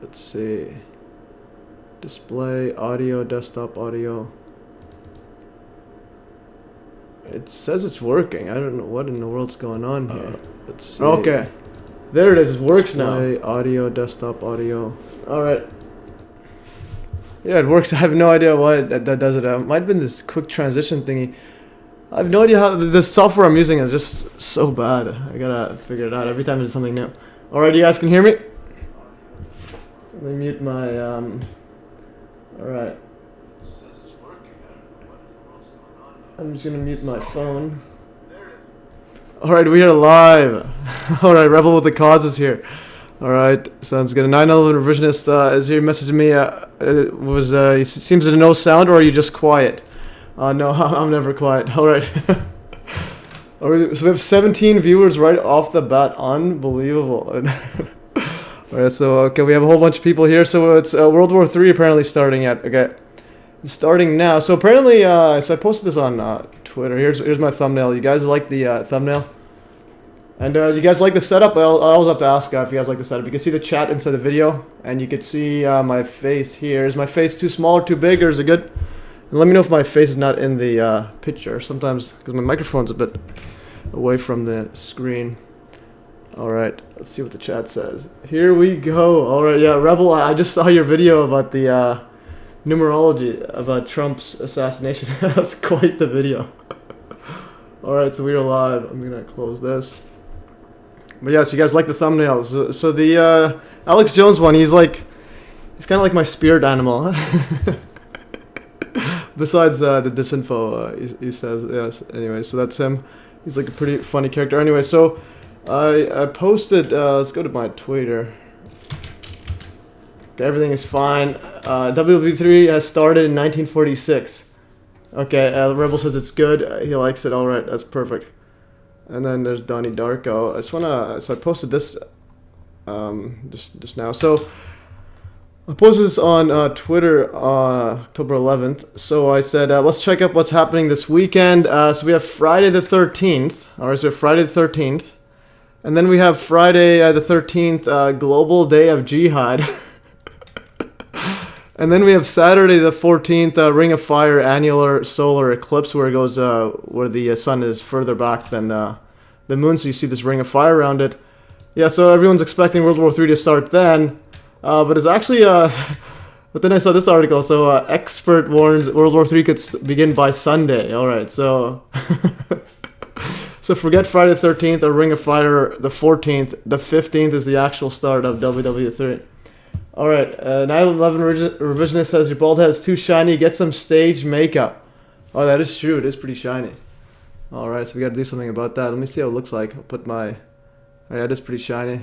Let's see. Display, audio, desktop audio. It says it's working. I don't know what in the world's going on here. Let's see. Okay. There it is. It works Display, now. Audio, desktop audio. Alright. Yeah, it works. I have no idea why that does it. Might have been this quick transition thingy. I have no idea how the software I'm using is just so bad. I gotta figure it out every time there's something new. Alright, you guys can hear me? Let me mute my alright. I'm just gonna mute my phone. Alright, we are live. Alright, Rebel with the cause is here. Alright, sounds good. A 9/11 revisionist is here messaging me. He seems to know sound, or are you just quiet? No, I'm never quiet. Alright. Alright, so we have 17 viewers right off the bat. Unbelievable. Alright, so okay, we have a whole bunch of people here. So it's World War III apparently starting at. Okay. Starting now. So apparently, so I posted this on Twitter. Here's my thumbnail. You guys like the thumbnail? And you guys like the setup? I always have to ask if you guys like the setup. You can see the chat inside the video, and you can see my face here. Is my face too small or too big, or is it good? And let me know if my face is not in the picture. Sometimes, because my microphone's a bit away from the screen. Alright, let's see what the chat says. Here we go. Alright, yeah, Rebel, I just saw your video about the numerology about Trump's assassination. That's quite the video. Alright, so we are live. I'm gonna close this. But yeah, so you guys like the thumbnails. So the Alex Jones one, he's kind of like my spirit animal. Besides the disinfo, he says, yes. Anyway, so that's him. He's like a pretty funny character. Anyway, so I posted, let's go to my Twitter. Okay, everything is fine. WW3 has started in 1946. Okay, Rebel says it's good. He likes it. All right, that's perfect. And then there's Donnie Darko. I just wanna. So I posted this just now. So I posted this on Twitter October 11th. So I said let's check up what's happening this weekend. So we have Friday the 13th. All right, so we have Friday the 13th, and then we have Friday the 13th, Global Day of Jihad. And then we have Saturday the 14th, Ring of Fire annular solar eclipse, where it goes, where the sun is further back than the moon, so you see this ring of fire around it. Yeah, so everyone's expecting World War III to start then, but it's actually, but then I saw this article, so expert warns World War III could begin by Sunday. Alright, so, so forget Friday the 13th or Ring of Fire the 14th, the 15th is the actual start of WW3. Alright, 9/11 revisionist says your bald head is too shiny, get some stage makeup. Oh, that is true, it is pretty shiny. Alright, so we gotta do something about that. Let me see how it looks like. I'll put my... Alright, it is pretty shiny.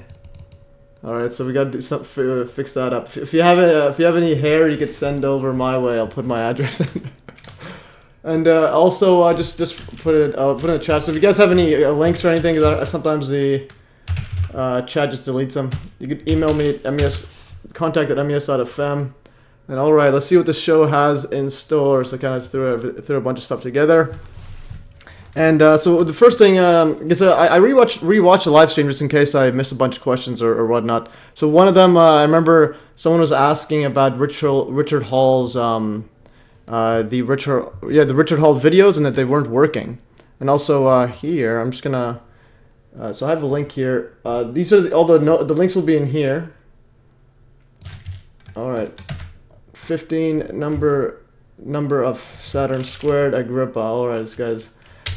Alright, so we gotta do something, fix that up. If you have any hair you could send over my way, I'll put my address in. And also, just put it in the chat. So if you guys have any links or anything, sometimes the chat just deletes them. You could email me at MES... contact at mes.fm. And alright, let's see what the show has in store. So I kind of threw a bunch of stuff together. And so the first thing is I rewatched the live stream just in case I missed a bunch of questions or whatnot. So one of them, I remember someone was asking about Richard Hall's the Richard Hall videos, and that they weren't working. And also here, I'm just gonna so I have a link here. These are all the links will be in here. Alright, 15 number of Saturn squared Agrippa. Alright, this guy's,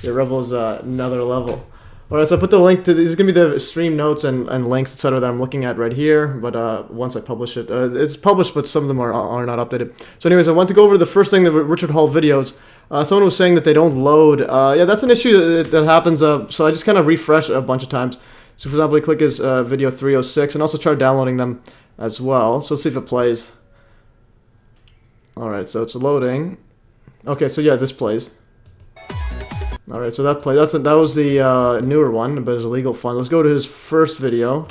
the Rebel's another level. Alright, so I put the link to, these is going to be the stream notes and links, etc. that I'm looking at right here, but once I publish it, it's published, but some of them are not updated. So anyways, I want to go over the first thing, the Richard Hall videos. Someone was saying that they don't load. Yeah, that's an issue that happens, so I just kind of refresh a bunch of times. So for example, I click his video 306, and also try downloading them as well. So let's see if it plays. Alright, so it's loading. Okay, so yeah, this plays. Alright, so that played. That was the newer one, but it's a legal fund. Let's go to his first video.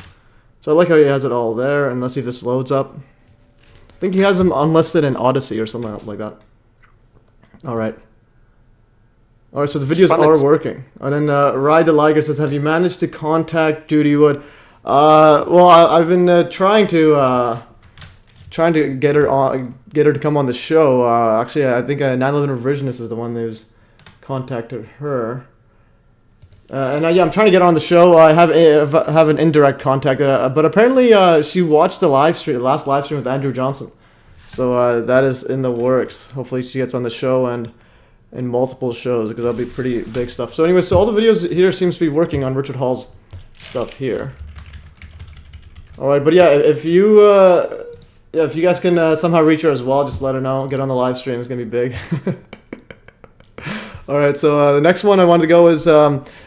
So I like how he has it all there, and let's see if this loads up. I think he has them unlisted in Odyssey or something like that. Alright. Alright, so the videos are working. And then Ride the Liger says, have you managed to contact Judy Wood? Well, I've been trying to get her to come on the show. Actually, I think 9/11 Revisionist is the one who's contacted her. And yeah, I'm trying to get on the show. I have an indirect contact, but apparently she watched the last live stream with Andrew Johnson. So that is in the works. Hopefully she gets on the show and in multiple shows, because that'll be pretty big stuff. So anyway, so all the videos here seems to be working on Richard Hall's stuff here. All right, but yeah, if you guys can somehow reach her as well, just let her know. Get on the live stream. It's gonna be big. All right, so the next one I wanted to go is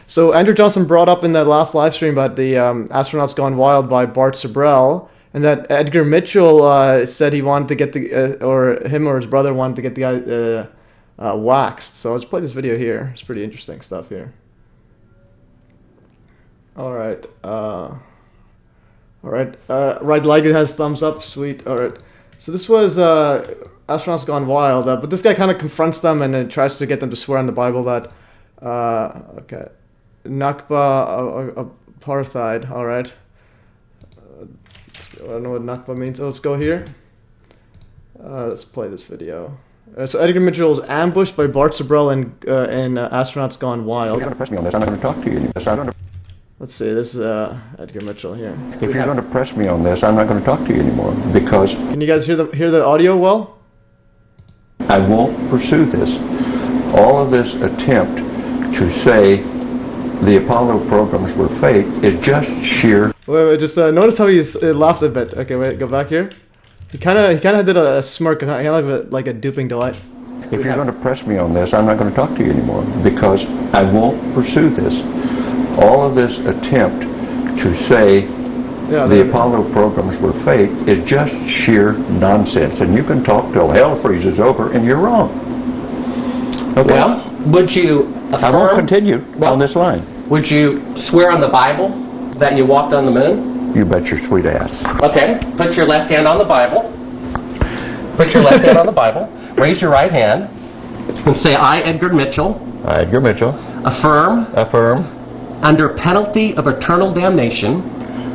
so Andrew Johnson brought up in that last live stream about the Astronauts Gone Wild by Bart Sabrell, and that Edgar Mitchell said he wanted to get the or him or his brother wanted to get the guy waxed. So let's play this video here. It's pretty interesting stuff here. All right. Right, like it has thumbs up, sweet. All right, so this was Astronauts Gone Wild, but this guy kind of confronts them and tries to get them to swear on the Bible that, okay, Nakba apartheid. All right, I don't know what Nakba means. Oh, let's go here. Let's play this video. So Edgar Mitchell is ambushed by Bart Sabrell in Astronauts Gone Wild. You're going to press me on this. I'm not going to talk to you. Let's see, this is Edgar Mitchell here. If you're going to press me on this, I'm not going to talk to you anymore, because can you guys hear the audio well? I won't pursue this. All of this attempt to say the Apollo programs were fake is just sheer. Wait, just notice how he laughed a bit. Okay, wait, go back here. He kind of did a smirk, kind of like a duping delight. If you're going to press me on this, I'm not going to talk to you anymore, because I won't pursue this. All of this attempt to say the Apollo programs were fake is just sheer nonsense, and you can talk till hell freezes over, and you're wrong. Okay? Well, would you affirm... I won't continue on this line. Would you swear on the Bible that you walked on the moon? You bet your sweet ass. Okay, put your left hand on the Bible. Put your left hand on the Bible. Raise your right hand and say, I, Edgar Mitchell. I, Edgar Mitchell. Affirm. Under penalty of eternal damnation.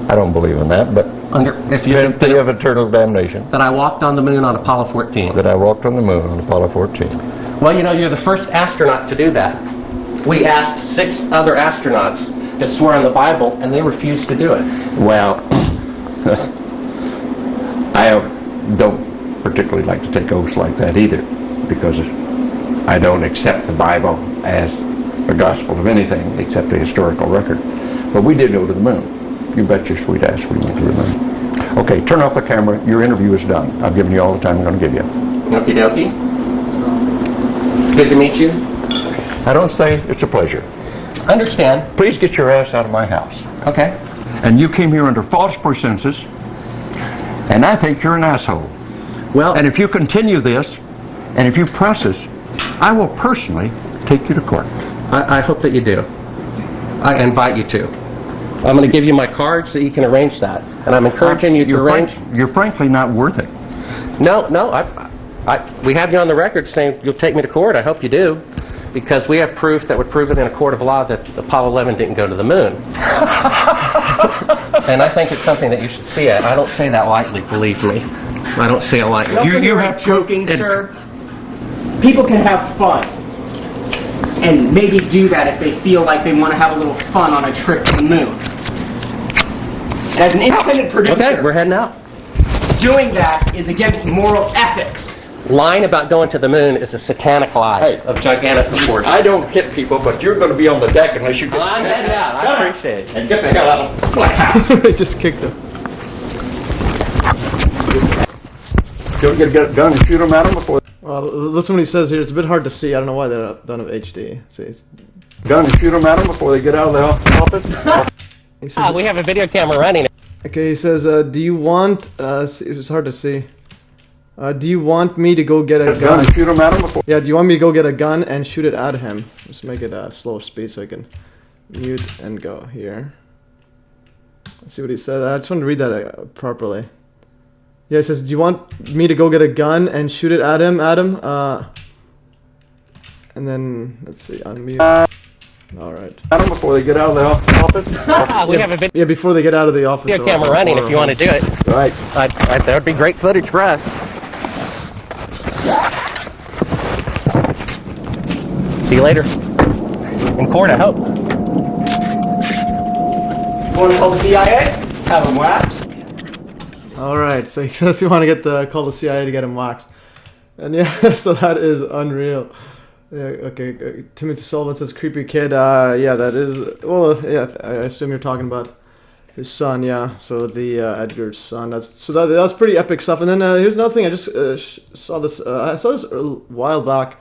I don't believe in that, but penalty of eternal damnation. That I walked on the moon on Apollo 14. That I walked on the moon on Apollo 14. Well, you know, you're the first astronaut to do that. We asked 6 other astronauts to swear on the Bible, and they refused to do it. Well, I don't particularly like to take oaths like that either, because I don't accept the Bible as a gospel of anything except a historical record. But we did go to the moon. You bet your sweet ass we went to the moon. Okay, turn off the camera. Your interview is done. I've given you all the time I'm going to give you. Okie dokie. Good to meet you. I don't say it's a pleasure. Understand. Please get your ass out of my house. Okay. And you came here under false pretenses, and I think you're an asshole. Well, and if you continue this, and if you press this, I will personally take you to court. I hope that you do. I invite you to. I'm going to give you my card so you can arrange that. And I'm encouraging you to arrange... You're frankly not worth it. No, we have you on the record saying you'll take me to court. I hope you do. Because we have proof that would prove it in a court of law that Apollo 11 didn't go to the moon. And I think it's something that you should see. I don't say that lightly, believe me. I don't say it lightly. You have joking, sir. People can have fun. And maybe do that if they feel like they want to have a little fun on a trip to the moon. As an independent producer, okay, we're heading out. Doing that is against moral ethics. Lying about going to the moon is a satanic lie of gigantic proportions. I don't hit people, but you're going to be on the deck unless you get... I'm heading out. I appreciate it. And get the hell out of my house. He just kicked him. Don't get a gun and shoot them at them before... Well, listen what he says here. It's a bit hard to see. I don't know why they're done of HD. See, it's... Gun and shoot them at them before they get out of the office. He says, we have a video camera running. Okay, he says, do you want... it's hard to see. Do you want me to go get a gun? And shoot them at him before... Yeah, do you want me to go get a gun and shoot it at him? Just make it slow speed so I can mute and go here. Let's see what he said. I just want to read that properly. Yeah, he says, do you want me to go get a gun and shoot it at him, Adam? And then, let's see, unmute. All right. Before they get out of the office? We have a video Yeah, before they get out of the office. camera running if you want to do it. Right. That would be great footage for us. See you later. In court, I hope. Want to call the CIA? Have them whacked. All right, so he says you want to call the CIA to get him waxed, and yeah, so that is unreal. Yeah, okay. Timothy Sullivan says creepy kid. Yeah, that is. Well, yeah, I assume you're talking about his son. Yeah, so the Edgar's son. That's pretty epic stuff. And then here's another thing. I just saw this. I saw this a while back.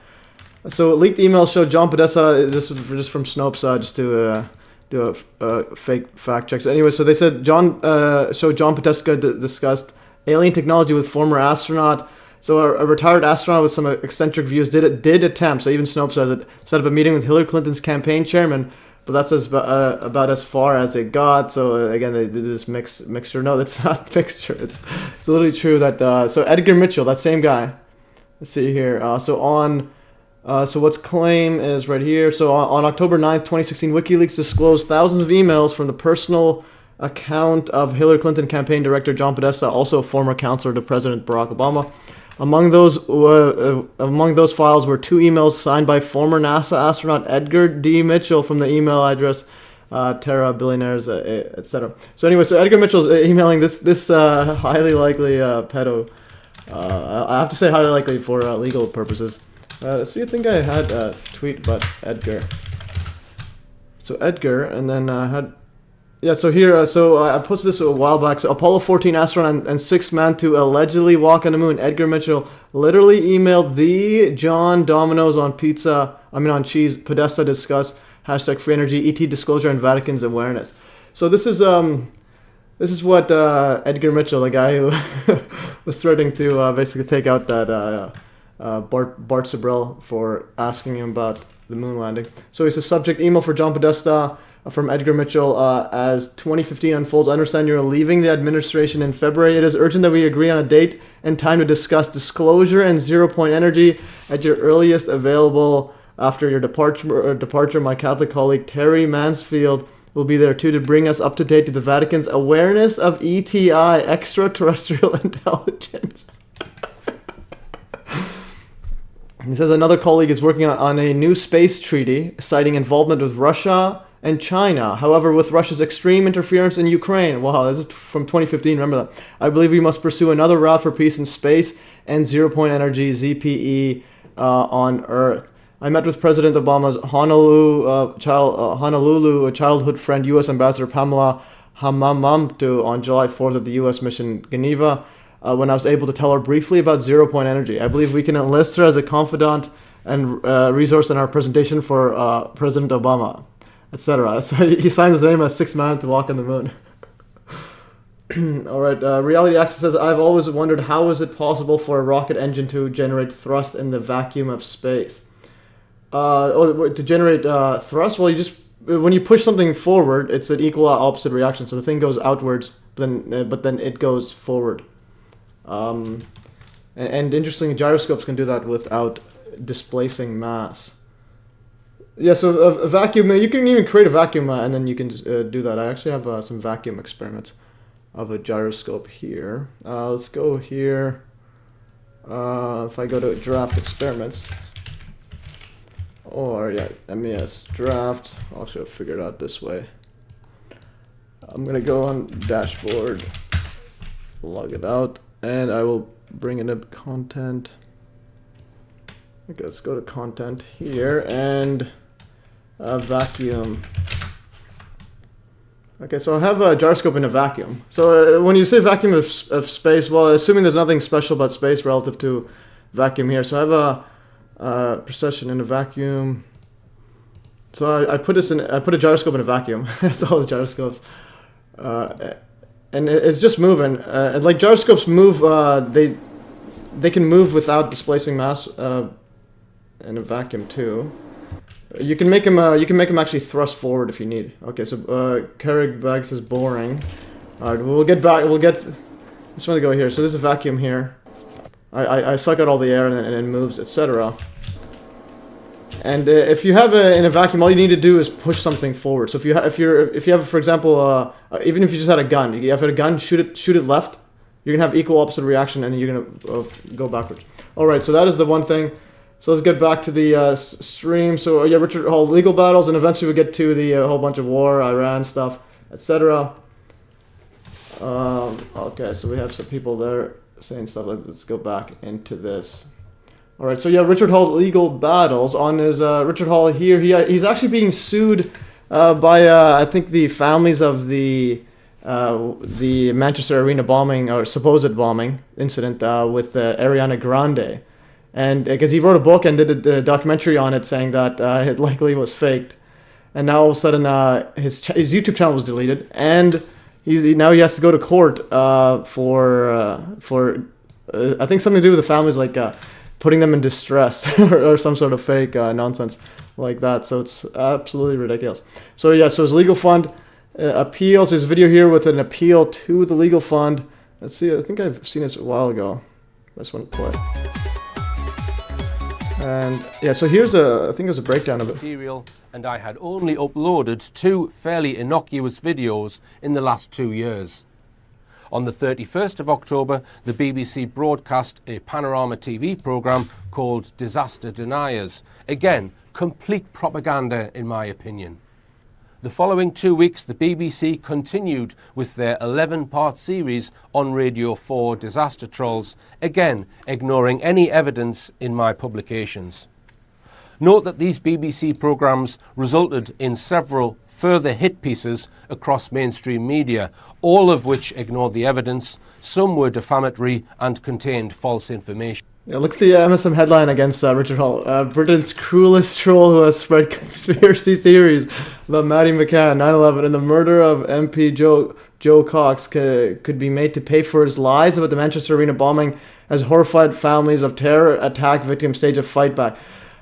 So leaked emails show John Podesta. This is just from Snopes, just to do a fake fact check. So anyway, so they said John Podesta discussed alien technology with former astronaut. So a retired astronaut with some eccentric views did attempt. So even Snopes said it, set up a meeting with Hillary Clinton's campaign chairman. But that's about as far as it got. So again, they did this mixture. No, that's not mixture. It's literally true that. So Edgar Mitchell, that same guy. Let's see here. So what's claim is right here. So on October 9th, 2016, WikiLeaks disclosed thousands of emails from the personal account of Hillary Clinton campaign director John Podesta, also a former counselor to President Barack Obama. Among those files were 2 emails signed by former NASA astronaut Edgar D. Mitchell from the email address Terra Billionaires, etc. So anyway, so Edgar Mitchell's emailing this highly likely pedo. I have to say highly likely for legal purposes. Let's see, I think I had a tweet about Edgar. So Edgar, and then so here, I posted this a while back. So Apollo 14 astronaut and 6th man to allegedly walk on the moon, Edgar Mitchell, literally emailed the John Domino's on cheese, Podesta discuss, #free energy, ET disclosure, and Vatican's awareness. So this is what Edgar Mitchell, the guy who was threatening to basically take out that Bart Sibrel for asking him about the moon landing. So he says, subject email for John Podesta from Edgar Mitchell. As 2015 unfolds, I understand you're leaving the administration in February. It is urgent that we agree on a date and time to discuss disclosure and 0-point energy at your earliest available. After your departure, my Catholic colleague Terry Mansfield will be there too to bring us up to date to the Vatican's awareness of ETI, extraterrestrial intelligence. He says another colleague is working on a new space treaty, citing involvement with Russia and China. However, with Russia's extreme interference in Ukraine, wow, this is from 2015, remember that. I believe we must pursue another route for peace in space and 0-point energy, ZPE, on Earth. I met with President Obama's Honolulu childhood friend, U.S. Ambassador Pamela Hamamamtu, on July 4th at the U.S. mission Geneva. When I was able to tell her briefly about 0-point energy. I believe we can enlist her as a confidant and resource in our presentation for President Obama, etc. So he signs his name as 6th man to walk on the moon. All right, Reality Access says, I've always wondered how is it possible for a rocket engine to generate thrust in the vacuum of space? To generate thrust? Well, when you push something forward, it's an equal opposite reaction. So the thing goes outwards, but then it goes forward. And interestingly, gyroscopes can do that without displacing mass. Yeah, so a vacuum, you can even create a vacuum and then you can do that. I actually have some vacuum experiments of a gyroscope here. Let's go here. If I go to draft experiments, or MES draft, I'll actually figure it out this way. I'm going to go on dashboard, log it out. And I will bring in a content. Okay, let's go to content here and vacuum. Okay, so I have a gyroscope in a vacuum. So when you say vacuum of space, well, assuming there's nothing special about space relative to vacuum here. So I have a precession in a vacuum. So I put a gyroscope in a vacuum. That's all the gyroscopes. And it's just moving. And like gyroscopes move, they can move without displacing mass in a vacuum too. You can make them actually thrust forward if you need. Okay, so Carrig Bag says boring. All right, we'll get back. Just want to go here. So there's a vacuum here. I suck out all the air and it moves, etc. And if you have in a vacuum, all you need to do is push something forward. So if you have, for example, even if you just had a gun, you have a gun, shoot it left, you're gonna have equal opposite reaction, and you're gonna go backwards. All right, so that is the one thing. So let's get back to the stream. So yeah, Richard Hall legal battles, and eventually we get to the whole bunch of war, Iran stuff, etc. Okay, so we have some people there saying stuff. Let's go back into this. All right, so yeah, Richard Hall legal battles. On his Richard Hall here, he's actually being sued by I think the families of the Manchester Arena bombing or supposed bombing incident with Ariana Grande. And because he wrote a book and did a documentary on it, saying that it likely was faked, and now all of a sudden his YouTube channel was deleted, and now he has to go to court for I think something to do with the families, like putting them in distress or some sort of fake nonsense like that. So it's absolutely ridiculous. So yeah, so his legal fund appeals. There's a video here with an appeal to the legal fund. Let's see. I think I've seen this a while ago. I just want to play. And yeah, so here's I think there's a breakdown of it. Material, and I had only uploaded 2 fairly innocuous videos in the last 2 years. On the 31st of October, the BBC broadcast a Panorama TV programme called Disaster Deniers. Again, complete propaganda in my opinion. The following 2 weeks, the BBC continued with their 11-part series on Radio 4 disaster trolls, again ignoring any evidence in my publications. Note that these BBC programmes resulted in several further hit pieces across mainstream media, all of which ignored the evidence. Some were defamatory and contained false information. Yeah, look at the MSM headline against Richard Hall. Britain's cruelest troll who has spread conspiracy theories about Maddie McCann, 9/11, and the murder of MP Joe Cox could be made to pay for his lies about the Manchester Arena bombing as horrified families of terror attack victims stage a fight back.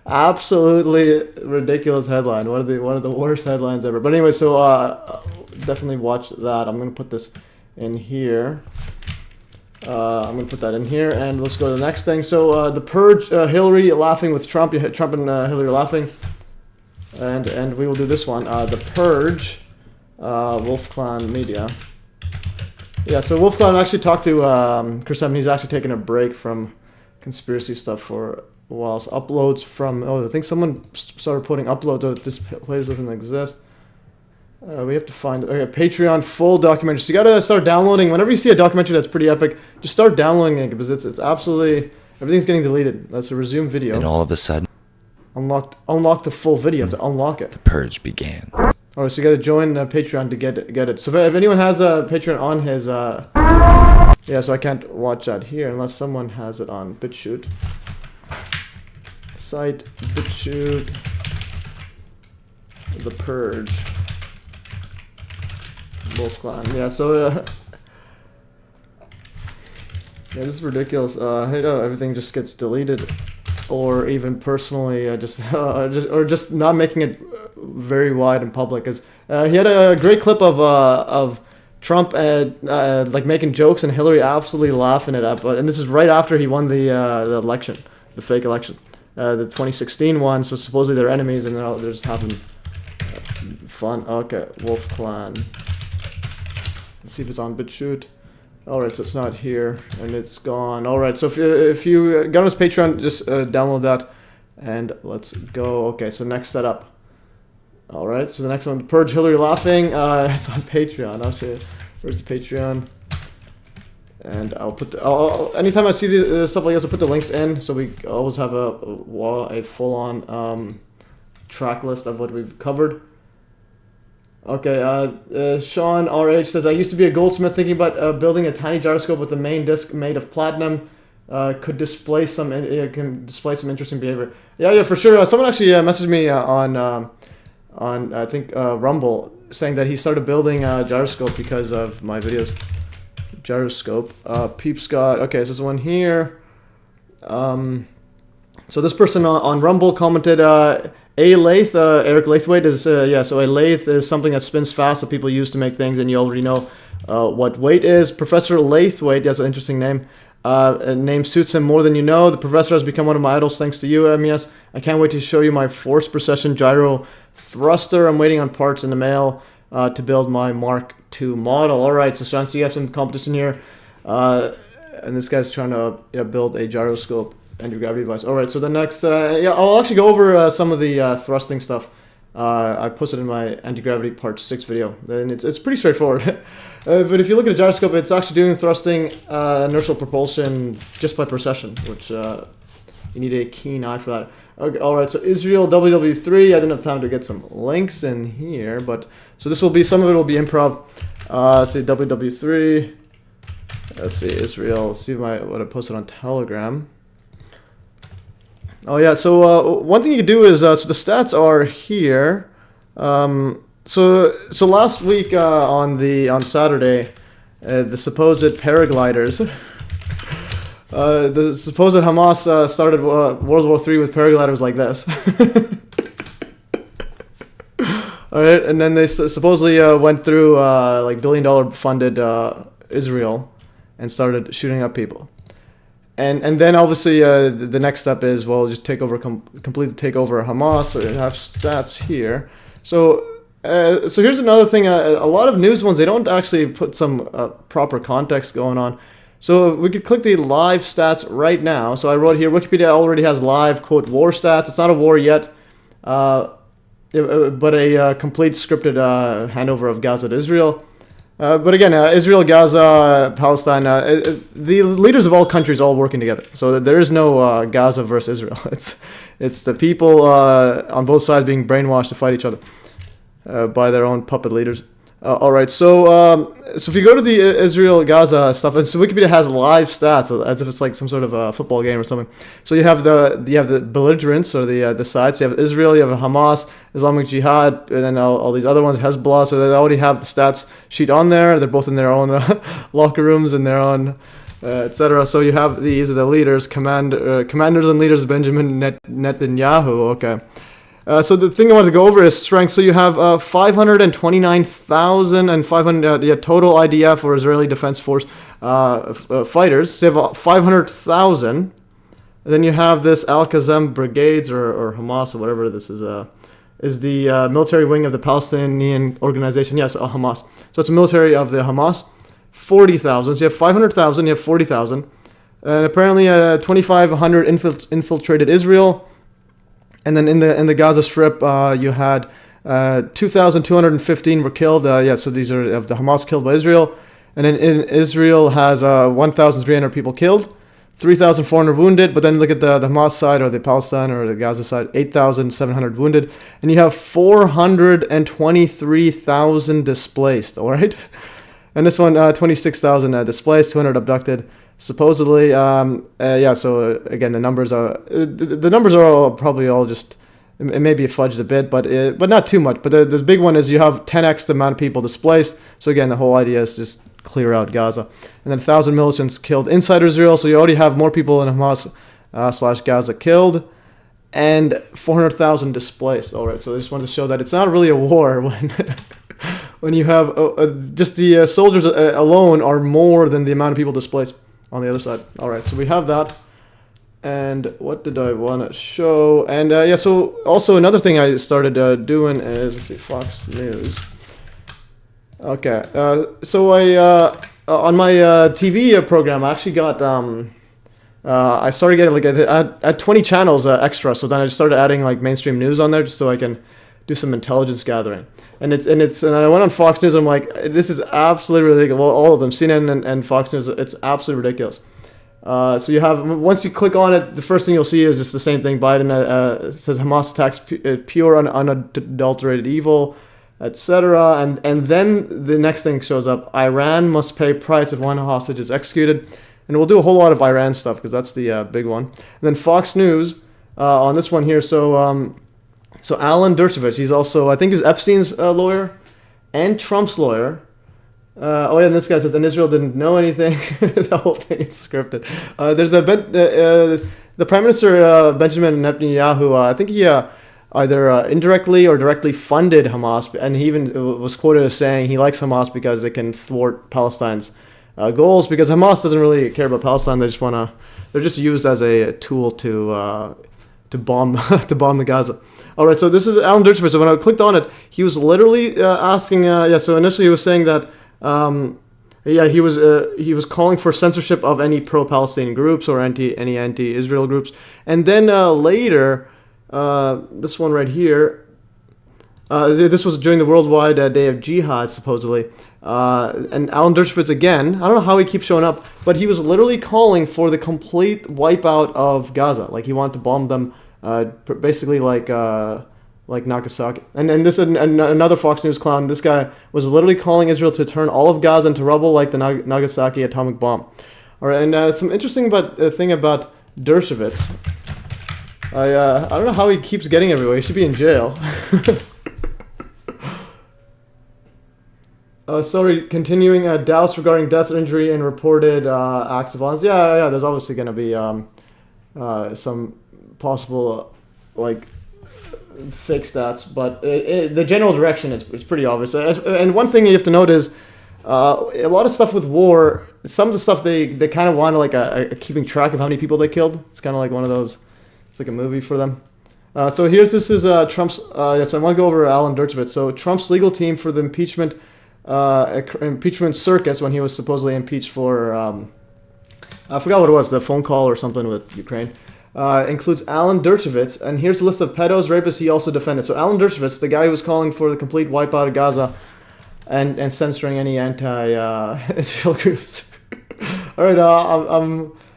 Absolutely ridiculous headline. One of the worst headlines ever. But anyway, so definitely watch that. I'm gonna put this in here. I'm going to put that in here, and let's go to the next thing. So, The Purge, Hillary laughing with Trump. Trump and Hillary laughing. And we will do this one. The Purge, Wolf Clan Media. Yeah, so Wolf Clan actually talked to Chris Evans. He's actually taking a break from conspiracy stuff for a while. So uploads from... Oh, I think someone started putting uploads. Oh, this place doesn't exist. We have to find Patreon full documentary. So you gotta start downloading. Whenever you see a documentary that's pretty epic, just start downloading it, because it's absolutely, everything's getting deleted. That's a resume video. And all of a sudden, unlock the full video. You have to unlock it. the purge began. Alright, so you gotta join Patreon to get it. So if anyone has a Patreon on his, yeah, so I can't watch that here unless someone has it on BitChute. Site BitChute. The Purge. Wolf Clan. Yeah, so yeah, this is ridiculous. I hate how everything just gets deleted, or even personally, just not making it very wide and public. Cause he had a great clip of Trump like making jokes and Hillary absolutely laughing it up. And this is right after he won the election, the fake election, the 2016 one. So supposedly they're enemies, and they're just having fun. Okay, Wolf Clan. Let's see if it's on BitChute. Alright, so it's not here, and it's gone. Alright, so if you got on his Patreon, just download that, and let's go. Okay, so next setup. Alright, so the next one, Purge Hillary laughing. It's on Patreon. I'll show you. Where's the Patreon? And I'll put anytime I see the stuff like this, I'll put the links in, so we always have a full-on track list of what we've covered. Okay, Sean RH says, I used to be a goldsmith, thinking about building a tiny gyroscope with the main disc made of platinum. Can display some interesting behavior. Yeah, for sure. Someone actually messaged me on I think Rumble, saying that he started building a gyroscope because of my videos. Gyroscope. Peep Scott. Okay, so there's one here. So this person on Rumble commented, a lathe, Eric Lathwaite is, so a lathe is something that spins fast that people use to make things, and you already know what weight is. Professor Lathwaite, that's an interesting name, Name suits him more than you know. The professor has become one of my idols thanks to you, MES. I can't wait to show you my force procession gyro thruster. I'm waiting on parts in the mail to build my Mark II model. All right, so Sean, so you have some competition here. And this guy's trying to build a gyroscope anti-gravity device. All right, so the next, I'll actually go over some of the thrusting stuff. I posted in my anti-gravity part 6 video, and it's pretty straightforward. But if you look at a gyroscope, it's actually doing thrusting inertial propulsion just by precession, which you need a keen eye for that. Okay, all right, so Israel WW3. I didn't have time to get some links in here, but so this will be, some of it will be improv. Let's see, WW3. Let's see, Israel. Let's see what I posted on Telegram. Oh yeah, so one thing you can do is, so the stats are here. So last week on Saturday, the supposed paragliders, the supposed Hamas started World War III with paragliders like this. All right, and then they supposedly went through like billion-dollar funded Israel and started shooting up people. And then obviously the next step is, well, just take over, completely take over Hamas. So you have stats here. So here's another thing. A lot of news ones, they don't actually put some proper context going on. So we could click the live stats right now. So I wrote here, Wikipedia already has live, quote, war stats. It's not a war yet, but a complete scripted handover of Gaza to Israel. But again, Israel, Gaza, Palestine, the leaders of all countries all working together. So there is no Gaza versus Israel. It's the people on both sides being brainwashed to fight each other by their own puppet leaders. All right, so if you go to the Israel-Gaza stuff, and so Wikipedia has live stats as if it's like some sort of a football game or something. So you have the belligerents, or the sides. You have Israel, you have Hamas, Islamic Jihad, and then all these other ones, Hezbollah. So they already have the stats sheet on there. They're both in their own locker rooms and their own, etc. So you have these are the leaders, commanders and leaders, Benjamin Netanyahu. Okay. So the thing I wanted to go over is strength. So you have 529,500 total IDF, or Israeli Defense Force fighters. So you have 500,000. Then you have this Al-Qassam brigades, or Hamas, or whatever this is the military wing of the Palestinian organization. Yes, Hamas. So it's a military of the Hamas. 40,000. So you have 500,000. You have 40,000, and apparently 2,500 infiltrated Israel. And then in the Gaza Strip, you had 2,215 were killed. So these are of the Hamas killed by Israel. And then in Israel has 1,300 people killed, 3,400 wounded. But then look at the Hamas side, or the Palestine or the Gaza side, 8,700 wounded. And you have 423,000 displaced, all right? And this one, 26,000 displaced, 200 abducted. Supposedly, so again, the numbers are all probably all just, it may be fudged a bit, but not too much. But the big one is you have 10x the amount of people displaced. So again, the whole idea is just clear out Gaza, and then 1,000 militants killed inside Israel. So you already have more people in Hamas / Gaza killed, and 400,000 displaced. All right, so I just wanted to show that it's not really a war when when you have just the soldiers alone are more than the amount of people displaced on the other side. All right, so we have that. And what did I want to show? And so also another thing I started doing is, let's see, Fox News. Okay, so I on my TV program, I actually got I started getting like I had 20 channels extra. So then I just started adding like mainstream news on there, just so I can do some intelligence gathering. And I went on Fox News. And I'm like, this is absolutely ridiculous. Well, all of them, CNN and Fox News, it's absolutely ridiculous. So you have, once you click on it, the first thing you'll see is just the same thing. Biden says Hamas attacks pure unadulterated evil, etc. And then the next thing shows up: Iran must pay price if one hostage is executed. And we'll do a whole lot of Iran stuff because that's the big one. And then Fox News on this one here. So Alan Dershowitz, he's also, I think he was Epstein's lawyer and Trump's lawyer. And this guy says, and Israel didn't know anything. The whole thing is scripted. There's the Prime Minister, Benjamin Netanyahu, I think he either indirectly or directly funded Hamas, and he even was quoted as saying he likes Hamas because it can thwart Palestine's goals, because Hamas doesn't really care about Palestine. They're just used as a tool to bomb to bomb the Gaza. All right, so this is Alan Dershowitz. So when I clicked on it, he was literally asking. So initially he was saying that. He was calling for censorship of any pro-Palestinian groups or any anti-Israel groups, and then later, this one right here. This was during the worldwide day of jihad, supposedly. And Alan Dershowitz again, I don't know how he keeps showing up, but he was literally calling for the complete wipeout of Gaza. Like he wanted to bomb them, basically like Nagasaki. And this another Fox News clown. This guy was literally calling Israel to turn all of Gaza into rubble like the Nagasaki atomic bomb. All right, and some interesting thing about Dershowitz. I don't know how he keeps getting everywhere. He should be in jail. Sorry, continuing doubts regarding death, injury, and reported acts of violence. Yeah. There's obviously going to be some possible fake stats, but the general direction is pretty obvious. And one thing you have to note is a lot of stuff with war. Some of the stuff they kind of want to keeping track of how many people they killed. It's kind of like one of those. It's like a movie for them. So this is Trump's. Yes, I want to go over Alan Dershowitz. So Trump's legal team for the impeachment circus when he was supposedly impeached for I forgot what it was, the phone call or something with Ukraine, includes Alan Dershowitz, and here's a list of pedos, rapists he also defended. So Alan Dershowitz, the guy who was calling for the complete wipeout of Gaza and censoring any anti-Israel groups. All right,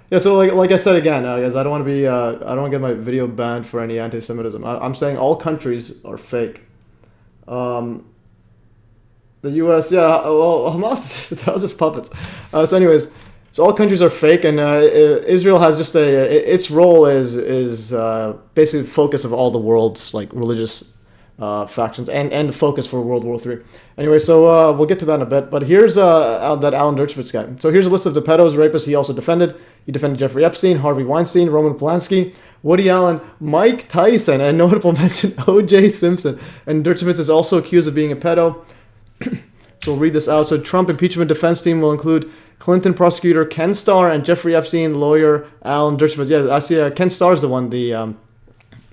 yeah. So like I said again, guys, I don't want to be I don't want to get my video banned for any anti-Semitism. I'm saying all countries are fake. The U.S., yeah, well, Hamas, they're all just puppets. So anyways, so all countries are fake, and Israel has just its role is basically the focus of all the world's religious factions and the focus for World War III. Anyway, so we'll get to that in a bit, but here's that Alan Dershowitz guy. So here's a list of the pedos, rapists he also defended. He defended Jeffrey Epstein, Harvey Weinstein, Roman Polanski, Woody Allen, Mike Tyson, and notable mention O.J. Simpson. And Dershowitz is also accused of being a pedo. So we'll read this out. So Trump impeachment defense team will include Clinton prosecutor Ken Starr and Jeffrey Epstein lawyer Alan Dershowitz. Yeah, actually, Ken Starr is the one.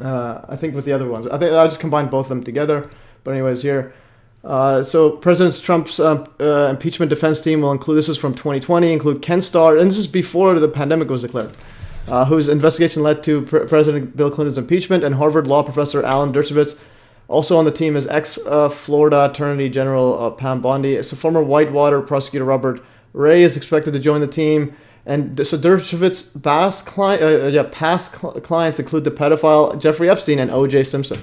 I think with the other ones. I think I just combined both of them together. But anyways, here. So President Trump's impeachment defense team will include. This is from 2020. Include Ken Starr, and this is before the pandemic was declared. Whose investigation led to President Bill Clinton's impeachment, and Harvard law professor Alan Dershowitz. Also on the team is ex-Florida Attorney General Pam Bondi. It's a former Whitewater prosecutor Robert Ray is expected to join the team. And so Dershowitz's past clients include the pedophile Jeffrey Epstein and O.J. Simpson.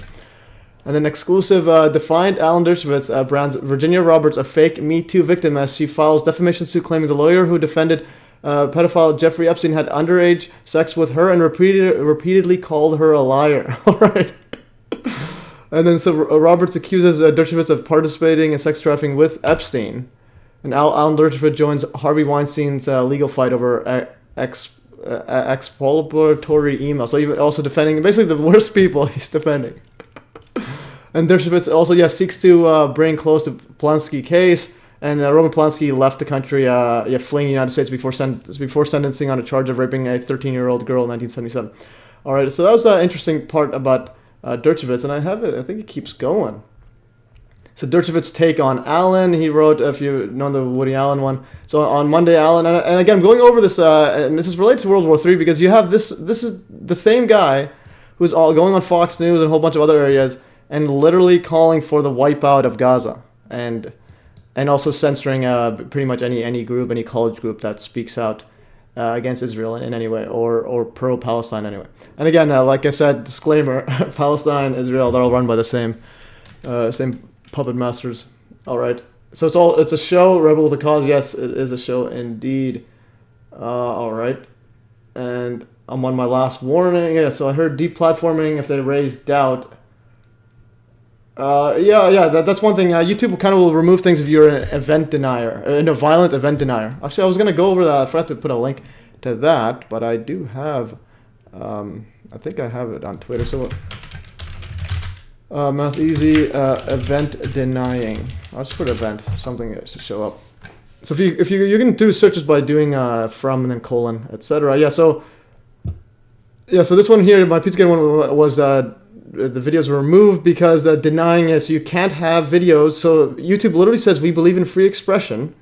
And then exclusive defiant Alan Dershowitz brands Virginia Roberts a fake Me Too victim as she files defamation suit claiming the lawyer who defended pedophile Jeffrey Epstein had underage sex with her and repeatedly called her a liar. All right. And then so Roberts accuses Dershowitz of participating in sex trafficking with Epstein. And Alan Dershowitz joins Harvey Weinstein's legal fight over expulsory emails. So even also defending basically the worst people he's defending. And Dershowitz also seeks to bring close to Polanski case. And Roman Polanski left the country, fleeing the United States before sentencing on a charge of raping a 13-year-old girl in 1977. All right, so that was an interesting part about Dershowitz, and I think it keeps going. So Dershowitz's take on Allen, he wrote, if you know the Woody Allen one. So on Monday, Allen, and again, I'm going over this, and this is related to World War III because you have this is the same guy who's all going on Fox News and a whole bunch of other areas and literally calling for the wipeout of Gaza and also censoring pretty much any group, any college group that speaks out against Israel in any way or pro-Palestine anyway. And again, like I said, disclaimer: Palestine, Israel, they're all run by the same puppet masters. All right, so it's a show. Rebel with a cause. Yes, it is a show indeed. All right, and I'm on my last warning. Yeah, so I heard deplatforming if they raise doubt. That's one thing. YouTube kind of will remove things if you're an event denier, a violent event denier. Actually, I was going to go over that. I forgot to put a link to that, but I do have, I think I have it on Twitter. So, Math Easy, event denying. I'll just put event, something to show up. So if you can do searches by doing from and then colon, etc. Yeah. So this one here, my Pizzagate one was the videos were removed because denying it. So you can't have videos. So YouTube literally says we believe in free expression,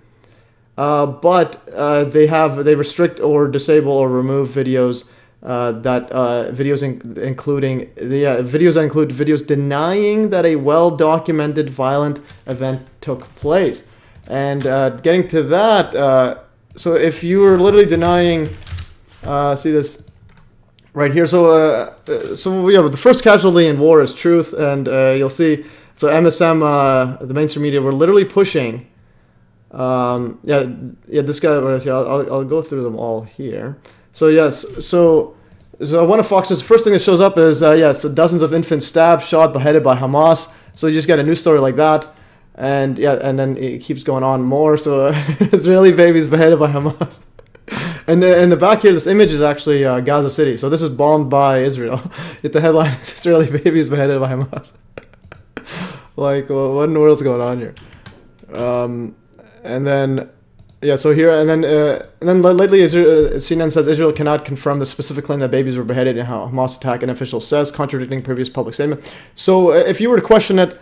but they restrict or disable or remove videos videos that include videos denying that a well-documented violent event took place. And getting to that, so if you were literally denying, see this right here. So the first casualty in war is truth, and you'll see. So MSM, the mainstream media, were literally pushing. This guy right here. I'll go through them all here. So yes, so one of Fox's first thing that shows up is so dozens of infants stabbed, shot, beheaded by Hamas. So you just get a news story like that, and then it keeps going on more. So Israeli babies beheaded by Hamas. And in the back here, this image is actually Gaza City. So this is bombed by Israel. Yet the headline is Israeli babies beheaded by Hamas. Like, what in the world's going on here? And then. Yeah, so here, and then lately, CNN says Israel cannot confirm the specific claim that babies were beheaded in a Hamas attack, an official says, contradicting previous public statement. So if you were to question it,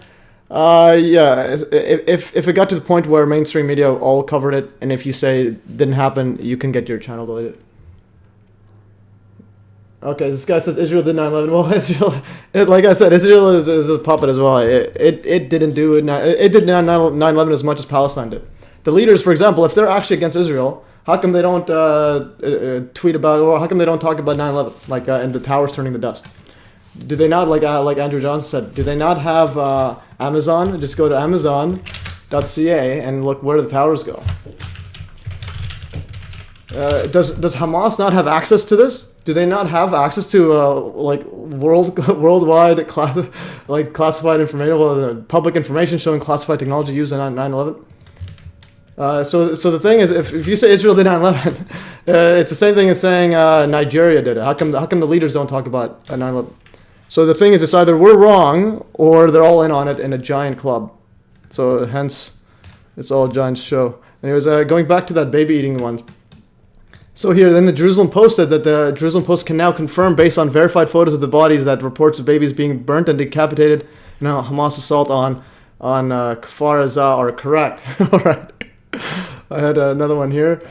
if it got to the point where mainstream media all covered it, and if you say it didn't happen, you can get your channel deleted. Okay, this guy says Israel did 9/11. Well, Israel, like I said, Israel is a puppet as well. It didn't do it. It did 9/11 as much as Palestine did. The leaders, for example, if they're actually against Israel, how come they don't tweet about, or how come they don't talk about 9/11, like and the towers turning to dust? Do they not, like Andrew Johnson said, do they not have Amazon? Just go to Amazon.ca and look where the towers go. Does Hamas not have access to this? Do they not have access to worldwide classified information, public information showing classified technology used in 9/11? So the thing is, if you say Israel did 9/11, it's the same thing as saying Nigeria did it. How come the leaders don't talk about 9/11? So the thing is, it's either we're wrong or they're all in on it in a giant club. So hence, it's all a giant show. Anyways, going back to that baby eating one. So here, then the Jerusalem Post said that the Jerusalem Post can now confirm, based on verified photos of the bodies, that reports of babies being burnt and decapitated in a Hamas assault on Kfar Aza are correct. All right. I had another one here.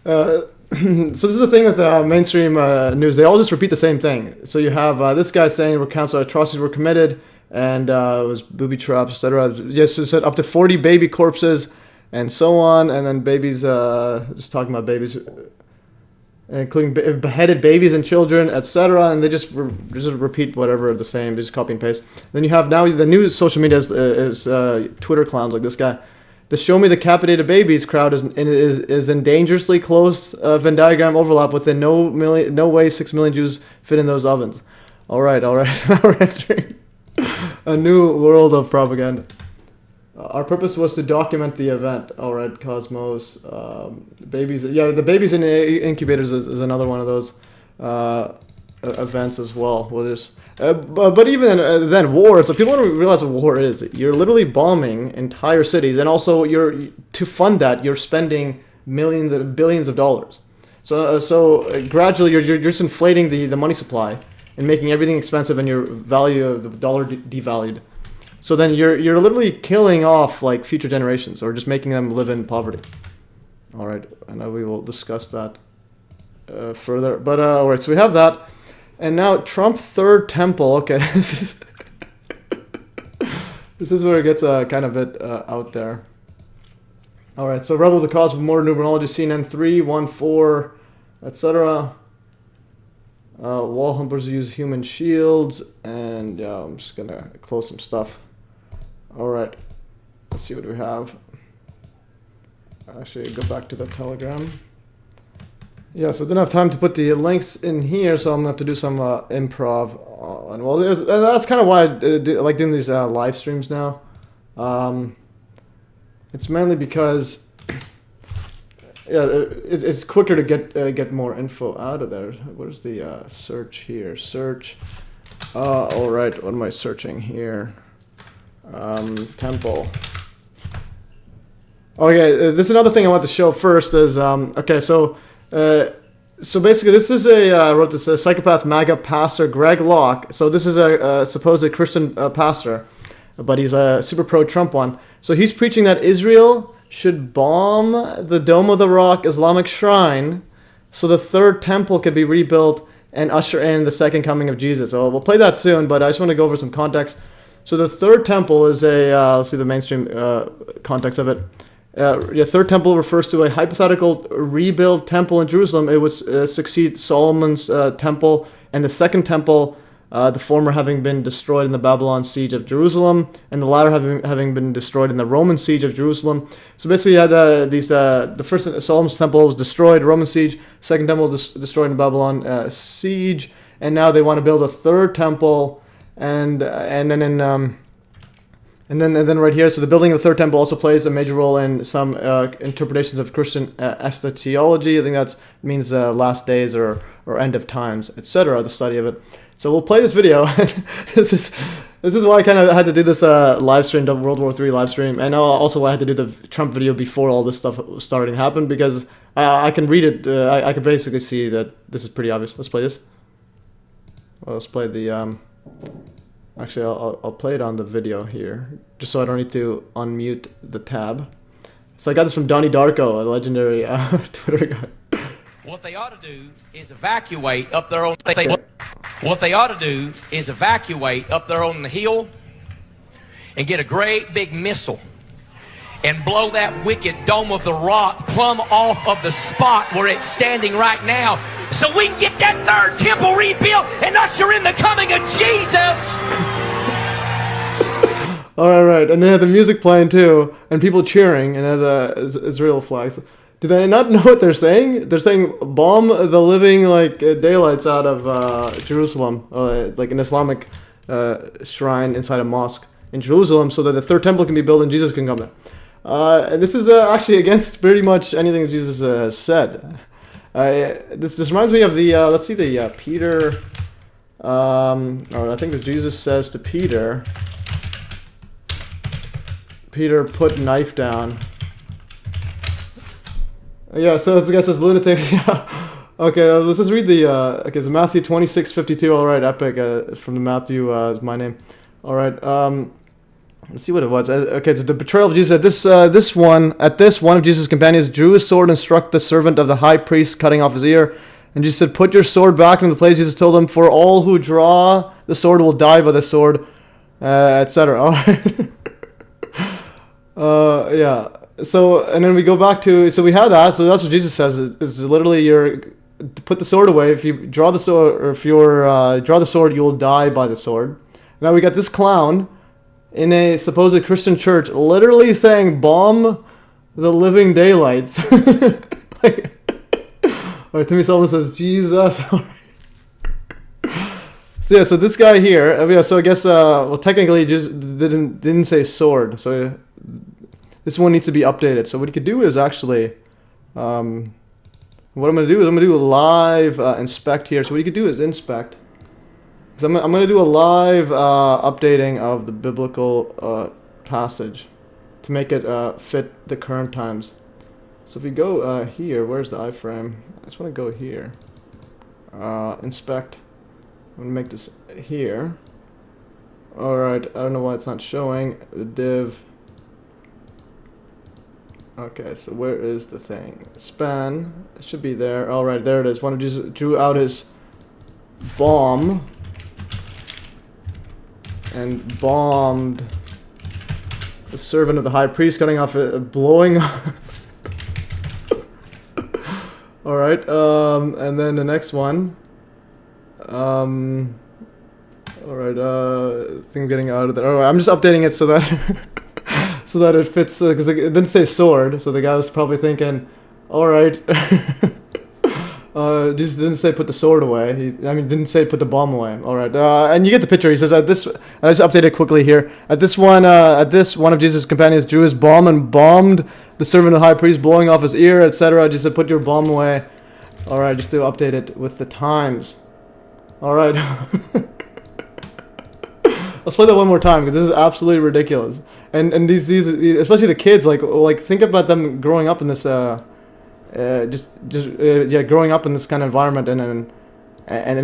So this is the thing with mainstream news. They all just repeat the same thing. So you have this guy saying recounts that atrocities were committed and it was booby traps, etc. Yes, it said up to 40 baby corpses and so on. And then babies, just talking about babies, including beheaded babies and children, etc. And they just repeat whatever the same. They just copy and paste. Then you have now the new social media is Twitter clowns like this guy. The "Show Me the Decapitated Babies" crowd is in dangerously close Venn diagram overlap within no way 6 million Jews fit in those ovens. All right. Now we're entering a new world of propaganda. Our purpose was to document the event. All right, Cosmos. Babies. Yeah, the babies in incubators is another one of those events as well. Well, there's, but even then, war. So people don't realize what war is. You're literally bombing entire cities, and also to fund that, you're spending millions and billions of dollars. So gradually, you're just inflating the money supply and making everything expensive, and your value of the dollar devalued. So then you're literally killing off like future generations, or just making them live in poverty. All right, and we will discuss that further. But all right, so we have that. And now Trump third temple. Okay, this is where it gets kind of a bit out there. All right, so rebel the cause of more numerology, CNN 314, etc. Wall humpers use human shields, and I'm just gonna close some stuff. All right, let's see what we have. Actually, go back to the Telegram. Yeah, so I didn't have time to put the links in here, so I'm gonna have to do some improv. And well, that's kind of why I like doing these live streams now. It's mainly because it's quicker to get more info out of there. Where's the search here? Search. All right, what am I searching here? Temple. Okay, this is another thing I want to show first is, okay, so basically this is I wrote this, psychopath MAGA pastor Greg Locke. So this is a supposed Christian pastor, but he's a super pro-Trump one. So he's preaching that Israel should bomb the Dome of the Rock Islamic shrine so the third temple could be rebuilt and usher in the second coming of Jesus. So we'll play that soon, but I just want to go over some context. So the third temple is let's see the mainstream context of it. Third temple refers to a hypothetical rebuilt temple in Jerusalem. It would succeed Solomon's temple, and the second temple, the former having been destroyed in the Babylon siege of Jerusalem, and the latter having been destroyed in the Roman siege of Jerusalem. So basically, you had the first Solomon's temple was destroyed, Roman siege. Second temple destroyed in the Babylon siege, and now they want to build a third temple, and then right here, so the building of the third temple also plays a major role in some interpretations of Christian eschatology. I think that means last days or end of times, etc. The study of it. So we'll play this video. This is why I kind of had to do this live stream, the World War III live stream, and also why I had to do the Trump video before all this stuff was starting to happen, because I can read it. I can basically see that this is pretty obvious. Let's play this. Well, let's play the. Actually, I'll play it on the video here, just so I don't need to unmute the tab. So I got this from Donnie Darko, a legendary Twitter guy. What they ought to do is evacuate up there on what they ought to do is evacuate up there on the hill and get a great big missile and blow that wicked Dome of the Rock plumb off of the spot where it's standing right now, so we can get that third temple rebuilt and usher in the coming of Jesus. All right, and they had the music playing too, and people cheering, and they had the Israel flags. Do they not know what they're saying? They're saying bomb the living daylights out of Jerusalem, like an Islamic shrine inside a mosque in Jerusalem, so that the third temple can be built and Jesus can come there. And this is actually against pretty much anything that Jesus has said. This reminds me of the let's see the Peter. I think that Jesus says to Peter. Peter, put knife down. Yeah, so this guy says lunatics. Yeah. Okay, let's just read the. Okay, so Matthew 26:52. All right, epic from the Matthew is my name. All right. Let's see what it was. Okay, so the betrayal of Jesus. At this one of Jesus' companions drew his sword and struck the servant of the high priest, cutting off his ear. And Jesus said, "Put your sword back in the place." Jesus told him, "For all who draw the sword will die by the sword," etc. All right. Yeah. So, and then we go back to, so we have that. So that's what Jesus says. Is literally put the sword away. If you draw the sword, or if you draw the sword, you will die by the sword. Now we got this clown in a supposed Christian church literally saying, "Bomb the living daylights." All right, Timmy Sullivan says, "Jesus." So yeah, so this guy here. Yeah, so I guess technically he just didn't say sword. So this one needs to be updated. So what you could do is actually, what I'm going to do is I'm going to do a live inspect here. So what you could do is inspect. So I'm going to do a live updating of the biblical passage to make it fit the current times. So if we go here, where's the iframe? I just want to go here. Inspect. I'm going to make this here. Alright, I don't know why it's not showing. The div. Okay, so where is the thing? Span. It should be there. Alright, there it is. One of Jesus drew out his bomb and bombed the servant of the high priest, cutting off it, blowing. Alright, and then the next one. Alright, thing getting out of there. Alright, I'm just updating it so that so that it fits, because it didn't say sword, so the guy was probably thinking, alright. Jesus didn't say put the sword away. Didn't say put the bomb away. Alright, and you get the picture. He says at this, I just updated quickly here. At this one of Jesus' companions drew his bomb and bombed the servant of the high priest, blowing off his ear, etc. Just said put your bomb away. Alright, just to update it with the times. Alright. Let's play that one more time because this is absolutely ridiculous. And these especially the kids, like think about them growing up in this growing up in this kind of environment and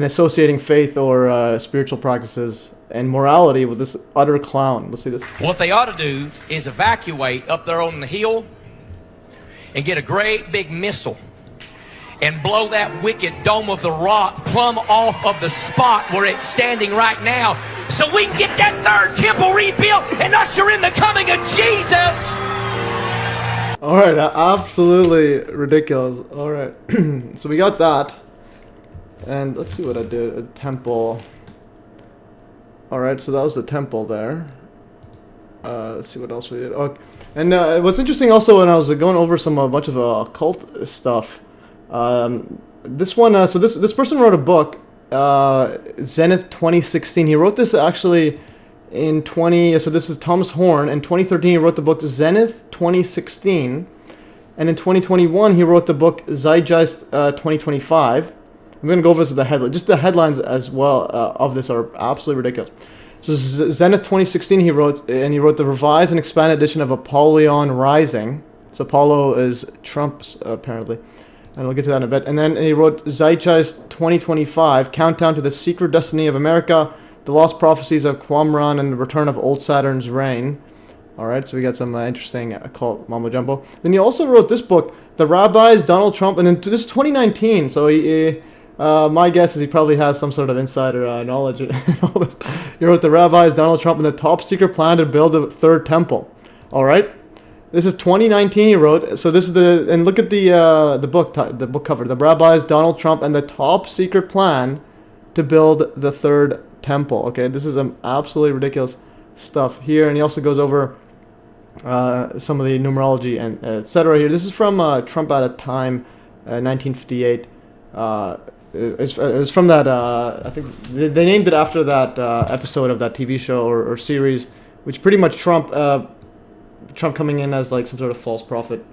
associating faith or spiritual practices and morality with this utter clown. Let's see this. What they ought to do is evacuate up there on the hill and get a great big missile and blow that wicked dome of the rock plumb off of the spot where it's standing right now, so we can get that third temple rebuilt and usher in the coming of Jesus. All right, absolutely ridiculous. All right, so we got that, and let's see what I did. A temple. All right, so that was the temple there. Let's see what else we did. Okay. And what's interesting also, when I was going over a bunch of occult stuff, this one, so this person wrote a book, Zenith 2016. He wrote this actually in so this is Thomas Horn. In 2013, he wrote the book Zenith 2016. And in 2021, he wrote the book Zeitgeist 2025. I'm going to go over this with the headline. Just the headlines as well of this are absolutely ridiculous. So Zenith 2016, he wrote the revised and expanded edition of Apollyon Rising. So Apollo is Trump's, apparently. And we'll get to that in a bit. And then he wrote Zeitgeist 2025, Countdown to the Secret Destiny of America, The Lost Prophecies of Qumran, and the Return of Old Saturn's Reign. All right, so we got some interesting occult mumbo jumbo. Then he also wrote this book, The Rabbis, Donald Trump, and this is 2019. So my guess is he probably has some sort of insider knowledge in all this. He wrote The Rabbis, Donald Trump, and the Top Secret Plan to Build a Third Temple. All right, this is 2019. He wrote. So this is and look at the book cover. The Rabbis, Donald Trump, and the Top Secret Plan to Build the Third Temple. Okay, this is absolutely ridiculous stuff here, and he also goes over some of the numerology and etc. Here, this is from Trump at a Time, 1958. It was from that. I think they named it after that episode of that TV show or series, which pretty much Trump coming in as like some sort of false prophet,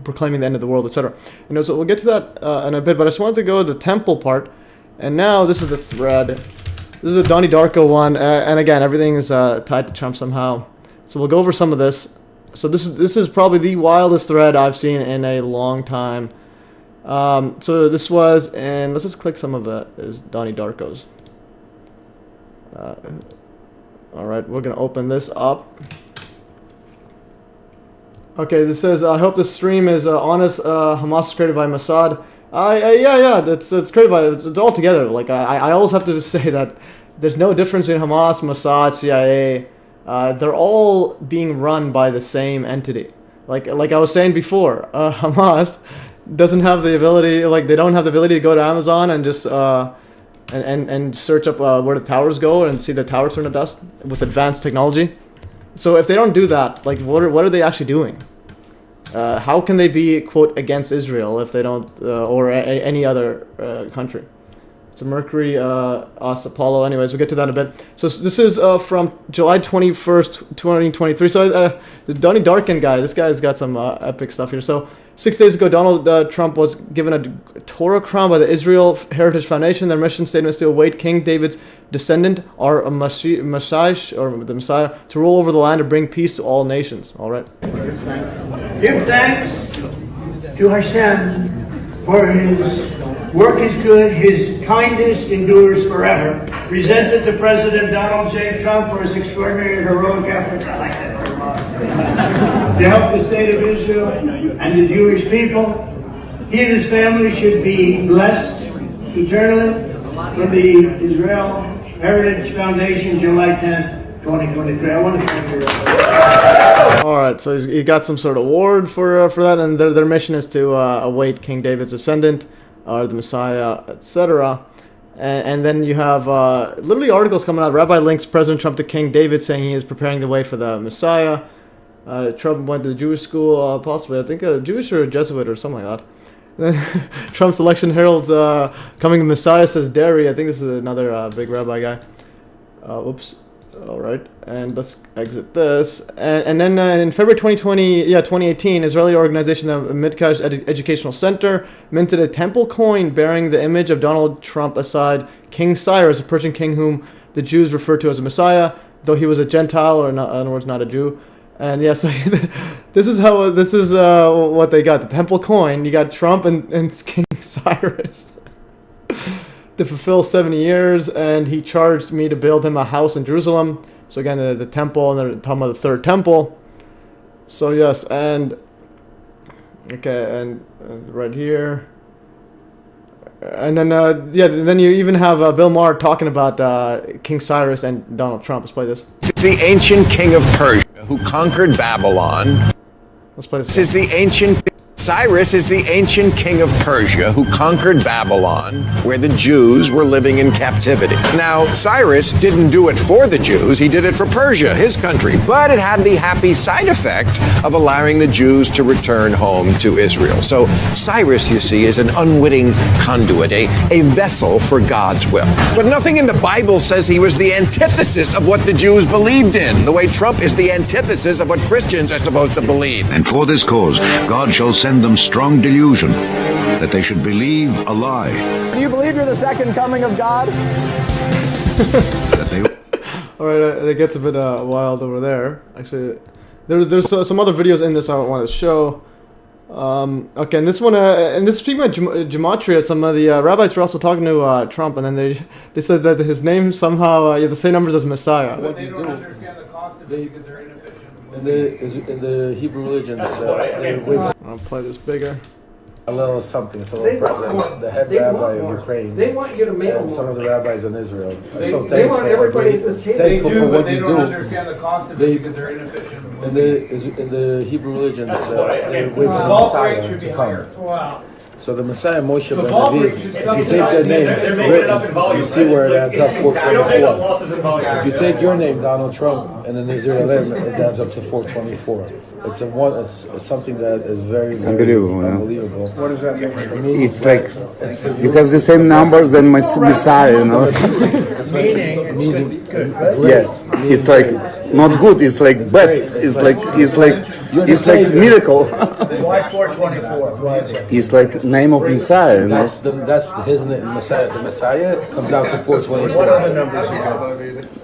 proclaiming the end of the world, etc. And so we'll get to that in a bit. But I just wanted to go to the temple part, and now this is the thread. This is a Donnie Darko one, and again, everything is tied to Trump somehow. So we'll go over some of this. So this is probably the wildest thread I've seen in a long time. So this was, and let's just click some of it, is Donnie Darko's. All right, we're gonna open this up. Okay, this says, I hope the stream is honest. Hamas is created by Mossad. Yeah, it's created by, it's all together. Like, I always have to say that there's no difference between Hamas, Mossad, CIA. They're all being run by the same entity. Like I was saying before, Hamas doesn't have the ability, like they don't have the ability to go to Amazon and just and search up where the towers go and see the towers turn to dust with advanced technology. So if they don't do that, like what are they actually doing? How can they be, quote, against Israel if they don't, or any other country? So Mercury, us, Apollo. Anyways, we'll get to that in a bit. So this is from July 21st, 2023. So the Donnie Darkin guy, this guy's got some epic stuff here. So 6 days ago, Donald Trump was given a Torah crown by the Israel Heritage Foundation. Their mission statement is to await King David's descendant, or Messiah, or the Messiah, to rule over the land and bring peace to all nations. All right. Give thanks to Hashem, for His work is good, His kindness endures forever. Presented to President Donald J. Trump for his extraordinary and heroic efforts. I like that very much. To help the state of Israel and the Jewish people. He and his family should be blessed eternally. From the Israel Heritage Foundation, July 10th, 2023. I want to thank you. All right, so he got some sort of award for that, and their mission is to await King David's descendant, or the Messiah, etc. And then you have literally articles coming out. Rabbi links President Trump to King David, saying he is preparing the way for the Messiah. Trump went to the Jewish school, possibly, I think a Jewish or a Jesuit or something like that. Trump's election heralds coming Messiah, says Derry. I think this is another big rabbi guy. Oops. All right, and let's exit this. And then in February 2018, Israeli organization, the Midkash Educational Center, minted a temple coin bearing the image of Donald Trump aside King Cyrus, a Persian king whom the Jews refer to as a Messiah. though he was a Gentile, or in other words, not a Jew. And yeah, so this is what they got. The temple coin, you got Trump and King Cyrus to fulfill 70 years, and he charged me to build him a house in Jerusalem. So again, the temple, and they're talking about the third temple. So yes, and okay, and right here. And then, then you even have Bill Maher talking about King Cyrus and Donald Trump. Let's play this. It's the ancient king of Persia who conquered Babylon. Let's play this. This is the ancient... Cyrus is the ancient king of Persia who conquered Babylon, where the Jews were living in captivity. Now, Cyrus didn't do it for the Jews, he did it for Persia, his country. But it had the happy side effect of allowing the Jews to return home to Israel. So Cyrus, you see, is an unwitting conduit, a vessel for God's will. But nothing in the Bible says he was the antithesis of what the Jews believed in, the way Trump is the antithesis of what Christians are supposed to believe. And for this cause, God shall send them strong delusion, that they should believe a lie. Do you believe you're the second coming of God? That they... All right, it gets a bit wild over there. Actually, there's some other videos in this I want to show. Okay, and this one, and this speaking about gematria, some of the rabbis were also talking to Trump, and then they said that his name somehow you have the same numbers as Messiah. What they don't understand the cost of it because they're inefficient. In the Hebrew religion, I'll play this bigger. A little something. It's a little present. The head rabbi of Ukraine. They want you to make and some of the rabbis in Israel. They want everybody at this table. Thankful for what you do. They don't understand the cost of it because they're inefficient. In the Hebrew religion, they wait for the Messiah to come. Wow. So the Messiah, Moshe ben David, if you take their name, written, you see where it adds up 424. If you take your name, Donald Trump, and then there's your name, it adds up to 424. It's something that is very unbelievable. What does that mean? It's like you have the same numbers than my Messiah, you know. Meaning, yeah, it's like not good. It's like best. It's like miracle. Why 424? It's like name of Messiah, you know. That's his name, Messiah. The Messiah comes out to 424. What are the numbers you have?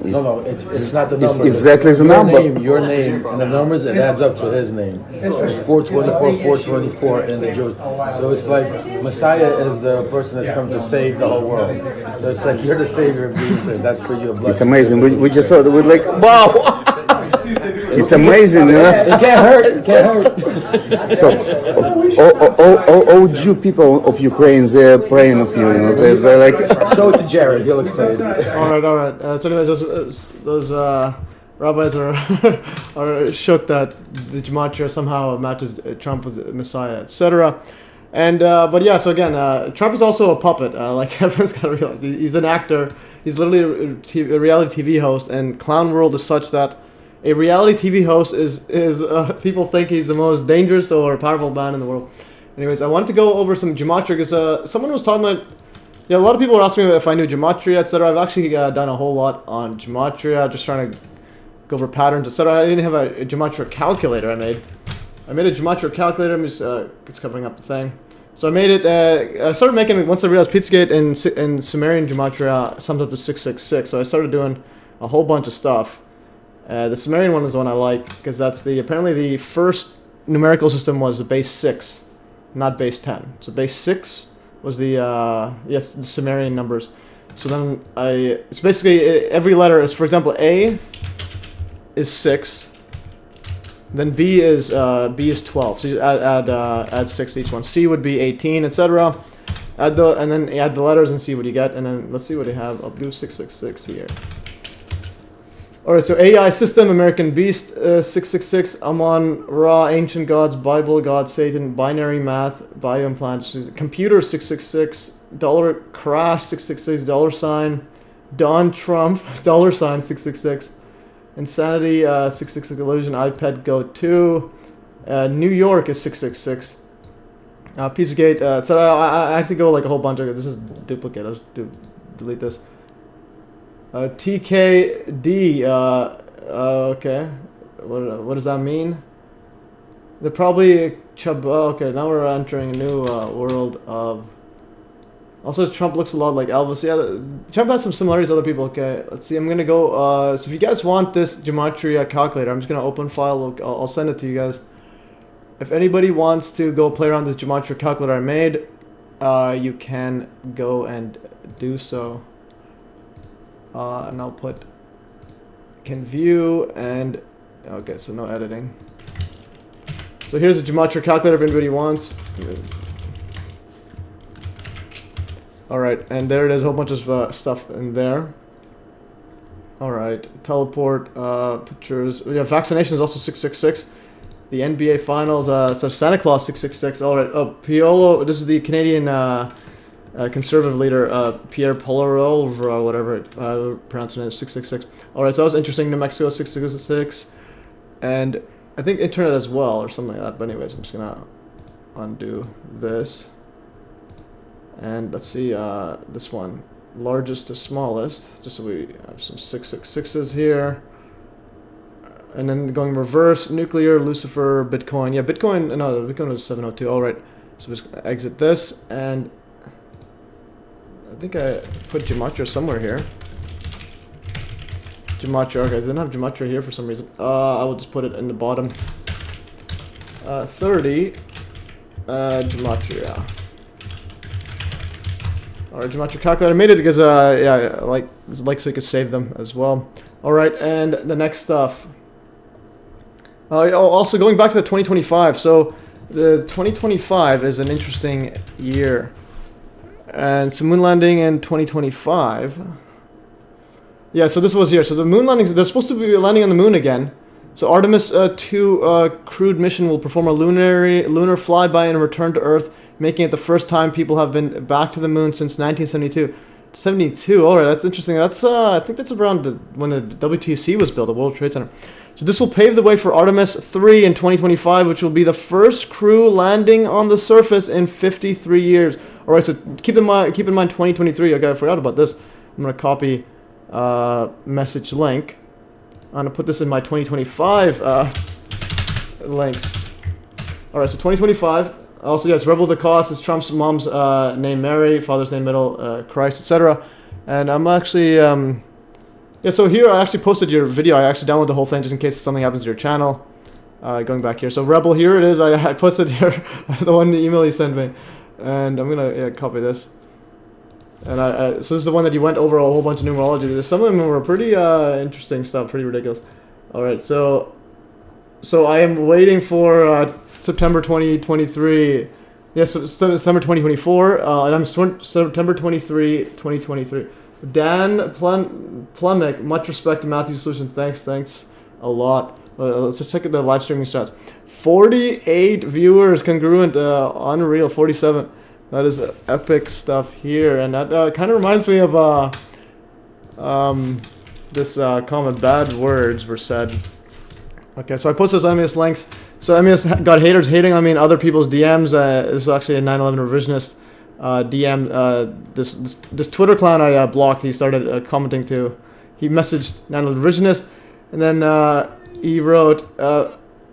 No, it's not the numbers. It's exactly the number. Your name, and the numbers, it adds up to his name. It's 424 in the Jews. So it's like Messiah is the person that's come to save the whole world. So it's like you're the savior of Jesus. That's for you. It's amazing. We just thought we're like, wow. It's amazing, you know? It can't hurt. It can't hurt. So, all Jew people of Ukraine, they're praying of you, you know? They're like... Show it to Jared, he'll explain. All right. So anyways, those rabbis are shook that the gematria somehow matches Trump with the Messiah, etc. And, but yeah, so again, Trump is also a puppet. Like, everyone's got to realize. He's an actor. He's literally a reality TV host, and clown world is such that a reality TV host is people think he's the most dangerous or powerful man in the world. Anyways, I wanted to go over some gematria because someone was talking about, a lot of people were asking me if I knew gematria, etc. I've actually done a whole lot on gematria, just trying to go over patterns, etc. I didn't have a gematria calculator I made a gematria calculator. It's covering up the thing. So I made it, I started making it once I realized Pizzagate and Sumerian gematria sums up to 666. So I started doing a whole bunch of stuff. The Sumerian one is the one I like because that's apparently the first numerical system was the base 6, not base 10. So base 6 was the Sumerian numbers. So then it's basically every letter is, for example, A is 6, then B is 12. So you add 6 to each one. C would be 18, etc. And then add the letters and see what you get. And then let's see what you have. I'll do 666 here. Alright, so AI system, American Beast, 666, Amon, Ra, Ancient Gods, Bible, God, Satan, Binary Math, Bioimplants, Computer, 666, Dollar Crash, 666, Dollar Sign, Don Trump, Dollar Sign, 666, Insanity, 666, Illusion, iPad Go 2, New York is 666, Pizzagate, so I have to go like a whole bunch of, this is duplicate, let's delete this. TKD, okay, what does that mean? They're probably okay, now we're entering a new world of Also, Trump looks a lot like Elvis. Yeah, Trump has some similarities to other people. Okay, let's see. I'm gonna go. So if you guys want this gematria calculator, I'm just gonna open file. I'll send it to you guys. If anybody wants to go play around this gematria calculator I made, you can go and do so. And I'll put can view and okay, so no editing. So here's a gematria calculator if anybody wants. Alright, and there it is, a whole bunch of stuff in there. Alright, teleport, pictures. Yeah, vaccination is also 666. The NBA Finals, it's a Santa Claus 666. Alright, Piolo, this is the Canadian conservative leader, Pierre Poilievre, or whatever pronouncing it, 666. Alright, so that was interesting. New Mexico 666. And I think internet as well, or something like that. But anyways, I'm just gonna undo this. And let's see, this one, largest to smallest, just so we have some 666s here. And then going reverse, nuclear, Lucifer, Bitcoin. Yeah, Bitcoin, no, Bitcoin was 702. All right, so just exit this, and I think I put gematria somewhere here. Gematria, okay, I didn't have gematria here for some reason. I will just put it in the bottom. 30, gematria. Alright, gematria calculator. I made it because, yeah, like so you could save them as well. Alright, and the next stuff. Also, going back to the 2025. So, the 2025 is an interesting year. And so, moon landing in 2025. Yeah, so this was here. So, the moon landings, they're supposed to be landing on the moon again. So, Artemis 2 crewed mission will perform a lunar flyby and return to Earth, making it the first time people have been back to the moon since 1972. 72, alright, that's interesting. That's I think that's around when the WTC was built, the World Trade Center. So this will pave the way for Artemis 3 in 2025, which will be the first crew landing on the surface in 53 years. Alright, so keep in mind 2023. Okay, I forgot about this. I'm going to copy message link. I'm going to put this in my 2025 links. Alright, so 2025. Also, yes, Rebel of the Cause is Trump's mom's name Mary, father's name Middle Christ, etc. And I'm actually, yeah, so here I actually posted your video. I actually downloaded the whole thing just in case something happens to your channel. Going back here. So Rebel, here it is. I posted here the one email you sent me. And I'm going to copy this. And so this is the one that you went over a whole bunch of numerology. Some of them were pretty interesting stuff, pretty ridiculous. Alright, so I am waiting for September 2023. Yes, September 2024. And I'm September 23, 2023. Dan Plemick, much respect to Matthew's solution. Thanks a lot. Let's just check out the live streaming stats. 48 viewers, congruent, unreal. 47. That is epic stuff here, and that kind of reminds me of this comment. Bad words were said. Okay, so I posted those MES links. So MES got haters hating on me in other people's DMs. This is actually a 9/11 revisionist DM. This Twitter clown I blocked. He started commenting to. He messaged 9/11 revisionist, and then he wrote,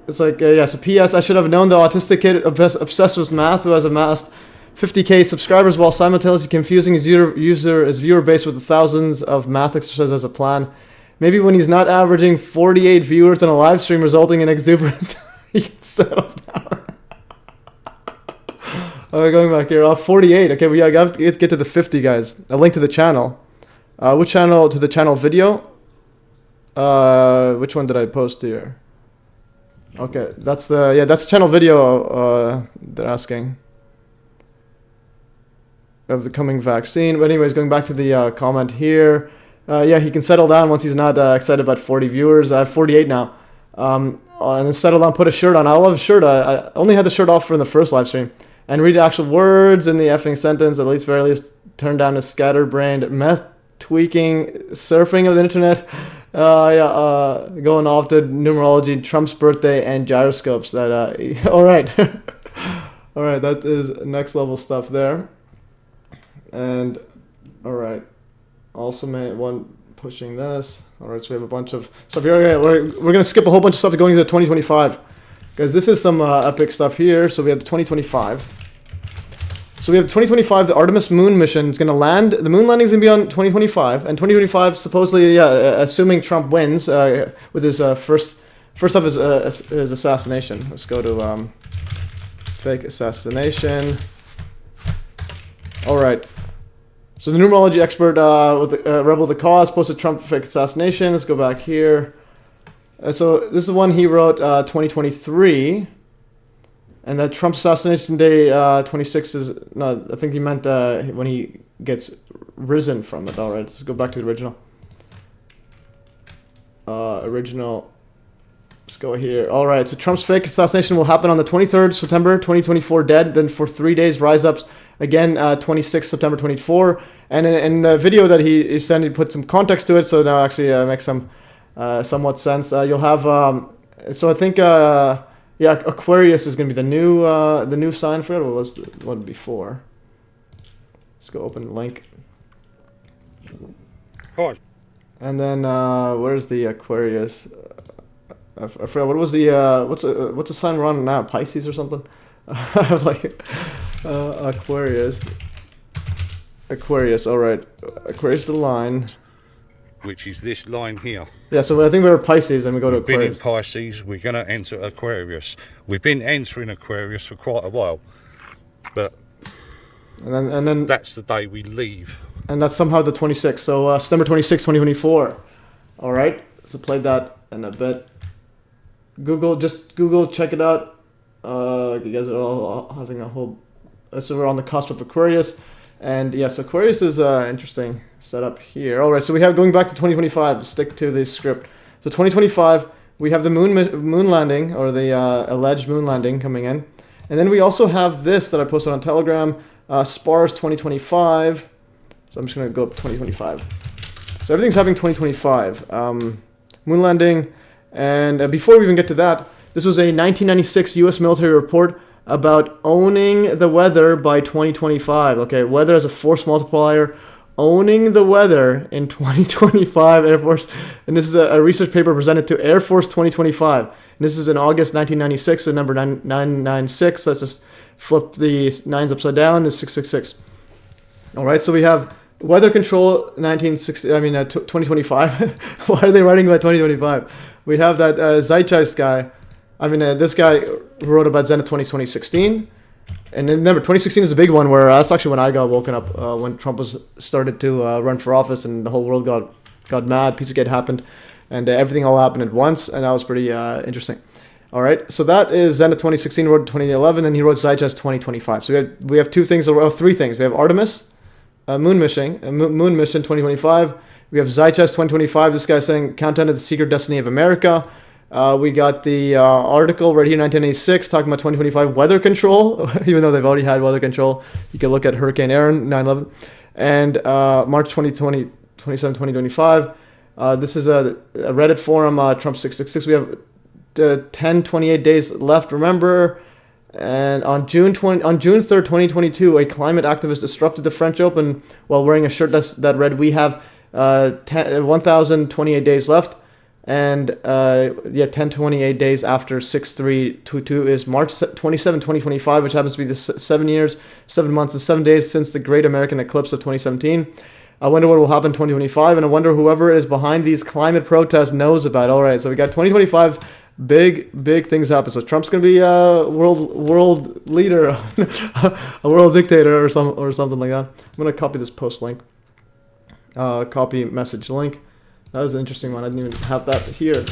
"It's like yeah. So P.S. I should have known the autistic kid obsessed with math who has amassed 50K subscribers while simultaneously confusing his viewer base with the thousands of math exercises as a plan. Maybe when he's not averaging 48 viewers on a live stream resulting in exuberance, he can settle down." Alright, going back here. 48. Okay, we got to get to the 50, guys. A link to the channel. Which channel? To the channel video? Which one did I post here? Okay, that's the channel video they're asking. Of the coming vaccine. But anyways, going back to the comment here. Yeah, he can settle down once he's not excited about 40 viewers. I have 48 now. And then settle down, put a shirt on. I love a shirt. I only had the shirt off for the first live stream. And read the actual words in the effing sentence, at least very least turn down his scatterbrained meth tweaking, surfing of the internet. Going off to numerology, Trump's birthday, and gyroscopes. That all right. All right, that is next level stuff there. And all right, also one pushing this. All right, so we have a bunch of stuff here. Okay, we're gonna skip a whole bunch of stuff going into 2025, because this is some epic stuff here. So we have the 2025. So we have 2025, the Artemis moon mission is going to land. The moon landing is going to be on 2025, and 2025 supposedly, assuming Trump wins with his first of his assassination. Let's go to fake assassination. All right. So the numerology expert with Rebel of the Cause posted Trump fake assassination. Let's go back here. So this is the one he wrote 2023. And that Trump assassination day 26 is, no, I think he meant when he gets risen from it. All right, let's go back to the original. Let's go here. All right, so Trump's fake assassination will happen on the 23rd September 2024, dead. Then for 3 days, rise ups again, 26 September 24. And in the video that he sent, he put some context to it, so now actually makes some somewhat sense. You'll have, so I think, yeah, Aquarius is going to be the new sign. I forgot what was the one before. Let's go open the link. And then where's the Aquarius? I forgot what was the what's the sign we're on now? Pisces or something? I have like Aquarius. Aquarius. All right. Aquarius the line. Which is this line here. Yeah, so I think we're Pisces and we go to Aquarius. We've been in Pisces, we're going to enter Aquarius. We've been entering Aquarius for quite a while, but and then that's the day we leave. And that's somehow the 26th, so September 26, 2024. All right, so play that in a bit. Just Google, check it out. You guys are all having a whole... So we're on the cusp of Aquarius. And yes, Aquarius is interesting setup here. All right, so we have, going back to 2025, stick to the script. So 2025, we have the moon landing, or the alleged moon landing coming in. And then we also have this that I posted on Telegram, SPARS 2025. So I'm just going to go up 2025. So everything's happening 2025. Moon landing. And before we even get to that, this was a 1996 U.S. military report about owning the weather by 2025. Okay, weather as a force multiplier, owning the weather in 2025, Air Force. And this is a research paper presented to Air Force 2025. And this is in August 1996, so number 996. Let's just flip the nines upside down, is 666. All right, so we have weather control 2025. Why are they writing about 2025? We have that Zeitgeist guy. I mean, this guy wrote about Zenith 2016. And then remember, 2016 is a big one where that's actually when I got woken up, when Trump started to run for office and the whole world got mad. Pizzagate happened and everything all happened at once. And that was pretty interesting. All right, so that is Zenith 2016, wrote 2011, and he wrote Zeitgeist 2025. So we have three things. We have Artemis, moon mission 2025. We have Zeitgeist 2025. This guy's saying Countdown to the Secret Destiny of America. We got the article right here, 1986, talking about 2025 weather control, even though they've already had weather control. You can look at Hurricane Aaron, 9/11. And March 27, 2025. This is a Reddit forum, Trump 666. We have 28 days left, remember. And on June 3rd, 2022, a climate activist disrupted the French Open while wearing a shirt that read, "We have 1,028 days left." And 1028 days after 6/3/22 is March 27, 2025, which happens to be the 7 years, 7 months, and 7 days since the Great American Eclipse of 2017. I wonder what will happen in 2025, and I wonder whoever is behind these climate protests knows about it. All right, so we got 2025, big things happen. So Trump's going to be a world leader, a world dictator, or something like that. I'm going to copy this post link, copy message link. That was an interesting one. I didn't even have that here.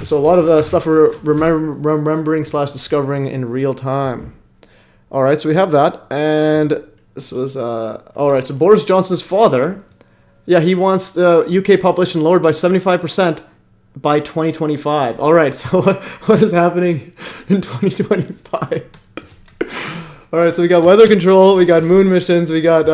So a lot of stuff we're remembering / discovering in real time. All right, so we have that. And this was, all right, so Boris Johnson's father, yeah, he wants the UK population lowered by 75% by 2025. All right, so what is happening in 2025? All right, so we got weather control, we got moon missions, we got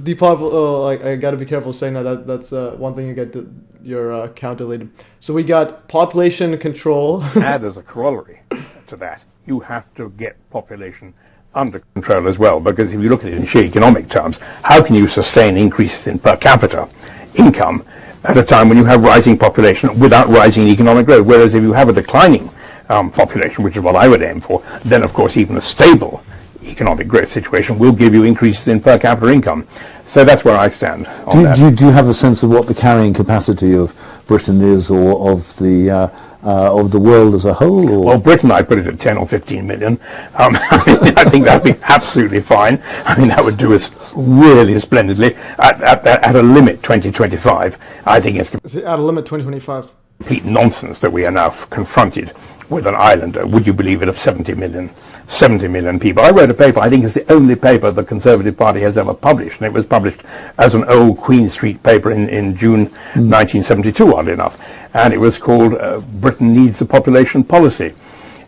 depopulation. Oh, I got to be careful saying that. That's one thing you get your account deleted. So we got population control. Add as a corollary to that, you have to get population under control as well, because if you look at it in sheer economic terms, how can you sustain increases in per capita income at a time when you have rising population without rising economic growth? Whereas if you have a declining population, which is what I would aim for, then of course even a stable economic growth situation will give you increases in per capita income. So that's where I stand on that. Do you have a sense of what the carrying capacity of Britain is, or of the world as a whole? Or? Well, Britain, I put it at 10 or 15 million. I think that'd be absolutely fine. I mean, that would do us really splendidly. At a limit, 2025, I think it's Is it at a limit 2025? complete nonsense that we are now confronted with an island, would you believe it, of 70 million people. I wrote a paper, I think it's the only paper the Conservative Party has ever published, and it was published as an old Queen Street paper in June 1972, oddly enough, and it was called Britain Needs a Population Policy.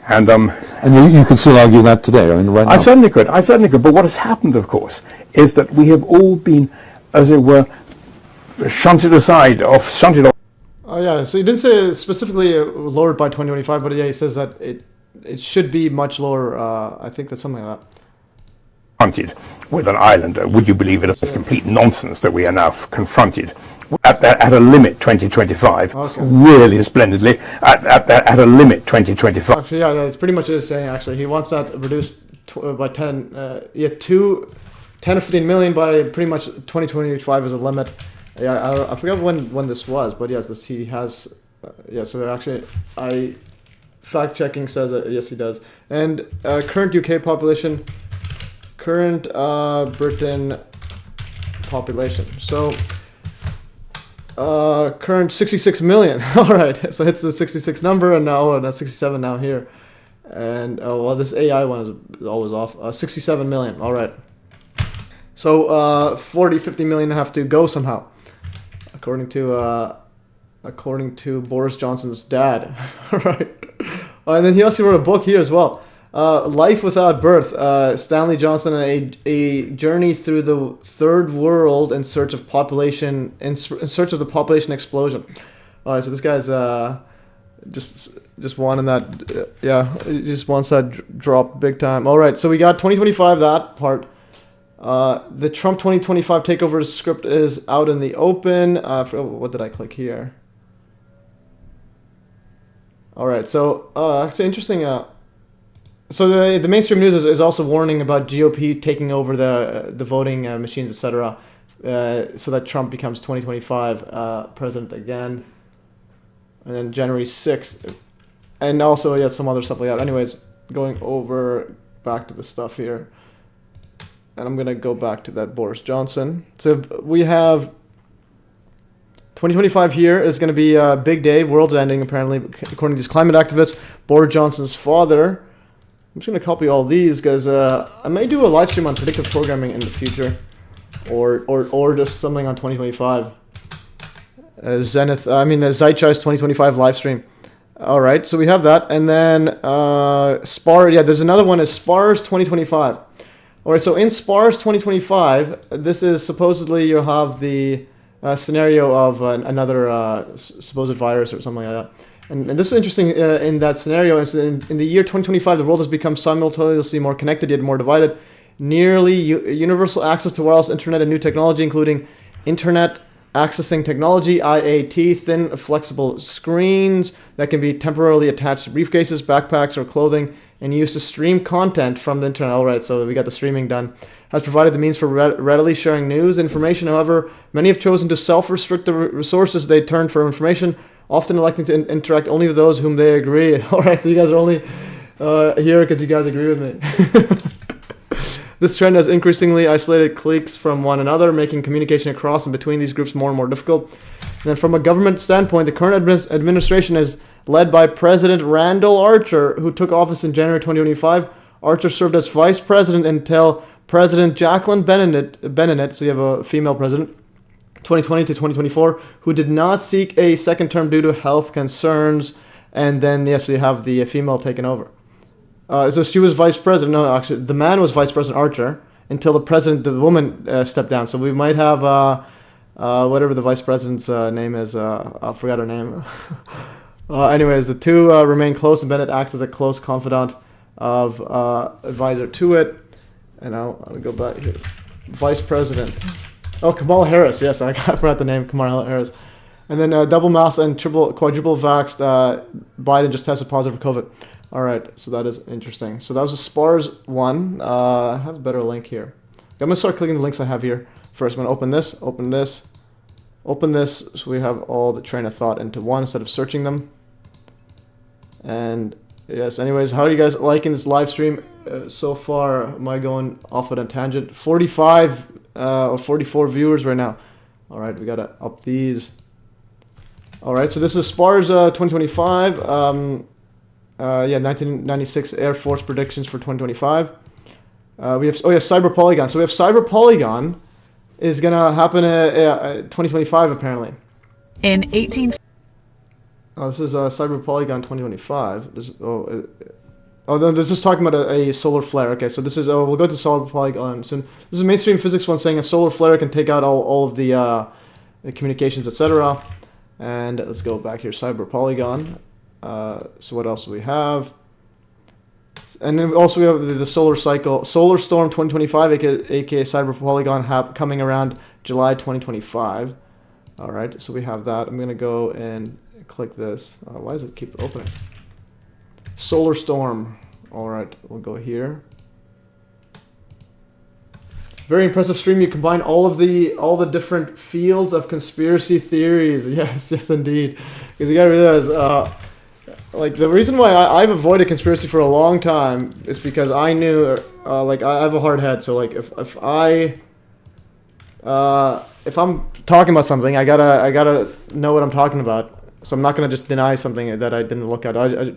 And you could still argue that today, I mean, right now. I certainly could, but what has happened, of course, is that we have all been, as it were, shunted off. Oh yeah, so he didn't say specifically lowered by 2025, but yeah, he says that it should be much lower. I think that's something like that. Confronted with an island, would you believe it? It's complete nonsense that we are now confronted at a limit 2025, really splendidly. At a limit 2025. Actually, yeah, that's pretty much what he's saying. Actually, he wants that reduced by 10 or 15 million by pretty much 2025 as a limit. Yeah, I forgot when this was, but yes, he has. So actually, fact checking says that yes, he does. And current UK population, current Britain population. So current 66 million. All right, so it's the 66 number, and now that's 67 now here. And this AI one is always off. 67 million. All right. So 50 million have to go somehow. According to Boris Johnson's dad, right? And then he also wrote a book here as well, "Life Without Birth." Stanley Johnson, a journey through the third world in search of population, in search of the population explosion. All right, so this guy's just wanting that, he just wants that drop big time. All right, so we got 2025, that part. The Trump 2025 takeover script is out in the open. What did I click here? All right, so actually interesting. So the mainstream news is also warning about GOP taking over the voting machines, etc., so that Trump becomes 2025 president again, and then January 6th, and also some other stuff like that. Anyways, going over back to the stuff here. And I'm going to go back to that Boris Johnson. So we have 2025 here is going to be a big day. World's ending, apparently, according to these climate activists. Boris Johnson's father. I'm just going to copy all these because I may do a live stream on predictive programming in the future. Or just something on 2025. Zeitgeist 2025 live stream. All right, so we have that. And then SPAR. Yeah, there's another one. Is SPARS 2025. All right, so in SPARS 2025, this is supposedly you'll have the scenario of another supposed virus or something like that. And this is interesting in that scenario. Is in the year 2025, the world has become simultaneously more connected yet more divided. Nearly universal access to wireless internet and new technology, including internet accessing technology, IAT, thin, flexible screens that can be temporarily attached to briefcases, backpacks, or clothing, and used to stream content from the internet. All right, so we got the streaming done. Has provided the means for readily sharing news, information. However, many have chosen to self-restrict the resources they turn for information, often electing to interact only with those whom they agree. All right, so you guys are only here because you guys agree with me. This trend has increasingly isolated cliques from one another, making communication across and between these groups more and more difficult. And then from a government standpoint, the current administration is led by President Randall Archer, who took office in January 2025. Archer served as vice president until President Jacqueline Bennett, so you have a female president, 2020 to 2024, who did not seek a second term due to health concerns. And then, yes, you have the female taking over. So she was vice president. No, actually, the man was vice president Archer until the woman stepped down. So we might have whatever the vice president's name is. I forgot her name. Anyways, the two remain close, and Bennett acts as a close confidant of advisor to it. And I'll go back here. Vice president. Oh, Kamala Harris. Yes, I forgot the name. Kamala Harris. And then double mask and quadruple vaxxed Biden just tested positive for COVID. All right, so that is interesting. So that was the SPARS one. I have a better link here. I'm gonna start clicking the links I have here. First, I'm gonna open this, so we have all the train of thought into one instead of searching them. And yes, anyways, how are you guys liking this live stream so far? Am I going off on a tangent? 45 or 44 viewers right now. All right, we gotta up these. All right, so this is SPARS 2025. Yeah, 1996 Air Force predictions for 2025. We have Cyber Polygon. So we have Cyber Polygon is gonna happen 2025 apparently. In 18. Oh, this is Cyber Polygon 2025. This is talking about a solar flare. Okay, so this is we'll go to Cyber Polygon soon. This is mainstream physics one saying a solar flare can take out all of the communications, etc. And let's go back here, Cyber Polygon. So what else do we have? And then also we have the solar cycle, Solar Storm 2025, aka Cyber Polygon coming around July 2025. All right, so we have that. I'm gonna go and click this. Why does it keep opening? Solar Storm. All right, we'll go here. Very impressive stream. You combine all the different fields of conspiracy theories. Yes, yes, indeed. Because you gotta realize, like the reason why I've avoided conspiracy for a long time is because I knew, like I have a hard head. So like if I'm talking about something, I gotta know what I'm talking about. So I'm not gonna just deny something that I didn't look at.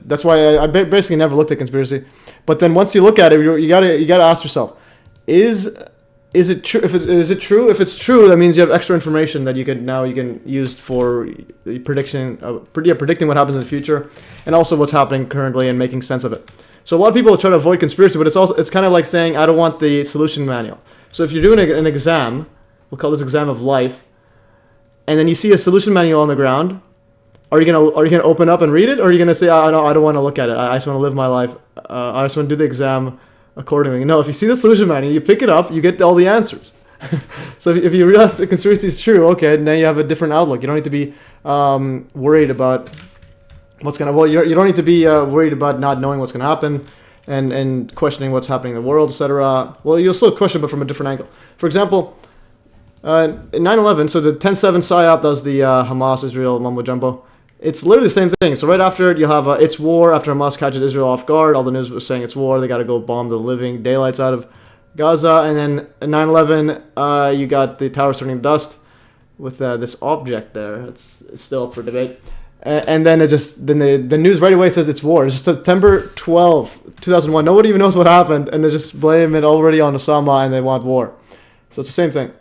That's why I basically never looked at conspiracy. But then once you look at it, you gotta ask yourself, is it true? Is it true? If it's true, that means you have extra information that you can use for predicting what happens in the future, and also what's happening currently and making sense of it. So a lot of people try to avoid conspiracy, but it's kind of like saying I don't want the solution manual. So if you're doing an exam, we'll call this exam of life, and then you see a solution manual on the ground, are you gonna open up and read it, or are you gonna say I don't want to look at it? I just want to live my life. I just want to do the exam accordingly. No, if you see the solution manual, you pick it up, you get all the answers. So if you realize the conspiracy is true, okay, now you have a different outlook. You don't need to be worried about what's gonna. Well, you don't need to be worried about not knowing what's gonna happen and questioning what's happening in the world, etc. Well, you'll still question, but from a different angle. For example, in 9/11, so the 10/7 PSYOP does the Hamas Israel mumbo jumbo. It's literally the same thing. So right after it, you'll have it's war. After Hamas catches Israel off guard, all the news was saying it's war. They got to go bomb the living daylights out of Gaza. And then in 9/11, you got the towers turning dust with this object there. It's still up for debate. And then the news right away says it's war. It's September 12, 2001. Nobody even knows what happened, and they just blame it already on Osama, and they want war. So it's the same thing.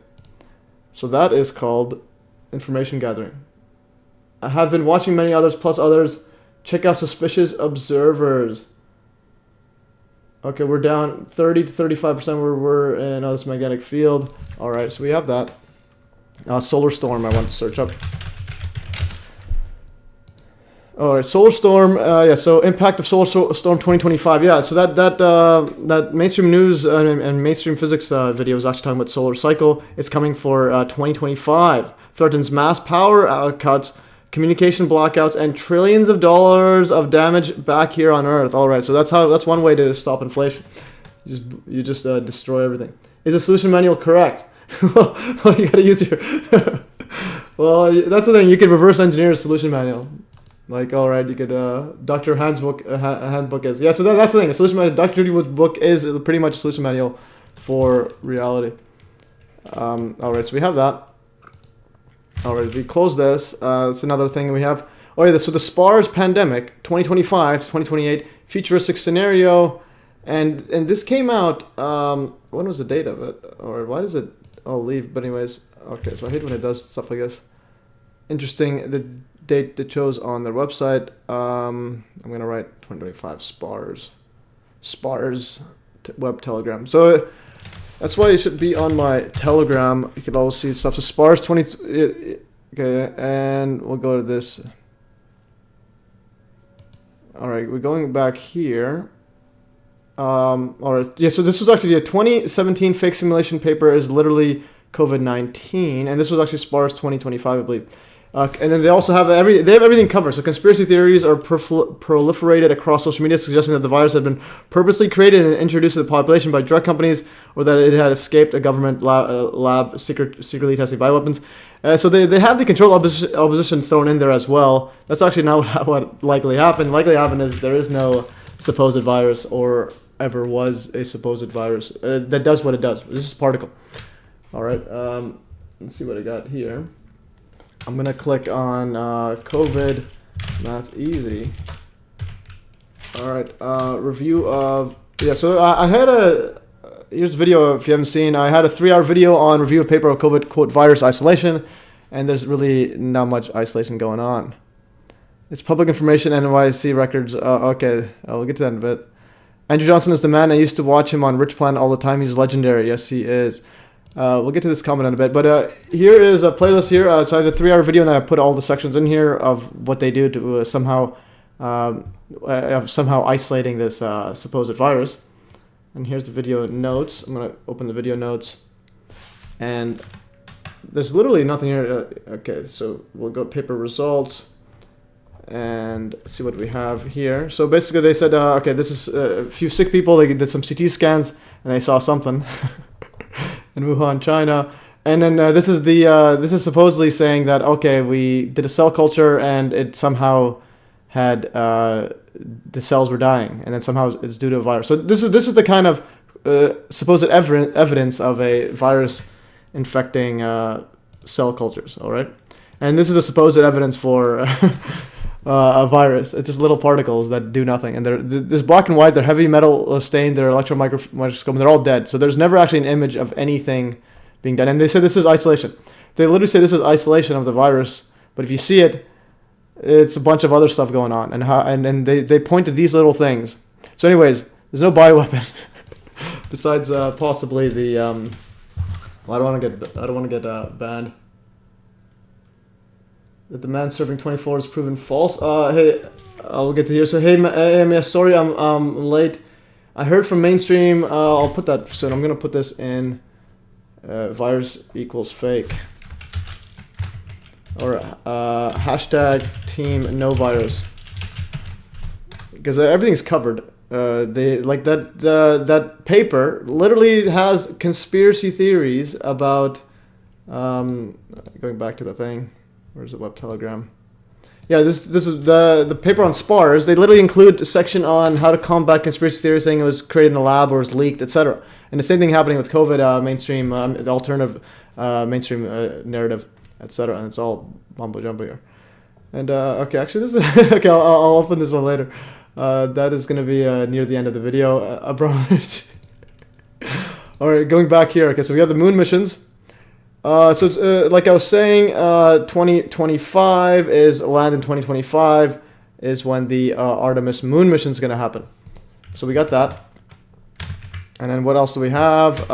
So that is called information gathering. I have been watching many others plus others. Check out Suspicious Observers. Okay, we're down 30 to 35% where we're in this magnetic field. All right, so we have that. Solar Storm, I want to search up. All right, Solar Storm. Yeah, so impact of Solar Storm 2025. Yeah, so that mainstream news and mainstream physics video is actually talking about solar cycle. It's coming for 2025. Threatens mass power cuts, communication blackouts, and trillions of dollars of damage back here on Earth. All right, so that's one way to stop inflation. You just destroy everything. Is the solution manual correct? Well, you gotta use your. Well, that's the thing. You could reverse engineer a solution manual. Like, all right, you could. Dr. Handbook is so that's the thing. A solution manual. Dr. Judy Wood's book is pretty much a solution manual for reality. All right, so we have that. All right, we close this. That's another thing we have. Oh yeah, so the SPARS pandemic 2025 to 2028 futuristic scenario, and this came out. When was the date of it? Or why does it? Oh, leave. But anyways, okay. So I hate when it does stuff like this. Interesting. The date they chose on their website. I'm gonna write 2025 SPARS web telegram. So. That's why you should be on my Telegram. You can always see stuff. So SPARS 20. Okay, and we'll go to this. All right, we're going back here. All right, yeah. So this was actually a 2017 fake simulation paper. Is literally COVID-19, and this was actually SPARS 2025, I believe. And then they also have everything covered. So conspiracy theories are proliferated across social media, suggesting that the virus had been purposely created and introduced to the population by drug companies, or that it had escaped a government lab secretly testing bioweapons. So they have the controlled opposition thrown in there as well. That's actually not what likely happened. Likely happened is there is no supposed virus, or ever was a supposed virus that does what it does. This is a particle. All right. Let's see what I got here. I'm gonna click on COVID Math Easy. All right, review of So I had here's a video if you haven't seen. I had a 3-hour video on review of paper of COVID quote virus isolation, and there's really not much isolation going on. It's public information, NYC records. Okay, I'll get to that in a bit. Andrew Johnson is the man. I used to watch him on Rich Planet all the time. He's legendary. Yes, he is. We'll get to this comment in a bit, but here is a playlist here. So I have a 3-hour video, and I put all the sections in here of what they do to somehow isolating this supposed virus. And here's the video notes. I'm gonna open the video notes, and there's literally nothing here. Okay, so we'll go paper results and see what we have here. So basically, they said, okay, this is a few sick people. They did some CT scans, and they saw something. In Wuhan, China, and then this is supposedly saying that okay, we did a cell culture and it somehow had the cells were dying, and then somehow it's due to a virus. So this is the kind of supposed evidence of a virus infecting cell cultures. All right, and this is the supposed evidence for a virus. It's just little particles that do nothing, and this black and white. They're heavy metal stained. They're electron microscope. And they're all dead. So there's never actually an image of anything being done. And they say this is isolation. They literally say this is isolation of the virus. But if you see it, it's a bunch of other stuff going on. And they point to these little things. So anyways, there's no bioweapon besides possibly the. Well, I don't want to get banned. That the man serving 24 is proven false. Hey, I'll get to here. So hey, MES, sorry I'm late. I heard from mainstream. I'll put that soon. I'm gonna put this in. Virus equals fake. Or hashtag team no virus. Because everything's covered. They like that paper literally has conspiracy theories about. Going back to the thing. Where's the web telegram? Yeah, this is the paper on spars. They literally include a section on how to combat conspiracy theories, saying it was created in a lab or was leaked, etc. And the same thing happening with COVID, mainstream, the alternative mainstream narrative, etc. And it's all mumbo jumbo here. And okay, actually, this is okay. I'll open this one later. That is going to be near the end of the video, Abramovich. All right, going back here. Okay, so we have the moon missions. So it's, like I was saying, 2025 is land in 2025 is when the Artemis moon mission is going to happen. So we got that. And then what else do we have?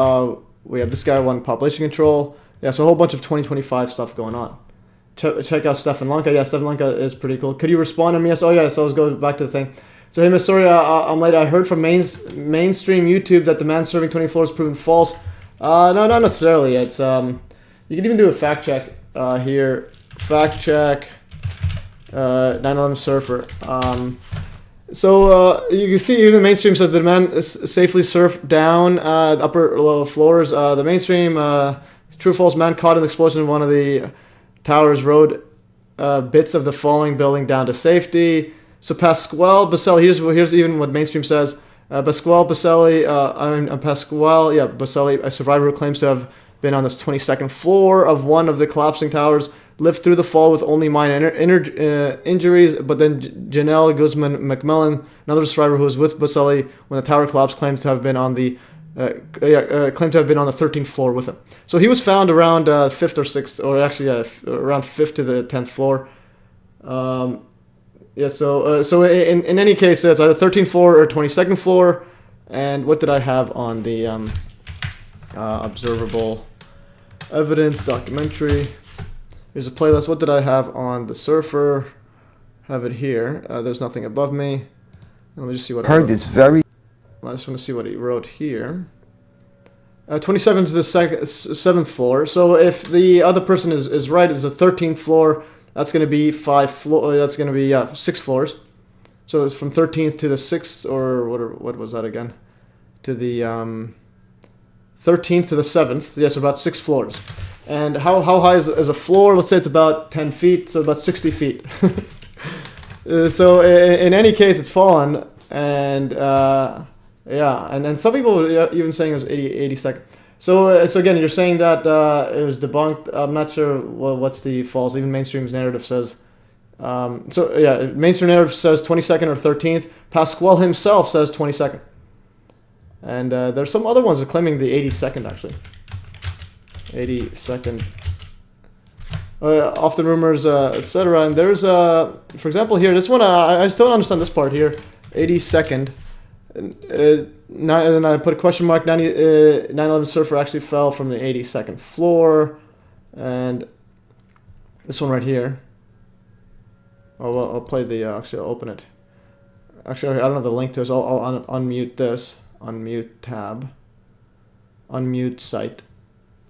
We have this guy won population control. Yeah, so a whole bunch of 2025 stuff going on. Check out Stefan Lanka. Yeah, Stefan Lanka is pretty cool. Could you respond to me? Yes. Oh yeah. So let's go back to the thing. So hey, Miss, sorry, I'm late. I heard from mainstream YouTube that the man serving 24 is proven false. No, not necessarily. It's you can even do a fact check here. Fact check 9/11 surfer. So you can see even the mainstream says the man safely surfed down the upper floors. The mainstream true or false, man caught in the explosion in one of the towers rode bits of the falling building down to safety. So Pasquale Baselli, here's even what mainstream says. Pasquale Baselli, Baselli, a survivor who claims to have been on this 22nd floor of one of the collapsing towers, lived through the fall with only minor injuries. But then Janelle Guzman McMillan, another survivor who was with Baselli when the tower collapsed, claimed to have been on the 13th floor with him. So he was found around 5th or 6th, or actually around 5th to the 10th floor. So in any case, it's either 13th floor or 22nd floor. And what did I have on the observable evidence documentary? Here's a playlist. What did I have on the surfer? Have it here. There's nothing above me. Let me just see what I wrote. This very. I just want to see what he wrote here. 27 to the 7th floor. So if the other person is right, it's the 13th floor. That's going to be 6 floors. So it's from 13th to the 6th, or what was that again? To the 13th to the 7th. Yes, about 6 floors. And how high is a floor? Let's say it's about 10 feet, so about 60 feet. So in any case, it's fallen, and and some people are even saying it was 80 seconds. So again, you're saying that it was debunked. I'm not sure what's the false. Even mainstream's narrative says. Mainstream narrative says 22nd or 13th. Pasquale himself says 22nd. And there's some other ones that are claiming the 82nd actually. 82nd. Often rumors, etc. And there's, for example, here, this one, I still don't understand this part here. 82nd. And then I put a question mark. 9/11 surfer actually fell from the 82nd floor. And this one right here. Oh, well, I'll play the, actually, I'll open it. Actually, I don't have the link to this. I'll unmute this. Unmute tab. Unmute site.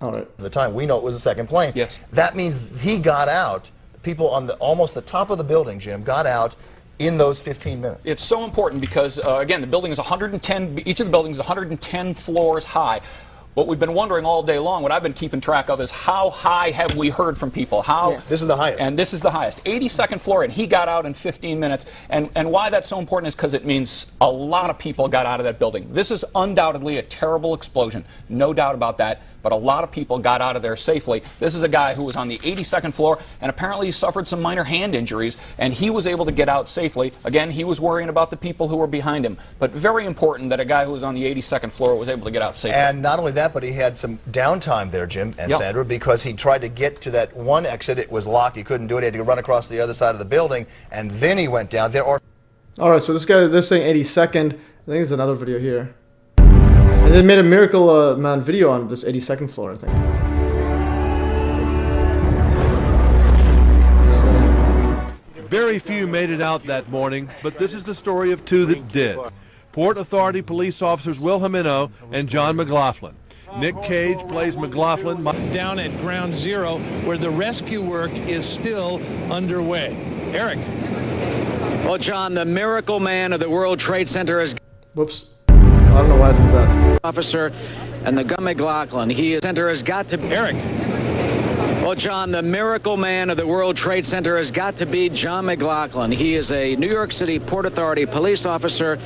All right. At the time, we know it was a second plane. Yes. That means he got out. People on almost the top of the building, Jim, got out in those 15 minutes. It's so important because, again, the building is 110, each of the buildings is 110 floors high. What we've been wondering all day long, what I've been keeping track of, is how high have we heard from people? How? Yes. This is the highest. And this is the highest. 82nd floor, and he got out in 15 minutes. And why that's so important is because it means a lot of people got out of that building. This is undoubtedly a terrible explosion, no doubt about that. But a lot of people got out of there safely. This is a guy who was on the 82nd floor, and apparently he suffered some minor hand injuries, and he was able to get out safely. Again, he was worrying about the people who were behind him. But very important that a guy who was on the 82nd floor was able to get out safely. And not only that, but he had some downtime there, Jim and Sandra, because he tried to get to that one exit. It was locked. He couldn't do it. He had to run across the other side of the building, and then he went down there. All right, so this guy, they're saying 82nd. I think there's another video here. And they made a Miracle Man video on this 82nd floor, I think. Very few made it out that morning, but this is the story of two that did. Port Authority police officers Will Jimeno and John McLaughlin. Nick Cage plays McLaughlin. Down at Ground Zero, where the rescue work is still underway. Eric. Well, John, the Miracle Man of the World Trade Center is... Whoops. I don't know why I did that. Officer and the Gun McLaughlin. Center has got to... Eric. Well, John, the Miracle Man of the World Trade Center has got to be John McLaughlin. He is a New York City Port Authority police officer,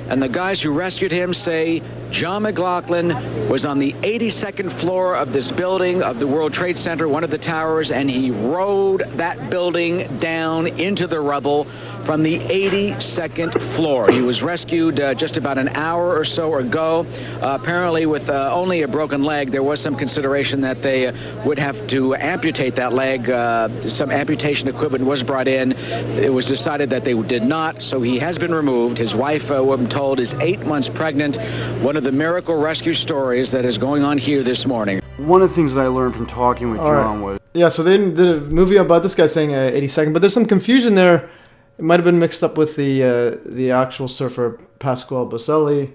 and the guys who rescued him say John McLaughlin was on the 82nd floor of this building of the World Trade Center, one of the towers, and he rode that building down into the rubble from the 82nd floor. He was rescued just about an hour or so ago, apparently with only a broken leg. There was some consideration that they would have to amputate that leg. Some amputation equipment was brought in. It was decided that they did not, so he has been removed. His wife, I'm told, is 8 months pregnant. One of the miracle rescue stories that is going on here this morning. One of the things that I learned from talking with John was... Yeah, so they did a movie about this guy saying 82nd, but there's some confusion there. It might have been mixed up with the actual surfer Pasquale Boselli.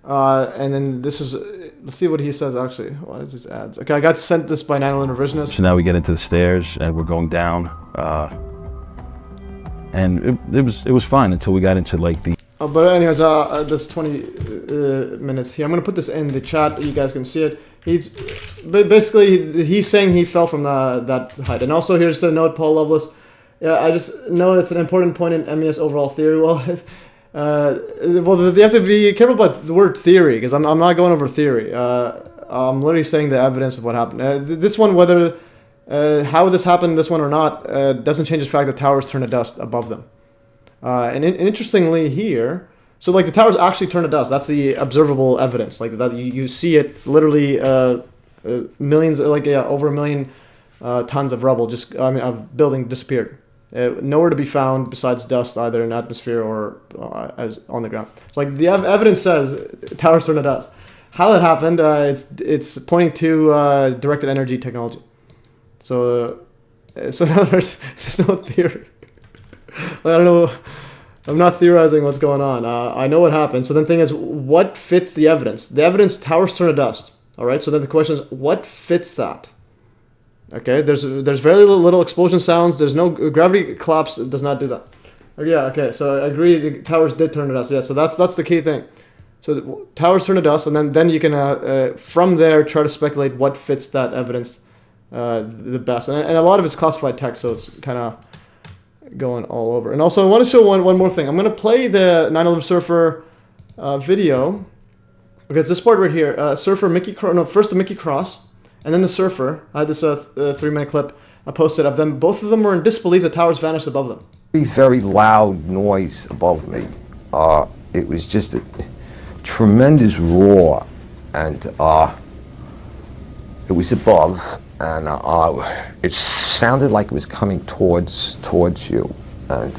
And then this is, let's see what he says actually. Why is these ads? Okay, I got sent this by 9/11 Revisionist. So now we get into the stairs and we're going down. And it was fine until we got into like the... But anyways, that's 20 minutes here. I'm going to put this in the chat that you guys can see it. He's saying he fell from that height. And also here's the note, Paul Lovelace. Yeah, I just know it's an important point in MES overall theory. Well, they have to be careful about the word theory, because I'm not going over theory. I'm literally saying the evidence of what happened. This one, whether how this happened, this one or not, doesn't change the fact that towers turn to dust above them. And interestingly here, so like the towers actually turn to dust. That's the observable evidence. Like that, you see it literally millions, over 1 million tons of rubble, of building disappeared. Nowhere to be found besides dust, either in atmosphere or as on the ground. So like the evidence says towers turn to dust. How that happened, it's pointing to directed energy technology. So in other words, there's no theory. I don't know. I'm not theorizing what's going on. I know what happened. So then the thing is, what fits the evidence? The evidence, towers turn to dust. All right. So then the question is, what fits that? Okay, there's very little explosion sounds. There's no gravity collapse. It does not do that. Yeah, okay, so I agree. The towers did turn to dust. Yeah, so that's the key thing. So the towers turn to dust, and then you can from there try to speculate what fits that evidence the best. And a lot of it's classified text, so it's kind of going all over. And also, I want to show one more thing. I'm going to play the 9/11 Surfer video because this part right here, Surfer Mickey first the Mickey Cross, and then the Surfer. I had this 3-minute clip I posted of them. Both of them were in disbelief. The towers vanished above them. Very loud noise above me. It was just a tremendous roar, and it was above, and it sounded like it was coming towards you, and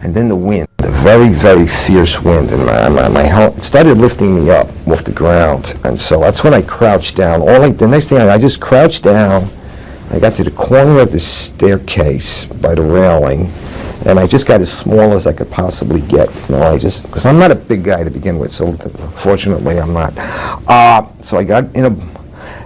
then the wind, the very fierce wind, and my helmet, it started lifting me up off the ground, and so that's when I crouched down. The next thing I just crouched down. I got to the corner of the staircase by the railing, and I just got as small as I could possibly get. Because I'm not a big guy to begin with, so fortunately I'm not. So I got in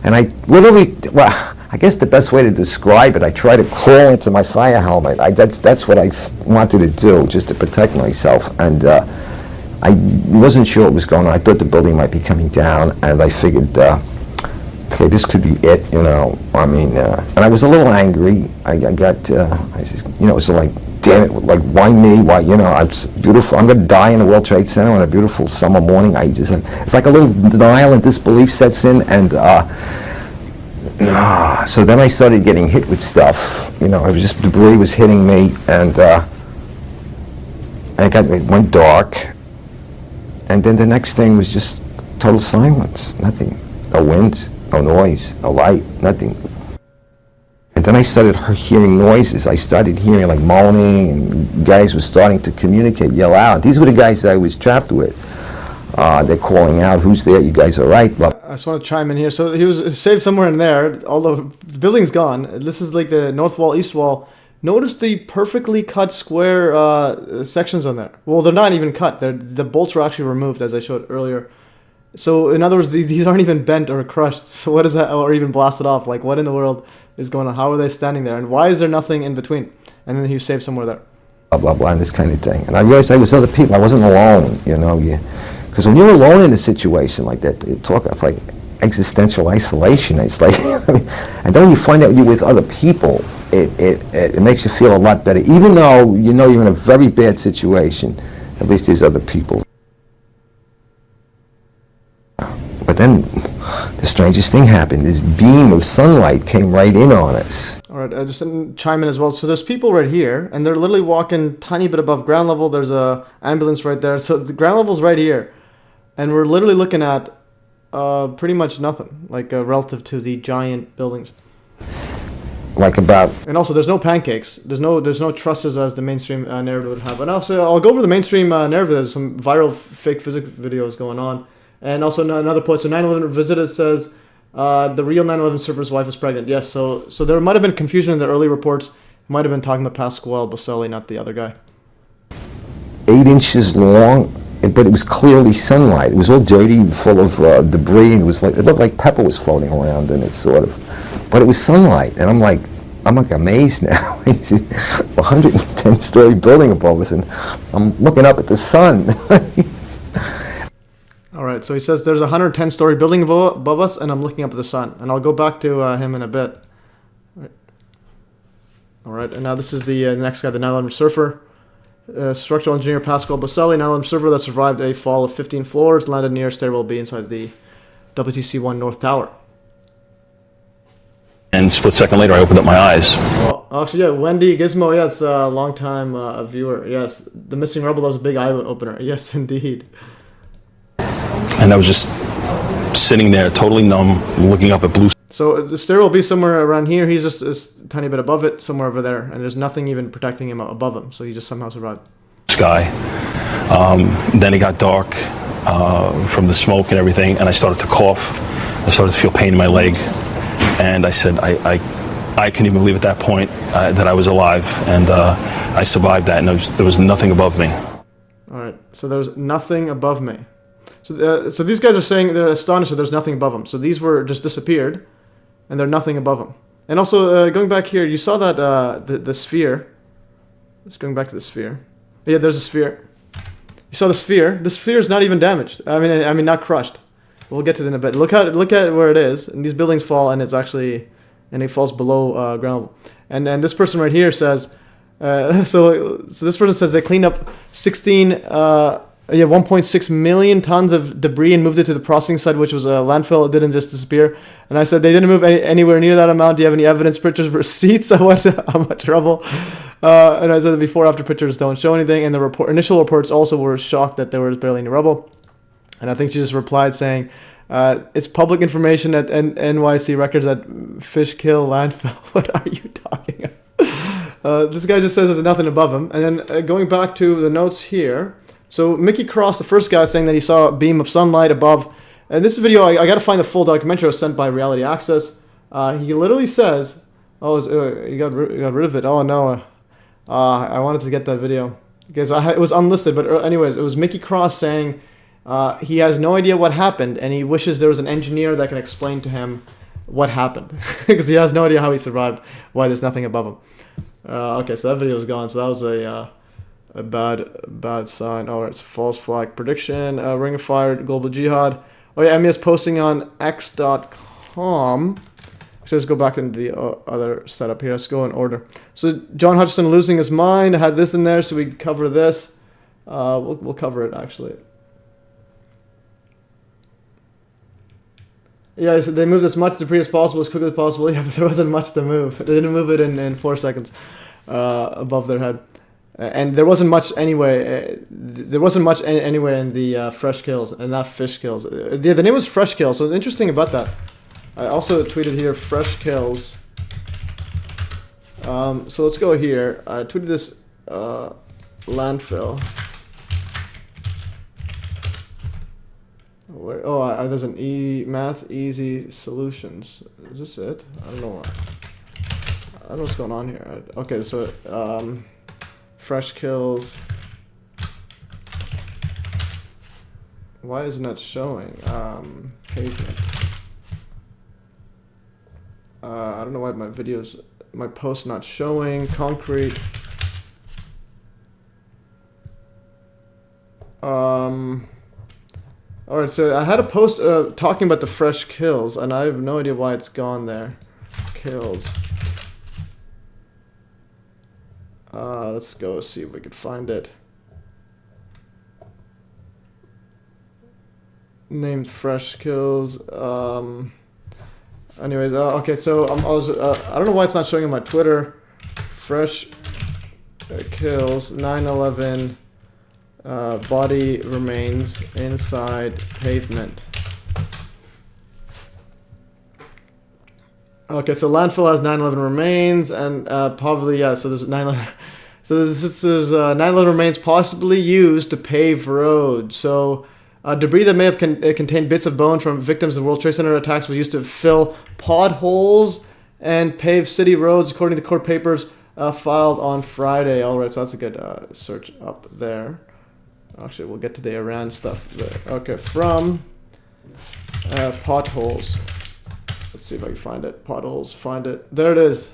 and I literally, I guess the best way to describe it, I tried to crawl into my fire helmet. That's what I wanted to do, just to protect myself. And I wasn't sure what was going on. I thought the building might be coming down, and I figured, okay, this could be it, and I was a little angry. I just, it was like, damn it, like, why me? Why, it's beautiful. I'm going to die in the World Trade Center on a beautiful summer morning. It's like a little denial and disbelief sets in, and so then I started getting hit with stuff. It was just debris was hitting me, and it went dark, and then the next thing was just total silence, nothing, no wind. No noise, no light, nothing. And then I started hearing noises. I started hearing like moaning, and guys were starting to communicate, yell out. These were the guys that I was trapped with. They're calling out, "Who's there? You guys are right." Blah. I just want to chime in here. So he was saved somewhere in there, although the building's gone. This is like the north wall, east wall. Notice the perfectly cut square sections on there. Well, they're not even cut. The bolts were actually removed, as I showed earlier. So, in other words, these aren't even bent or crushed. So what is that, or even blasted off? Like, what in the world is going on? How are they standing there? And why is there nothing in between? And then he was saved somewhere there. Blah, blah, blah, and this kind of thing. And I realized I was other people. I wasn't alone, because when you're alone in a situation like that, it's like existential isolation. It's like, and then when you find out you're with other people, it makes you feel a lot better. Even though you're in a very bad situation, at least there's other people. But then the strangest thing happened. This beam of sunlight came right in on us. All right, I just chime in as well. So there's people right here, and they're literally walking tiny bit above ground level. There's a ambulance right there. So the ground level's right here, and we're literally looking at pretty much nothing, like relative to the giant buildings. And also, there's no pancakes. There's no trusses as the mainstream narrative would have. And also, I'll go over the mainstream narrative. There's some viral fake physics videos going on. And also another point, so 9/11 Revisited says the real 9/11 surfer's wife is pregnant. Yes, so there might have been confusion in the early reports. It might have been talking about Pasquale Boselli, not the other guy. 8 inches long, but it was clearly sunlight. It was all dirty and full of debris, and it looked like pepper was floating around in it, sort of. But it was sunlight, and I'm like amazed now. It's a 110-story building above us, and I'm looking up at the sun. All right, so he says there's a 110-story building above us, and I'm looking up at the sun. And I'll go back to him in a bit. All right, and now this is the next guy, the 9/11 surfer. Structural engineer Pasquale Boselli, 9/11 surfer that survived a fall of 15 floors, landed near stairwell B inside the WTC-1 North Tower. And a split second later, I opened up my eyes. Well, actually, yeah, Wendy Gizmo, yes, a long-time viewer. Yes, the missing rebel, that was a big eye-opener. Yes, indeed. And I was just sitting there, totally numb, looking up at blue. So the stair will be somewhere around here. He's just a tiny bit above it, somewhere over there, and there's nothing even protecting him above him. So he just somehow survived. Sky. Then it got dark from the smoke and everything, and I started to cough. I started to feel pain in my leg, and I said, I couldn't even believe at that point that I was alive, and I survived that, and there was nothing above me. All right. So there's nothing above me. So these guys are saying they're astonished that there's nothing above them. So these were just disappeared, and they're nothing above them. And also, going back here, you saw that the sphere. Let's going back to the sphere. Yeah, there's a sphere. You saw the sphere. The sphere is not even damaged. I mean, not crushed. We'll get to it in a bit. Look at where it is. And these buildings fall, and it falls below ground level. And this person right here says, so this person says they cleaned up 1.6 million tons of debris and moved it to the processing site, which was a landfill. It didn't just disappear. And I said, they didn't move anywhere near that amount. Do you have any evidence, pictures, receipts of how much trouble? And I said the before after pictures don't show anything. And the initial reports also were shocked that there was barely any rubble. And I think she just replied saying, it's public information at NYC records at Fishkill landfill. What are you talking about? This guy just says there's nothing above him. And then going back to the notes here. So Mickey Cross, the first guy, saying that he saw a beam of sunlight above. And this video, I got to find the full documentary. It was sent by Reality Access. He literally says, "Oh, you got rid of it. Oh no, I wanted to get that video because it was unlisted." But anyways, it was Mickey Cross saying he has no idea what happened, and he wishes there was an engineer that can explain to him what happened because he has no idea how he survived. Why there's nothing above him. Okay, so that video is gone. So that was a bad sign. All right, it's a false flag prediction. Ring of Fire, Global Jihad. Oh yeah, MES posting on x.com. So let's go back into the other setup here. Let's go in order. So John Hutchison losing his mind. I had this in there, so we cover this. We'll cover it actually. Yeah, so they moved as much debris as possible, as quickly as possible. Yeah, but there wasn't much to move. They didn't move it in 4 seconds above their head. And there wasn't much anyway. There wasn't much anywhere in the fresh kills and not fish kills. The name was Fresh Kills. So interesting about that. I also tweeted here fresh kills. So let's go here. I tweeted this landfill. Where? Oh, there's an math easy solutions. Is this it? I don't know. I don't know what's going on here. Okay, so fresh kills. Why isn't that showing? Pavement. I don't know why my post not showing. Concrete. Alright, so I had a post talking about the fresh kills, and I have no idea why it's gone there. Kills. Let's go see if we can find it. Named fresh kills. Anyways, okay, so I don't know why it's not showing on my Twitter. Fresh kills 9/11 body remains inside pavement. Okay, so landfill has 9/11 remains, and probably so there's 9/11. So this is 9/11 remains possibly used to pave roads. So debris that may have contained bits of bone from victims of the World Trade Center attacks was used to fill potholes and pave city roads, according to court papers filed on Friday. All right, so that's a good search up there. Actually, we'll get to the Iran stuff there. Okay, from potholes. Let's see if I can find it. Potholes, find it. There it is.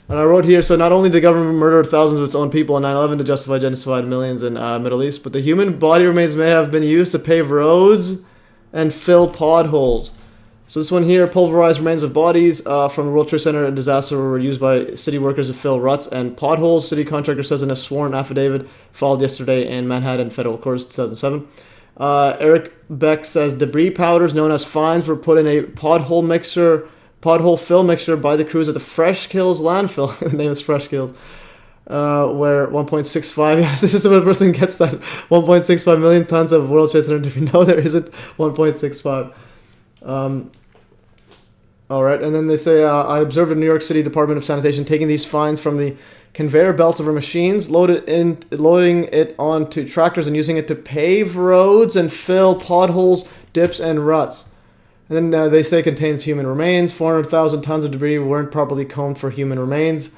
And I wrote here, so not only did the government murder thousands of its own people on 9/11 to justify genocide millions in Middle East, but the human body remains may have been used to pave roads and fill potholes. So this one here, pulverized remains of bodies from the World Trade Center disaster were used by city workers to fill ruts and potholes. City contractor says in a sworn affidavit filed yesterday in Manhattan Federal Court, 2007. Eric Beck says debris powders known as fines were put in a pothole fill mixture by the crews at the Fresh Kills landfill. The name is Fresh Kills. Where 1.65, yeah, this is where the person gets that 1.65 million tons of World Trade Center debris. No, there isn't 1.65. All right, and then they say, I observed the New York City Department of Sanitation taking these fines from the conveyor belts of our machines, loading it onto tractors and using it to pave roads and fill potholes, dips, and ruts. And then they say it contains human remains. 400,000 tons of debris weren't properly combed for human remains.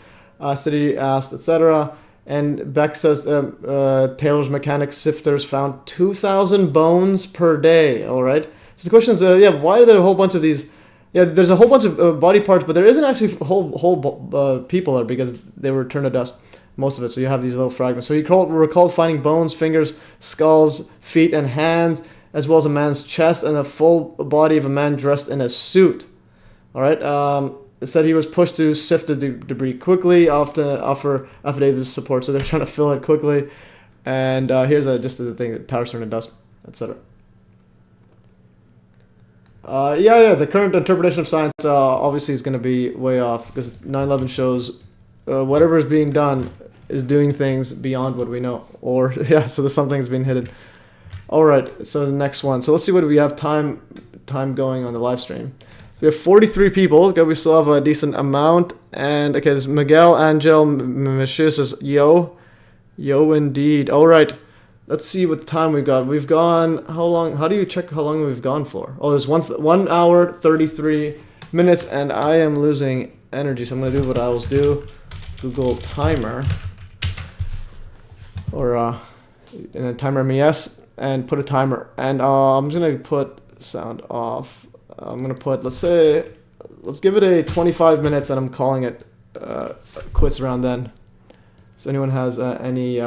City asked, etc. And Beck says Taylor's mechanics sifters found 2,000 bones per day. All right. So the question is, why are there a whole bunch of these Yeah, there's a whole bunch of body parts, but there isn't actually whole people there because they were turned to dust, most of it. So you have these little fragments. So he recalled finding bones, fingers, skulls, feet, and hands, as well as a man's chest and the full body of a man dressed in a suit. All right. It said he was pushed to sift the debris quickly, offer affidavit of support. So they're trying to fill it quickly. And here's just the thing that towers turned to dust, etc. Yeah, the current interpretation of science obviously is going to be way off because 9/11 shows whatever is being done is doing things beyond what we know. Or, yeah, so there's something's being hidden. All right, so the next one. So let's see what we have time going on the live stream. We have 43 people. Okay, we still have a decent amount. And, okay, this Miguel Angel Michu says, yo indeed. All right. Let's see what time we've got. We've gone, how long? How do you check how long we've gone for? Oh, there's 1 hour, 33 minutes, and I am losing energy. So I'm going to do what I always do. Google timer. Or, in a timer MES, and put a timer. And I'm just going to put sound off. I'm going to put, let's give it a 25 minutes, and I'm calling it quits around then. So anyone has any...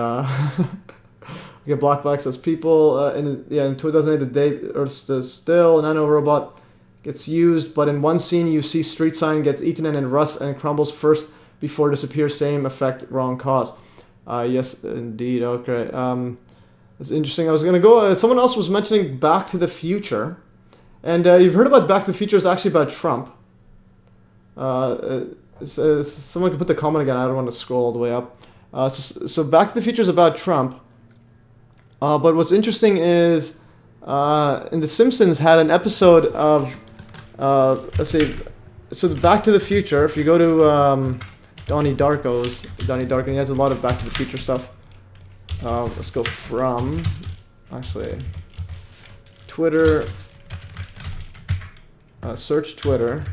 We get Black Box as people in 2008 the day Earth stood still, a nanorobot gets used, but in one scene you see street sign gets eaten and it rusts and crumbles first before disappears. Same effect, wrong cause. Yes, indeed. Okay. It's interesting. I was gonna go. Someone else was mentioning Back to the Future, and you've heard about Back to the Future. It's actually about Trump. Someone can put the comment again. I don't want to scroll all the way up. So Back to the Future is about Trump. But what's interesting is in The Simpsons had an episode of, let's see, so the Back to the Future, if you go to Donnie Darko, he has a lot of Back to the Future stuff. Let's go from, actually, Twitter, search Twitter,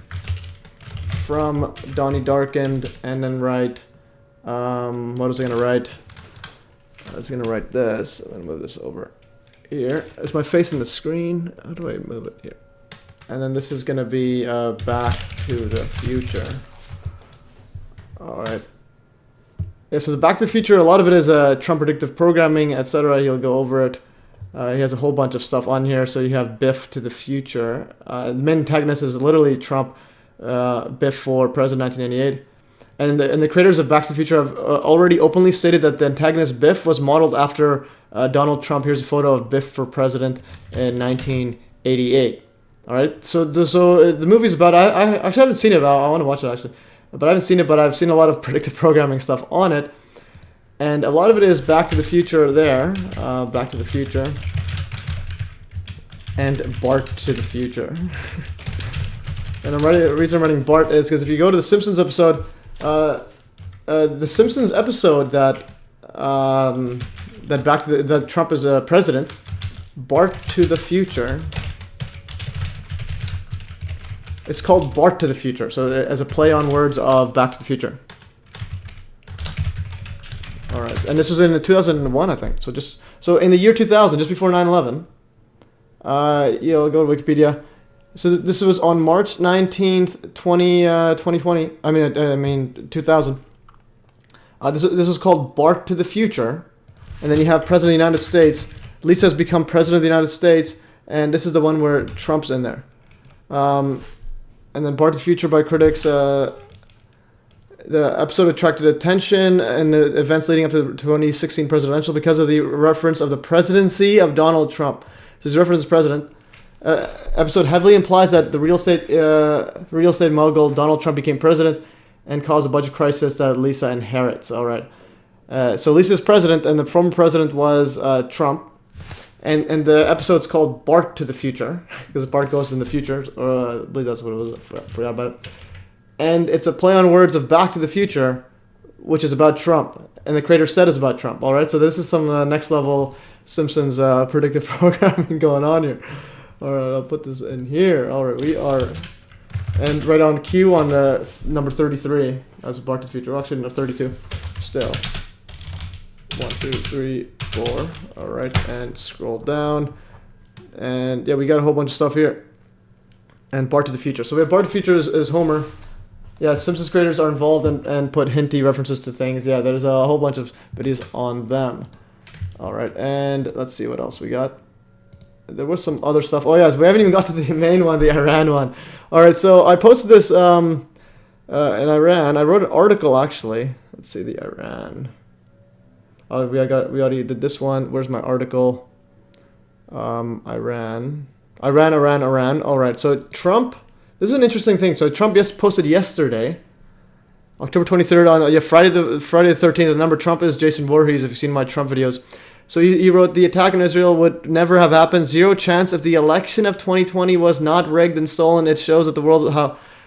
from Donnie Darkened, and then write, what was I going to write? I was going to write this. I'm going to move this over here. Is my face in the screen? How do I move it here? And then this is going to be Back to the Future. All right. Yeah, so the Back to the Future, a lot of it is Trump predictive programming, etc. He'll go over it. He has a whole bunch of stuff on here. So you have Biff to the Future. The main antagonist is literally Trump, Biff for President 1998. And the creators of Back to the Future have already openly stated that the antagonist Biff was modeled after Donald Trump. Here's a photo of Biff for president in 1988. All right, so the movie's about. I actually haven't seen it. I want to watch it actually, but I haven't seen it. But I've seen a lot of predictive programming stuff on it, and a lot of it is Back to the Future. There, Back to the Future, and Bart to the Future. And the reason I'm writing Bart is because if you go to the Simpsons episode. The Simpsons episode that that Trump is a president, Bart to the Future. It's called Bart to the Future, so as a play on words of Back to the Future. All right, and this was in 2001, I think. So in the year 2000, just before 9/11. You'll go to Wikipedia. So this was on March 19th, 2020. I mean 2000. This is called Bart to the Future, and then you have President of the United States. Lisa has become President of the United States, and this is the one where Trump's in there. And then Bart to the Future by critics. The episode attracted attention in the events leading up to the 2016 presidential because of the reference of the presidency of Donald Trump. So his reference is president. Episode heavily implies that the real estate mogul Donald Trump became president and caused a budget crisis that Lisa inherits. All right. So Lisa's president, and the former president was Trump. And the episode's called Bart to the Future, because Bart goes in the future, or I believe that's what it was, I forgot about it. And it's a play on words of Back to the Future, which is about Trump, and the creator said it's about Trump, all right? So this is some next level Simpsons predictive programming going on here. All right, I'll put this in here. All right, we are, and right on cue on the number 33, as Bart to the Future, actually no, 32, still. 1, 2, 3, 4. All right, and scroll down, and yeah, we got a whole bunch of stuff here. and Bart to the Future. So we have Bart to the Future is Homer. Yeah, Simpsons creators are involved and put hinty references to things. Yeah, there's a whole bunch of videos on them. All right, and let's see what else we got. There was some other stuff. Oh, yes, we haven't even got to the main one, the Iran one. All right, so I posted this in Iran. I wrote an article, actually. Let's see, the Iran. Oh, we already did this one. Where's my article? Iran. All right, so Trump. This is an interesting thing. So Trump posted yesterday, October 23rd, on Friday the 13th. The number Trump is Jason Voorhees, if you've seen my Trump videos. So he wrote, the attack on Israel would never have happened. Zero chance if the election of 2020 was not rigged and stolen. It shows that the world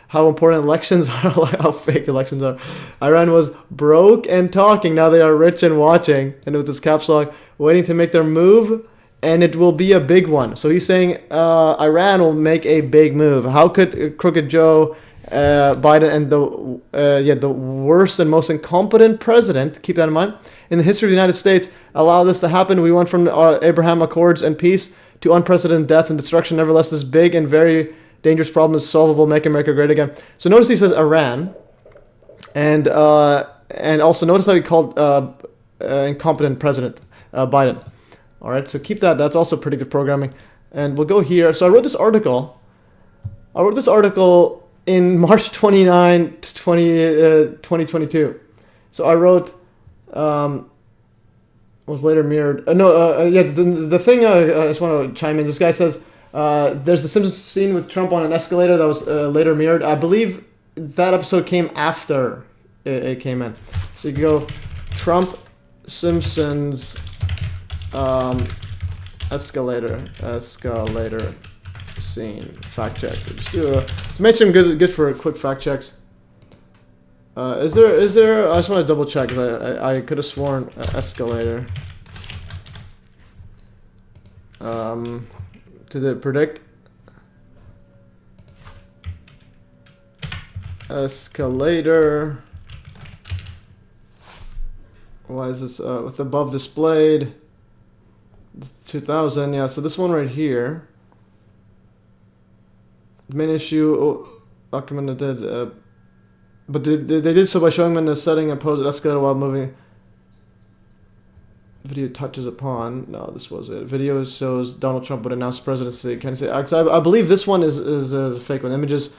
how important elections are, how fake elections are. Iran was broke and talking. Now they are rich and watching. And with this caps lock, waiting to make their move. And it will be a big one. So he's saying Iran will make a big move. How could Crooked Joe, Biden, and the worst and most incompetent president, keep that in mind, in the history of the United States, allow this to happen? We went from Abraham Accords and peace to unprecedented death and destruction. Nevertheless, this big and very dangerous problem is solvable. Make America great again. So notice he says Iran, and also notice how he called incompetent president Biden. All right, so keep that. That's also predictive programming. And we'll go here. So I wrote this article. In March 29, 2022. So I wrote, was later mirrored. The thing I just want to chime in. This guy says, there's the Simpsons scene with Trump on an escalator that was later mirrored. I believe that episode came after it came in. So you can go Trump, Simpsons, escalator scene, fact check. It's mainstream good for quick fact checks. Is there I just want to double check because I could have sworn escalator. Did it predict escalator? Why is this with above displayed? 2000, yeah. So this one right here. The main issue, documented did, but they did so by showing them the setting and pose at escalator while moving. Video touches upon. No, this was it. Video shows Donald Trump would announce presidency. Can I say? I believe this one is a fake one. Images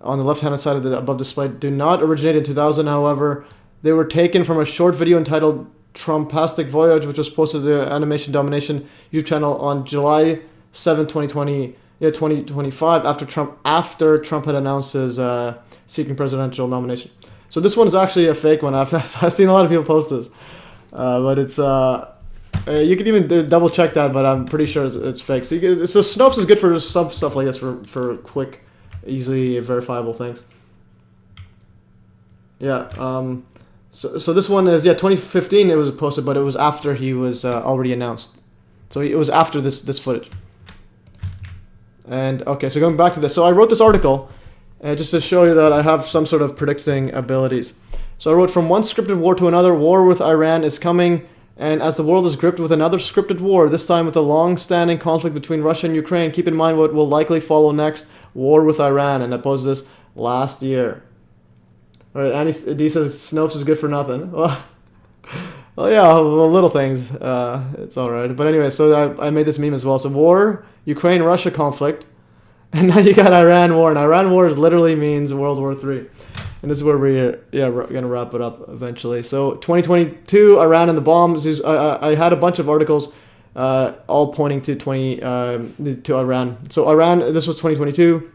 on the left-hand side of the above display do not originate in 2000. However, they were taken from a short video entitled Trumpastic Voyage, which was posted to the Animation Domination YouTube channel on July 7, 2025, after Trump had announced his seeking presidential nomination. So this one is actually a fake one. I've seen a lot of people post this, but it's you can even double check that, but I'm pretty sure it's fake. So Snopes is good for some stuff like this, for quick, easily verifiable things. Yeah. So this one is 2015. It was posted, but it was after he was already announced. So it was after this footage. And okay, so going back to this, so I wrote this article just to show you that I have some sort of predicting abilities. So I wrote, from one scripted war to another, war with Iran is coming, and as the world is gripped with another scripted war, this time with a long-standing conflict between Russia and Ukraine, keep in mind what will likely follow next: war with Iran. And I posted this last year. All right, Andy D says Snopes is good for nothing. Well, yeah, little things. It's all right. But anyway, so I made this meme as well. So war, Ukraine-Russia conflict, and now you got Iran war. And Iran war literally means World War III. And this is where we're going to wrap it up eventually. So 2022, Iran and the bombs. I had a bunch of articles all pointing to Iran. So Iran, this was 2022.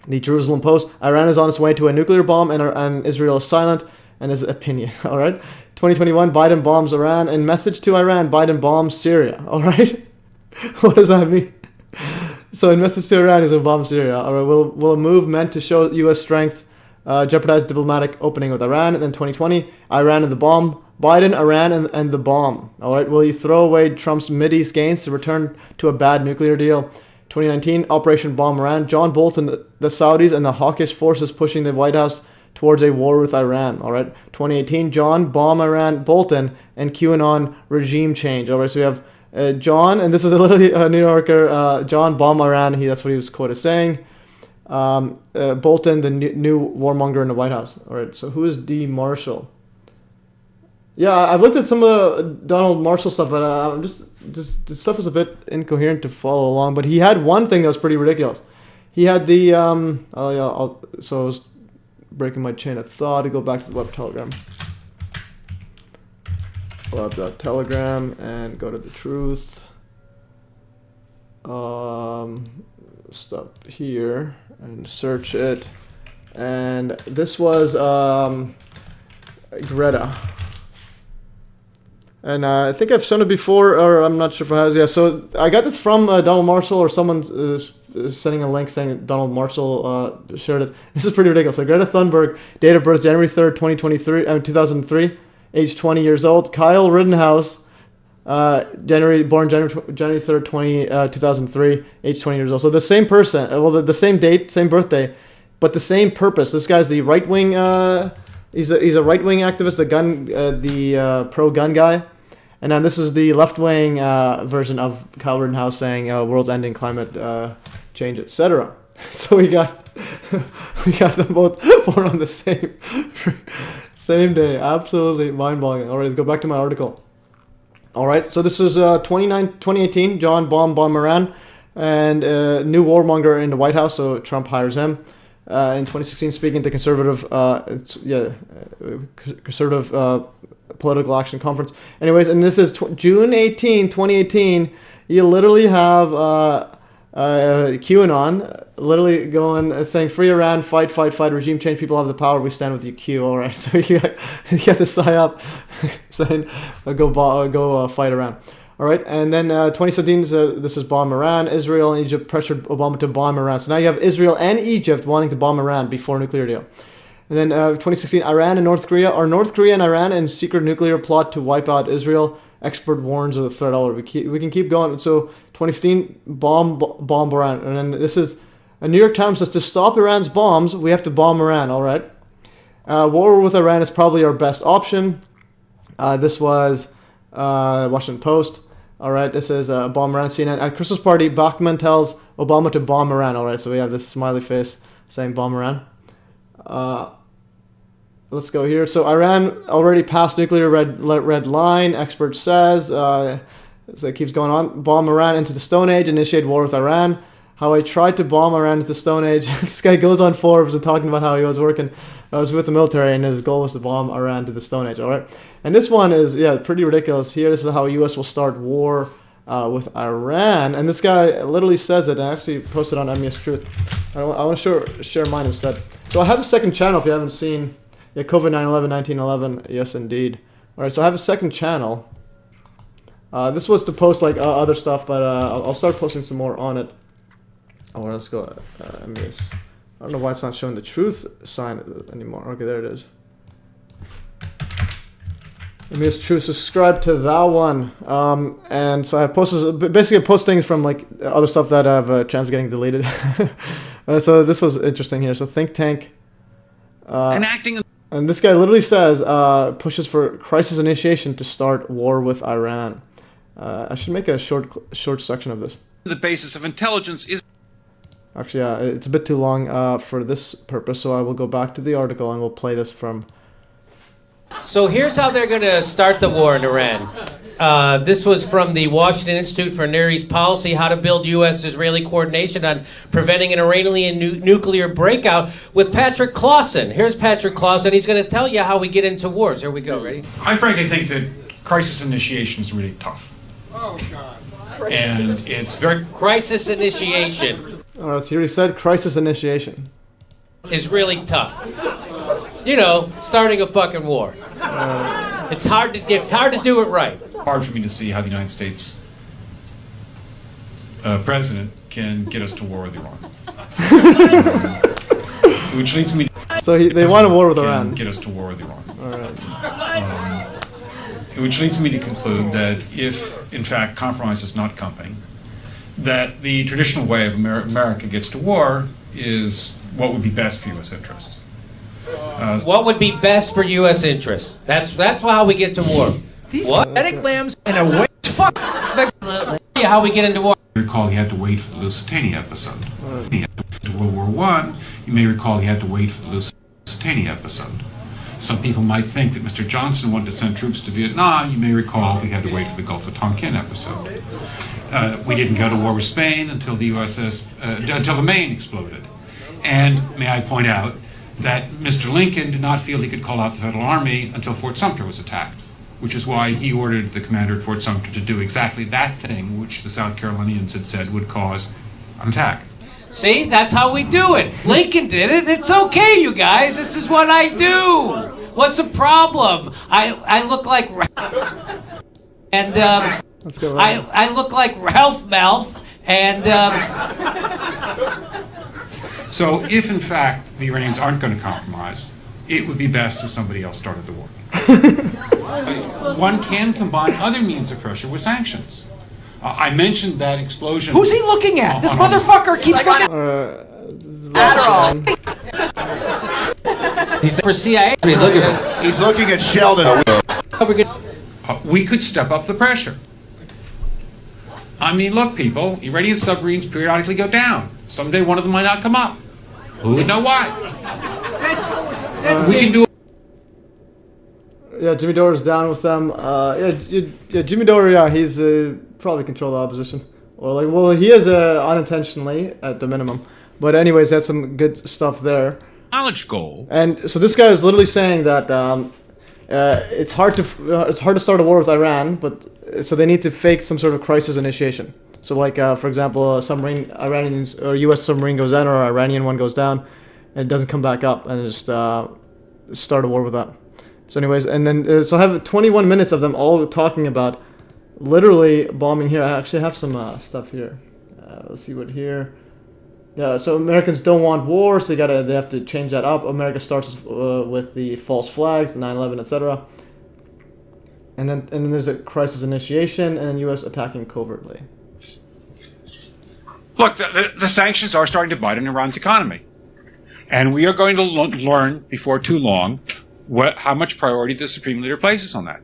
The Jerusalem Post, Iran is on its way to a nuclear bomb, and Israel is silent, and his opinion. All right. 2021, Biden bombs Iran, and message to Iran, Biden bombs Syria. All right. What does that mean? So in message to Iran, is a bomb Syria. All right. Will a move meant to show U.S. strength jeopardize diplomatic opening with Iran? And then 2020, Iran and the bomb. Biden, Iran, and the bomb. All right. Will he throw away Trump's Mideast gains to return to a bad nuclear deal? 2019, Operation Bomb Iran. John Bolton, the Saudis, and the hawkish forces pushing the White House towards a war with Iran. All right. 2018, John Bomb Iran, Bolton, and QAnon regime change. All right. So we have John, and this is literally a New Yorker. John Bomb Iran. That's what he was quoted saying. Bolton, the new warmonger in the White House. All right, so who is D. Marshall? Yeah, I've looked at some of the Donald Marshall stuff, but I'm this stuff is a bit incoherent to follow along. But he had one thing that was pretty ridiculous. He had the so I was breaking my chain of thought to go back to the web telegram. Web.telegram and go to the truth. Stop here and search it. And this was Greta. And I think I've shown it before, or I'm not sure if I have. Yeah, so I got this from Donald Marshall, or someone sending a link saying Donald Marshall shared it. This is pretty ridiculous. So Greta Thunberg, date of birth January 3rd, 2003, age 20 years old. Kyle Rittenhouse, born January 3rd, 2003, age 20 years old. So the same person, well, the same date, same birthday, but the same purpose. This guy's the right wing. He's a right wing activist, the pro gun guy, and then this is the left wing version of Kyle Rittenhouse saying world's ending, climate change, etc. So we got them both born on the same day. Absolutely mind-boggling. All right, let's go back to my article. All right, so this is 2018. John Bon Moran, and new warmonger in the White House. So Trump hires him. In 2016, speaking to conservative political action conference. Anyways, and this is June 18, 2018. You literally have QAnon literally going saying free Iran, fight, regime change, people have the power, we stand with you, Q. All right, so you got the PSYOP saying go fight Iran. All right, and then 2017, this is bomb Iran. Israel and Egypt pressured Obama to bomb Iran. So now you have Israel and Egypt wanting to bomb Iran before nuclear deal. And then 2016, Iran and North Korea. Are North Korea and Iran in secret nuclear plot to wipe out Israel? Expert warns of the threat all over. We can keep going. So 2015, bomb Iran. And then this is, a New York Times says, to stop Iran's bombs, we have to bomb Iran. All right. War with Iran is probably our best option. This was Washington Post. All right, this is bomb Iran. CNN. At Christmas party, Bachmann tells Obama to bomb Iran. All right, so we have this smiley face saying bomb Iran. Let's go here. So Iran already passed nuclear red line, expert says. So it keeps going on. Bomb Iran into the Stone Age, initiate war with Iran. How I tried to bomb Iran into the Stone Age. This guy goes on Forbes and talking about how he was working. I was with the military and his goal was to bomb Iran to the Stone Age. All right. And this one is, pretty ridiculous. Here, this is how U.S. will start war with Iran. And this guy literally says it. I actually posted on MES Truth. I want to share mine instead. So I have a second channel if you haven't seen. Yeah, COVID 9/11, 1911. Yes, indeed. All right, so I have a second channel. This was to post like other stuff, but I'll start posting some more on it. Oh, let's go. MES. I don't know why it's not showing the truth sign anymore. Okay, there it is. MES Truth, subscribe to that one. And so I have posted, basically I post things from like other stuff that have a chance of getting deleted. So this was interesting here. So think tank. And this guy literally says, pushes for crisis initiation to start war with Iran. I should make a short section of this. The basis of intelligence is... Actually, it's a bit too long for this purpose, so I will go back to the article and we'll play this from... So here's how they're going to start the war in Iran. This was from the Washington Institute for Near East Policy, How to Build U.S.-Israeli Coordination on Preventing an Iranian Nuclear Breakout, with Patrick Clausen. Here's Patrick Clausen. He's going to tell you how we get into wars. Here we go. Ready? I frankly think that crisis initiation is really tough. Oh, God. And it's very... Crisis initiation. All right, so he already said crisis initiation. Is really tough. You know, starting a fucking war. It's hard to do it right. It's hard for me to see how the United States president can get us to war with Iran. Which leads me... So they want a war with Iran. Get us to war with Iran. All right. Which leads me to conclude that if, in fact, compromise is not coming, that the traditional way of America gets to war is what would be best for U.S. interests. What would be best for U.S. interests? That's how we get to war. These pathetic lambs and a waste fuck. How we get into war. I recall he had to wait for the Lusitania episode. World War I, you may recall he had to wait for the Lusitania episode. Some people might think that Mr. Johnson wanted to send troops to Vietnam. You may recall he had to wait for the Gulf of Tonkin episode. We didn't go to war with Spain until the until the Maine exploded. And may I point out that Mr. Lincoln did not feel he could call out the Federal Army until Fort Sumter was attacked, which is why he ordered the commander at Fort Sumter to do exactly that thing which the South Carolinians had said would cause an attack. See, that's how we do it. Lincoln did it. It's okay, you guys. This is what I do. What's the problem? I look like and Let's go. I look like Ralph Malph and. So, if in fact the Iranians aren't going to compromise, it would be best if somebody else started the war. One can combine other means of pressure with sanctions. I mentioned that explosion. Who's he looking at? This motherfucker keeps looking. Adderall. He's for CIA. He's looking at Sheldon. We could step up the pressure. I mean, look, people, Iranian submarines periodically go down. Someday one of them might not come up. Who would know why? We can do. Yeah, Jimmy Dore's down with them. Jimmy Dore, he's probably control the opposition. Or like, well, he is unintentionally at the minimum. But anyways, had some good stuff there. Knowledge goal. And so this guy is literally saying that it's hard to start a war with Iran, but so they need to fake some sort of crisis initiation. So like, for example, a submarine, Iranians or U.S. submarine goes down, or Iranian one goes down, and it doesn't come back up, and just start a war with that. So anyways, and then so I have 21 minutes of them all talking about literally bombing here. I actually have some stuff here. Let's see what here. Yeah, so Americans don't want war, so they have to change that up. America starts with the false flags, 9/11, etc. And then there's a crisis initiation, and then U.S. attacking covertly. Look, the sanctions are starting to bite on Iran's economy. And we are going to learn before too long how much priority the Supreme Leader places on that.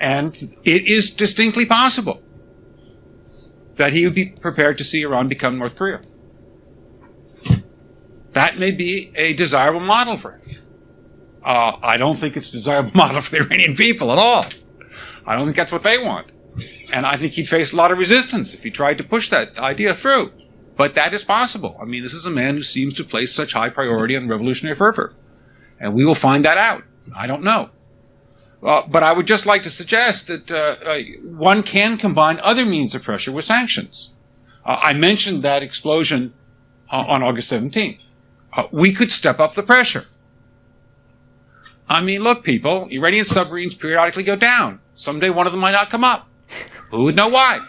And it is distinctly possible that he would be prepared to see Iran become North Korea. That may be a desirable model for him. I don't think it's a desirable model for the Iranian people at all. I don't think that's what they want. And I think he'd face a lot of resistance if he tried to push that idea through. But that is possible. I mean, this is a man who seems to place such high priority on revolutionary fervor. And we will find that out. I don't know. But I would just like to suggest that one can combine other means of pressure with sanctions. I mentioned that explosion on August 17th. We could step up the pressure. I mean, look, people, Iranian submarines periodically go down. Someday one of them might not come up. Who would know why?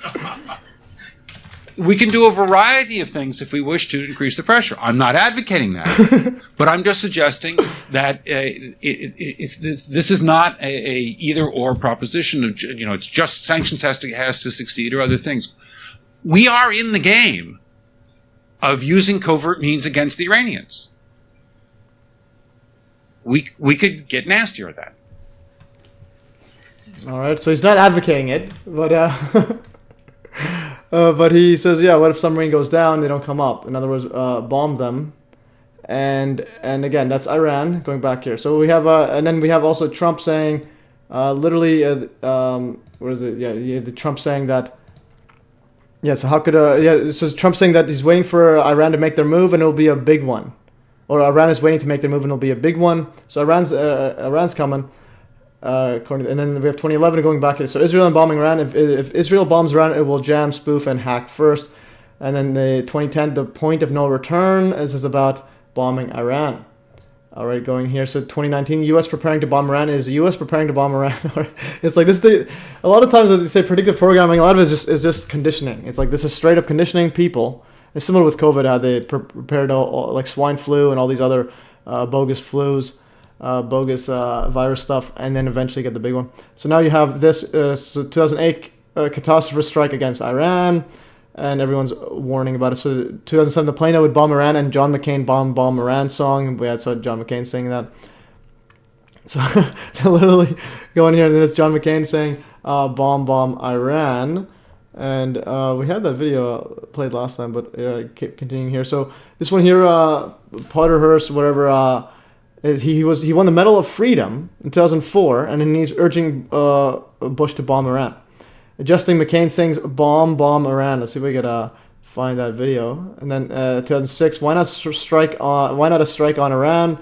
We can do a variety of things if we wish to increase the pressure. I'm not advocating that, but I'm just suggesting that this is not a either-or proposition of, it's just sanctions has to succeed or other things. We are in the game of using covert means against the Iranians. We could get nastier at that. All right, so he's not advocating it, but but he says, yeah, what if submarine goes down, they don't come up? In other words, bomb them. And again, that's Iran, going back here. So we have, and then we have also Trump saying, literally, what is it? Yeah, the Trump saying that, so how could, so Trump saying that he's waiting for Iran to make their move and it'll be a big one. Or Iran is waiting to make their move and it'll be a big one. So Iran's coming. And then we have 2011 going back here. So Israel and bombing Iran. If Israel bombs Iran, it will jam, spoof, and hack first. And then the 2010, the point of no return. This is about bombing Iran. All right, going here. So 2019, U.S. preparing to bomb Iran. Is the U.S. preparing to bomb Iran? It's like this. A lot of times when they say predictive programming, a lot of it is just conditioning. It's like this is straight up conditioning people. It's similar with COVID, how they prepared all like swine flu and all these other bogus flus. Bogus virus stuff, and then eventually get the big one. So now you have this, so 2008 catastrophe strike against Iran, and everyone's warning about it. So 2007, the plane would bomb Iran, and John McCain bomb Iran song. We had John McCain saying that. So they're literally going here, and there's John McCain saying bomb Iran, And we had that video played last time, but keep continuing here. So this one here, Potterhurst, whatever, he won the Medal of Freedom in 2004, and then he's urging Bush to bomb Iran. Adjusting McCain sings "Bomb Iran." Let's see if we could find that video. And then 2006, why not a strike on Iran?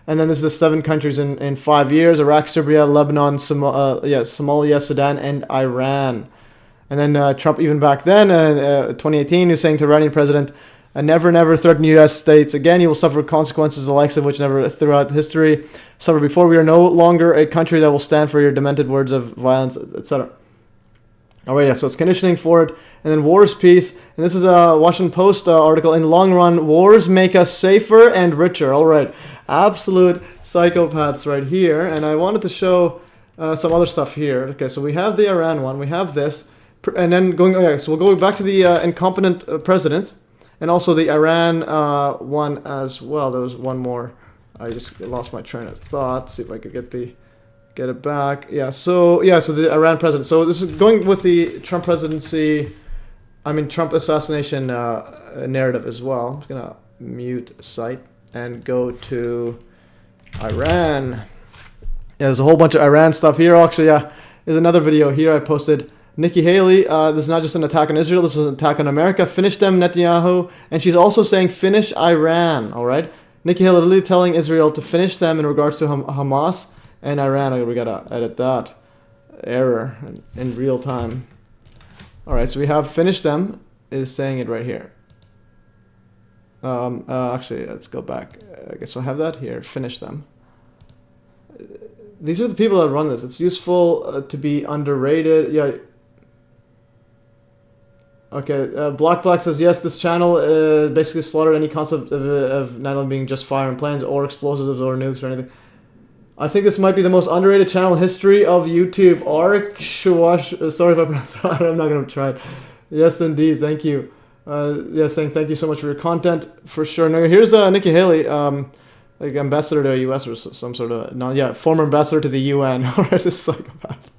And then this is the 7 countries in 5 years: Iraq, Syria, Lebanon, Somalia, Sudan, and Iran. And then Trump, even back then, 2018, who's saying to Iranian president, never threaten U.S. states again. You will suffer consequences, the likes of which never throughout history suffered before. We are no longer a country that will stand for your demented words of violence, etc. All right, yeah, so it's conditioning for it. And then war is peace. And this is a Washington Post article. In the long run, wars make us safer and richer. All right, absolute psychopaths right here. And I wanted to show some other stuff here. Okay, so we have the Iran one. We have this. And then so we'll go back to the incompetent president. And also the Iran one as well. There was one more. I just lost my train of thought. See if I could get it back. So the Iran president. So this is going with the Trump presidency, Trump assassination narrative as well. I'm just gonna mute site and go to Iran. Yeah, there's a whole bunch of Iran stuff here. Actually, there's another video here I posted. Nikki Haley, this is not just an attack on Israel, this is an attack on America. Finish them, Netanyahu. And she's also saying finish Iran, all right? Nikki Haley literally telling Israel to finish them in regards to Hamas and Iran. Okay, we gotta edit that error in real time. All right, so we have finish them is saying it right here. Actually, let's go back. I guess I'll have that here, finish them. These are the people that run this. It's useful to be underrated. Yeah. Okay, Black says, yes, this channel basically slaughtered any concept of 9/11 being just fire and planes or explosives or nukes or anything. I think this might be the most underrated channel in history of YouTube. Sorry if I pronounced it wrong. I'm not going to try it. Yes, indeed. Thank you. Saying thank you so much for your content, for sure. Now, here's Nikki Haley, like ambassador to the U.S. or some sort of, former ambassador to the UN. All right, this psychopath.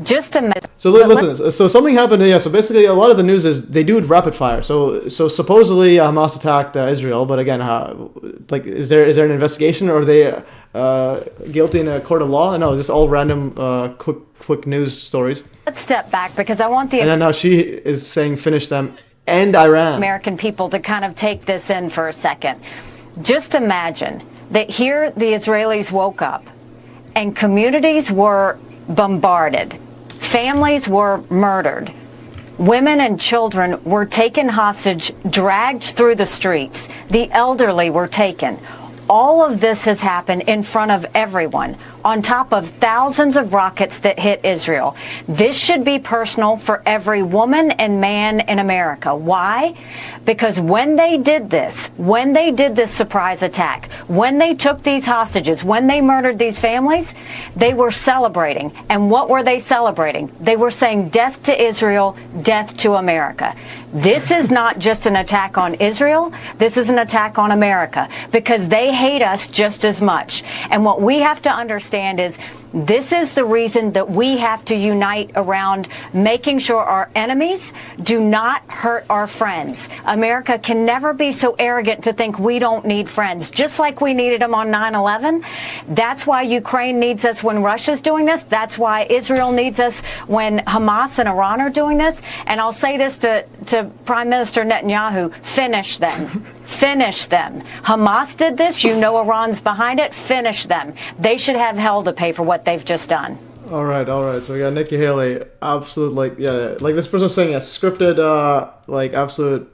Just a minute. So listen, so something happened. So basically, a lot of the news is they do it rapid fire. So supposedly Hamas attacked Israel, but again, is there an investigation, or are they guilty in a court of law? No, just all random quick news stories. Let's step back because I want the and then now she is saying finish them and Iran. American people to kind of take this in for a second. Just imagine that here the Israelis woke up and communities were bombarded. Families were murdered. Women and children were taken hostage, dragged through the streets. The elderly were taken. All of this has happened in front of everyone, on top of thousands of rockets that hit Israel. This should be personal for every woman and man in America. Why? Because when they did this surprise attack, when they took these hostages, when they murdered these families, they were celebrating. And what were they celebrating? They were saying death to Israel, death to America. This is not just an attack on Israel. This is an attack on America because they hate us just as much. And what we have to understand is this is the reason that we have to unite around making sure our enemies do not hurt our friends. America can never be so arrogant to think we don't need friends, just like we needed them on 9/11. That's why Ukraine needs us when Russia's doing this. That's why Israel needs us when Hamas and Iran are doing this. And I'll say this to Prime Minister Netanyahu, finish them. Finish them. Hamas did this. You know Iran's behind it. Finish them. They should have hell to pay for what they've just done. All right. So we got Nikki Haley, absolute like this person was saying, scripted, absolute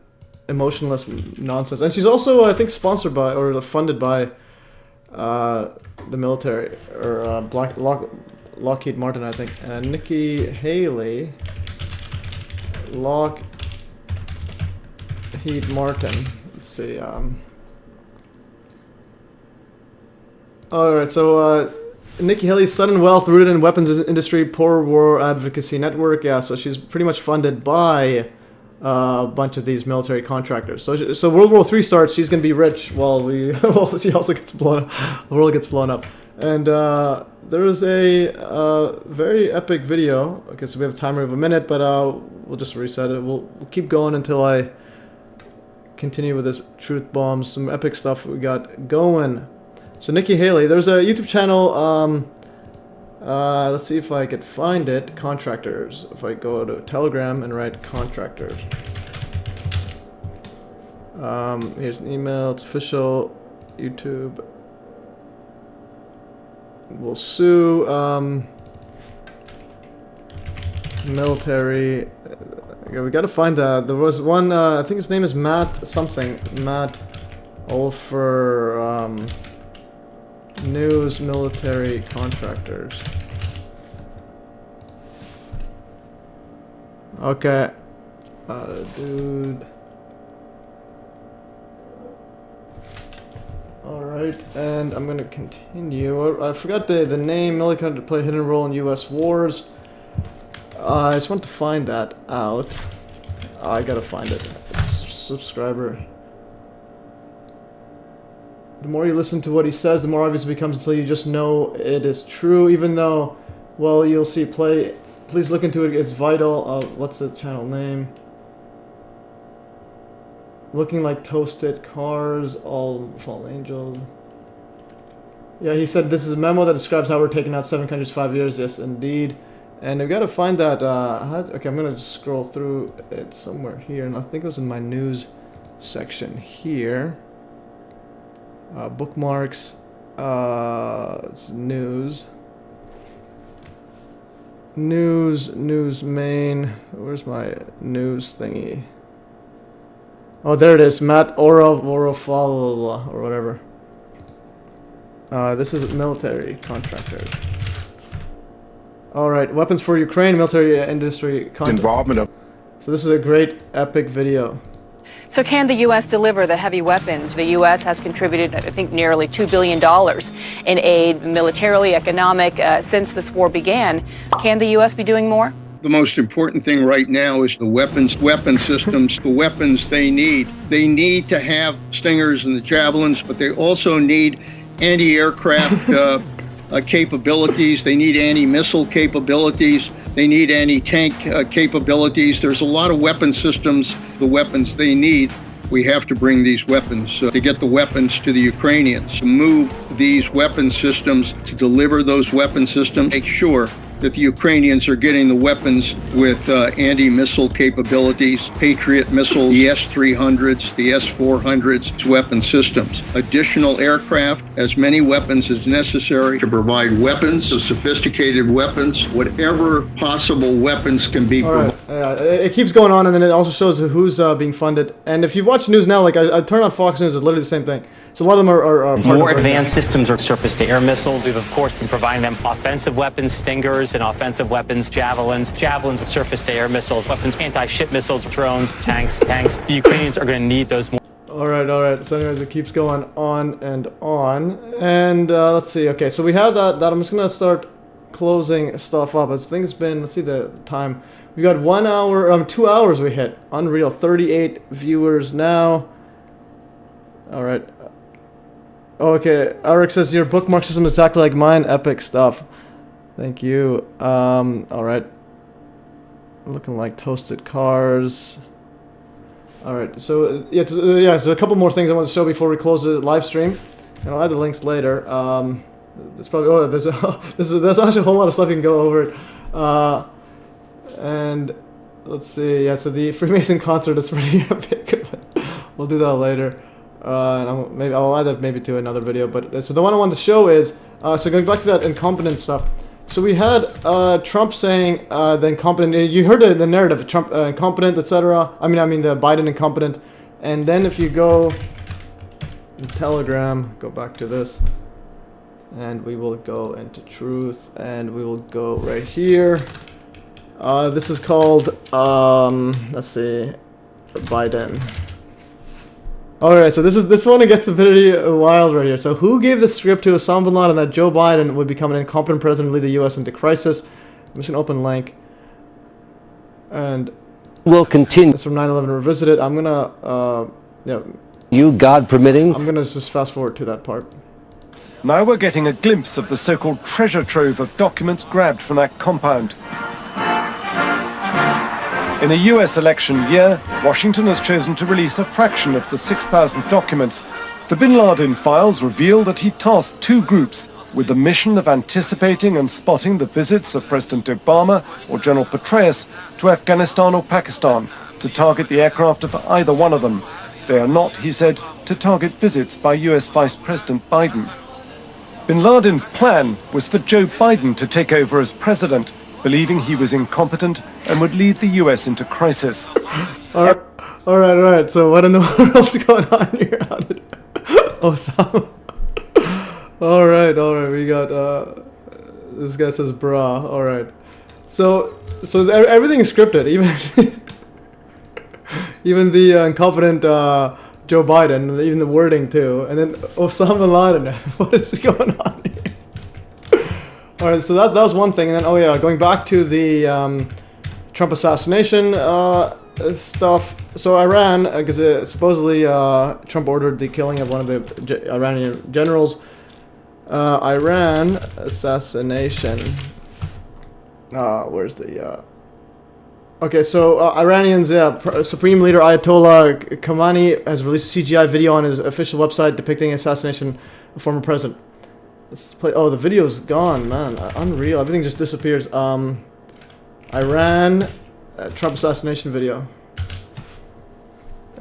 emotionless nonsense. And she's also, I think, sponsored by or funded by the military or Lockheed Martin, I think. Nikki Haley, Lockheed Martin. Let's see. All right. So Nikki Haley's sudden wealth rooted in weapons industry, poor war advocacy network. Yeah. So she's pretty much funded by a bunch of these military contractors. So World War III starts. She's gonna be rich while she also gets blown up. The world gets blown up. And there is a very epic video. Okay, so we have a timer of a minute, but we'll just reset it. We'll keep going until I continue with this truth bomb. Some epic stuff we got going. So Nikki Haley, there's a YouTube channel. Let's see if I could find it. Contractors. If I go to Telegram and write contractors. Here's an email. It's official. YouTube. We'll sue military. Okay, we gotta find that. There was one. I think his name is Matt something. Matt Olfer. News military contractors. Okay. Dude. Alright, and I'm gonna continue. I forgot the name. Military to play a hidden role in U.S. wars. I just want to find that out. I gotta find it. Subscriber. The more you listen to what he says, the more obvious it becomes until you just know it is true, even though, well, you'll see play. Please look into it, it's vital. What's the channel name? Looking like toasted cars, all fallen angels. Yeah, he said this is a memo that describes how we're taking out 7 countries 5 years. Yes, indeed. And we've got to find that. Okay, I'm going to just scroll through it somewhere here. And I think it was in my news section here. Bookmarks. It's news. News main. Where's my news thingy? Oh, there it is. Matt Orofalo or whatever. This is military contractors. All right, weapons for Ukraine, military industry involvement of. So this is a great epic video. So can the U.S. deliver the heavy weapons? The U.S. has contributed, I think, nearly $2 billion in aid, militarily, economic, since this war began. Can the U.S. be doing more? The most important thing right now is the weapon systems, the weapons they need. They need to have Stingers and the Javelins, but they also need anti-aircraft capabilities. They need anti-missile capabilities. They need anti-tank capabilities. There's a lot of weapon systems, the weapons they need. We have to bring these weapons to get the weapons to the Ukrainians, to move these weapon systems, to deliver those weapon systems, make sure that the Ukrainians are getting the weapons with anti-missile capabilities, Patriot missiles, the S-300s, the S-400s, weapon systems. Additional aircraft, as many weapons as necessary to provide weapons, so sophisticated weapons, whatever possible weapons can be provided. It keeps going on, and then it also shows who's being funded. And if you watch news now, like I turn on Fox News, it's literally the same thing. So a lot of them are more advanced systems are surface-to-air missiles. We've, of course, been providing them offensive weapons, Stingers, and offensive weapons, Javelins with surface-to-air missiles, weapons, anti-ship missiles, drones, tanks. The Ukrainians are going to need those more. All right. So anyways, it keeps going on. And let's see. Okay, so we have that. I'm just going to start closing stuff up. I think it's been, let's see the time. We got 1 hour, 2 hours we hit. Unreal. 38 viewers now. All right. Okay, Eric says your bookmark system is exactly like mine. Epic stuff. Thank you. All right. Looking like toasted cars. All right. So so a couple more things I want to show before we close the live stream, and I'll add the links later. There's probably there's actually a whole lot of stuff you can go over. And let's see. Yeah. So the Freemason concert is pretty epic. We'll do that later. And maybe I'll add that maybe to another video. But so the one I wanted to show is so going back to that incompetent stuff. So we had Trump saying the incompetent. You heard the narrative, Trump incompetent, etc. I mean the Biden incompetent. And then if you go in Telegram, go back to this, and we will go into truth, and we will go right here. This is called let's see, Biden. Alright, so this one gets very wild right here. So who gave the script to Osama bin Laden that Joe Biden would become an incompetent president and lead the U.S. into crisis? I'm just going to open link. And will continue. It's from 9/11 Revisited. I'm going to, you, God permitting. I'm going to just fast forward to that part. Now we're getting a glimpse of the so-called treasure trove of documents grabbed from that compound. In a US election year, Washington has chosen to release a fraction of the 6,000 documents. The Bin Laden files reveal that he tasked two groups with the mission of anticipating and spotting the visits of President Obama or General Petraeus to Afghanistan or Pakistan to target the aircraft of either one of them. They are not, he said, to target visits by US Vice President Biden. Bin Laden's plan was for Joe Biden to take over as president, believing he was incompetent and would lead the US into crisis. All right. So what in the world's going on here? Osama. All right. We got this guy says bra. All right. So everything is scripted, even the incompetent Joe Biden, even the wording too, and then Osama bin Laden. What is going on here? All right, so that was one thing, and then going back to the Trump assassination stuff. So Iran, because supposedly Trump ordered the killing of one of the Iranian generals. Iran assassination. Where's the? Okay, so Iranians, Supreme Leader Ayatollah Khamenei has released a CGI video on his official website depicting assassination of former president. Let's play. Oh, the video's gone, man. Unreal. Everything just disappears. Iran Trump assassination video.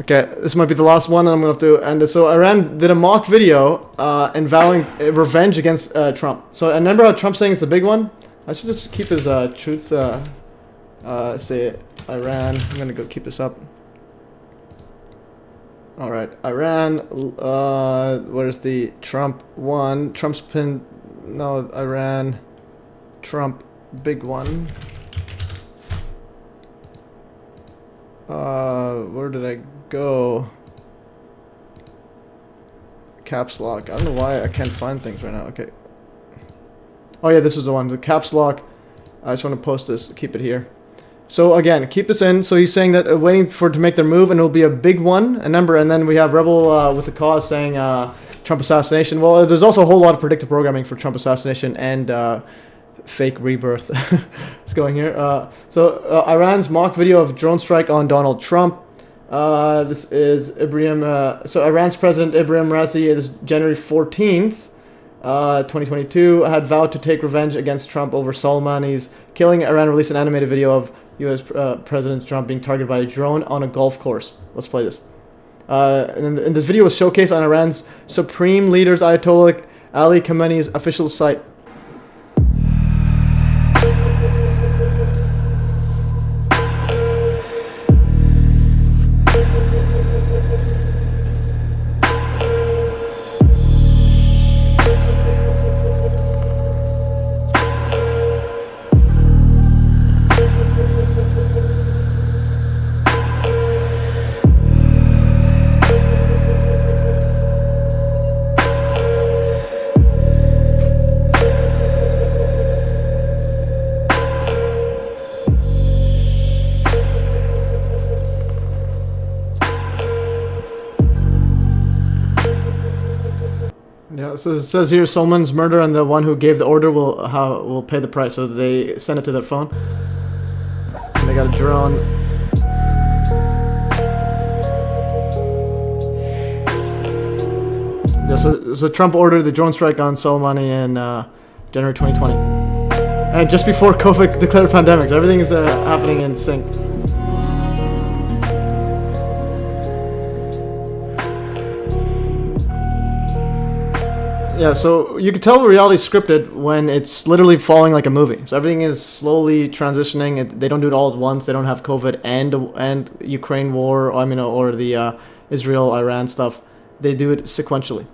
Okay, this might be the last one, and I'm gonna have to end it. So Iran did a mock video and vowing revenge against Trump. So and remember how Trump's saying it's the big one? I should just keep his truths. Say Iran. I'm gonna go keep this up. All right, Iran. Where's the Trump one? Trump's pin. No, Iran. Trump big one. Where did I go? Caps lock. I don't know why I can't find things right now. Okay. Oh yeah, this is the one. The caps lock. I just want to post this. Keep it here. So again, keep this in. So he's saying that waiting for it to make their move, and it'll be a big one, a number. And then we have Rebel with the cause saying Trump assassination. Well, there's also a whole lot of predictive programming for Trump assassination and fake rebirth. It's going here. So Iran's mock video of drone strike on Donald Trump. This is Ibrahim. So Iran's president Ibrahim Raisi is January 14th. 2022 had vowed to take revenge against Trump over Soleimani's killing. Iran released an animated video of U.S. President Trump being targeted by a drone on a golf course. Let's play this. And this video was showcased on Iran's Supreme Leader's Ayatollah Ali Khamenei's official site. Yeah, so it says here Soleimani's murder, and the one who gave the order will pay the price. So they send it to their phone. And they got a drone. Yeah, so Trump ordered the drone strike on Soleimani in January 2020, and just before COVID declared a pandemic. So everything is happening in sync. Yeah, so you can tell reality is scripted when it's literally falling like a movie. So everything is slowly transitioning. They don't do it all at once. They don't have COVID and Ukraine war, or the Israel-Iran stuff. They do it sequentially.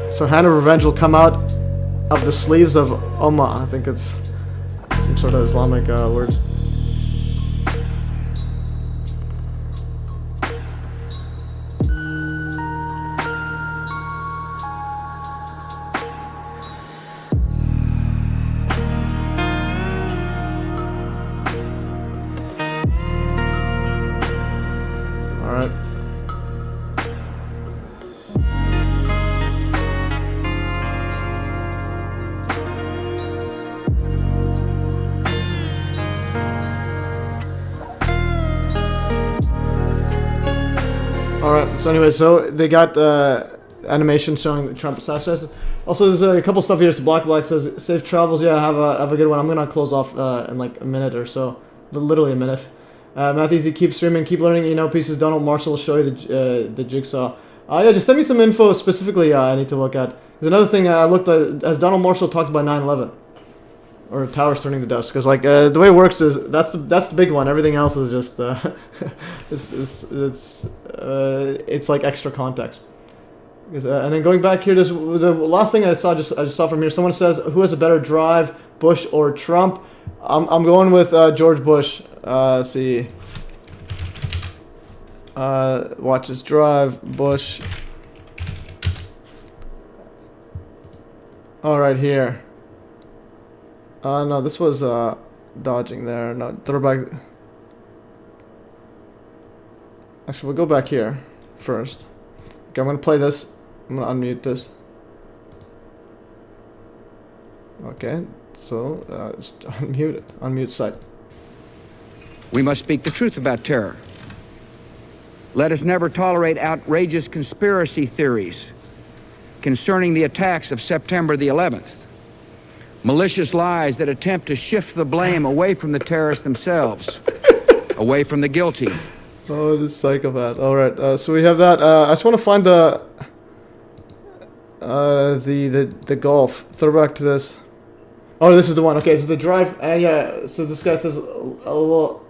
So Hand of Revenge will come out of the sleeves of Ummah. I think it's some sort of Islamic words. Alright. Alright, so anyway, so they got animation showing the Trump assassination. Also, there's a couple stuff here. So Black says, safe travels. Yeah, have a good one. I'm going to close off in like a minute or so. Literally a minute. Matthews, keep streaming, keep learning. You know, pieces. Donald Marshall will show you the jigsaw. Yeah, just send me some info specifically I need to look at. There's another thing I looked at, as Donald Marshall talked about 9/11. Or towers turning to dust. Because like the way it works is, that's the big one. Everything else is just, it's like extra context. And then going back here, the last thing I just saw from here. Someone says, "Who has a better drive, Bush or Trump?" I'm going with George Bush. See. Watch this drive, Bush. All right, here. No, this was dodging there. No, throw back. Actually, we'll go back here first. Okay, I'm gonna play this. I'm gonna unmute this. Okay, so just unmute site. We must speak the truth about terror. Let us never tolerate outrageous conspiracy theories concerning the attacks of September the 11th. Malicious lies that attempt to shift the blame away from the terrorists themselves, away from the guilty. Oh, this psychopath. All right, so we have that. I just want to find the golf. Throw back to this. Oh, this is the one. Okay, this is the drive. Yeah, so this guy says, Lolo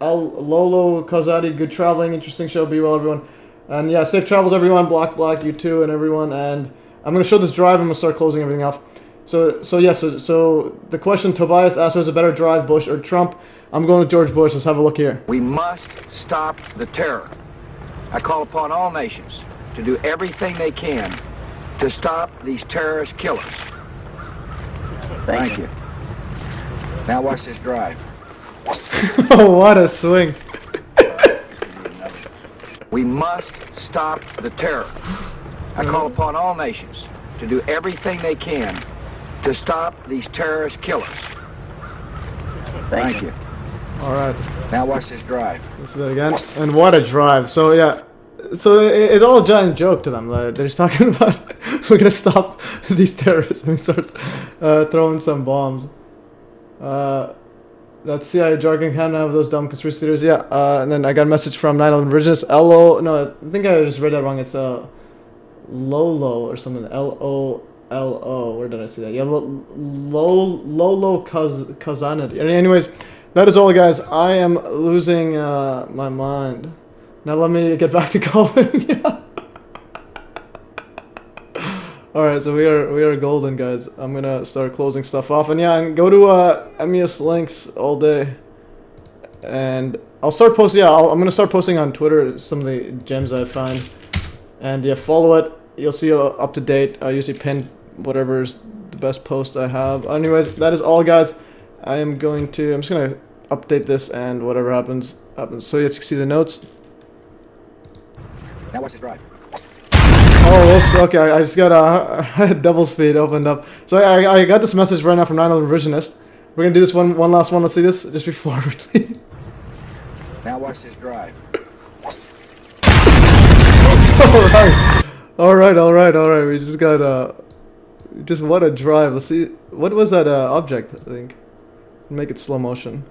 Kozadi, good traveling, interesting show, be well, everyone. And yeah, safe travels, everyone. Black, you too, and everyone. And I'm going to show this drive. I'm going to start closing everything off. So the question Tobias asked was a better drive, Bush or Trump? I'm going with George Bush. Let's have a look here. We must stop the terror. I call upon all nations to do everything they can to stop these terrorist killers. Thank you. Now watch this drive. Oh, what a swing. We must stop the terror. I call upon all nations to do everything they can to stop these terrorist killers. Thank you. All right. Now watch this drive. Let's do that again. And what a drive. So yeah, so it's all a giant joke to them. Like, they're just talking about we're gonna stop these terrorists, and he starts throwing some bombs. That CIA jargon can't have those dumb conspiracy theories. Yeah. And then I got a message from 9/11 Virginist. No, I think I just read that wrong. It's Lolo or something. Lolo. Where did I see that? Yeah, Lolo Kazanid. Anyways, that is all, guys. I am losing my mind. Now let me get back to golfing. All right, so we are golden, guys. I'm gonna start closing stuff off, and yeah, and go to MES links all day, and I'll start posting. Yeah, I'm gonna start posting on Twitter some of the gems I find, and yeah, follow it. You'll see up to date. I usually pin whatever's the best post I have. Anyways, that is all, guys. I'm just gonna update this, and whatever happens. So you can see the notes. Now watch this drive. Oh, whoops. Okay, I just got a double speed opened up. So I got this message right now from 9/11 Revisionist. We're gonna do this one last one. Let's see this just before we leave. Now watch this drive. All right. We just got just what a drive. Let's see. What was that object? I think. Make it slow motion.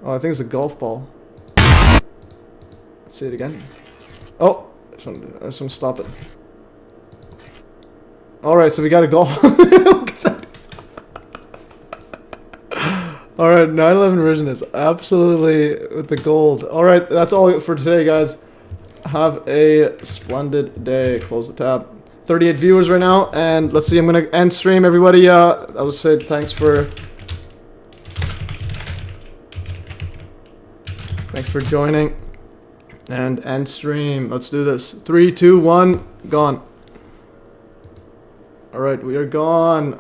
Oh, I think it's a golf ball. Let's see it again. Oh, I just want to stop it. All right, so we got a golf. Look at that. All right, 9/11 version is absolutely with the gold. All right, that's all for today, guys. Have a splendid day. Close the tab. 38 viewers right now, and let's see. I'm gonna end stream, everybody. I'll just say thanks for joining, and end stream. Let's do this. 3, 2, 1, gone. All right, we are gone.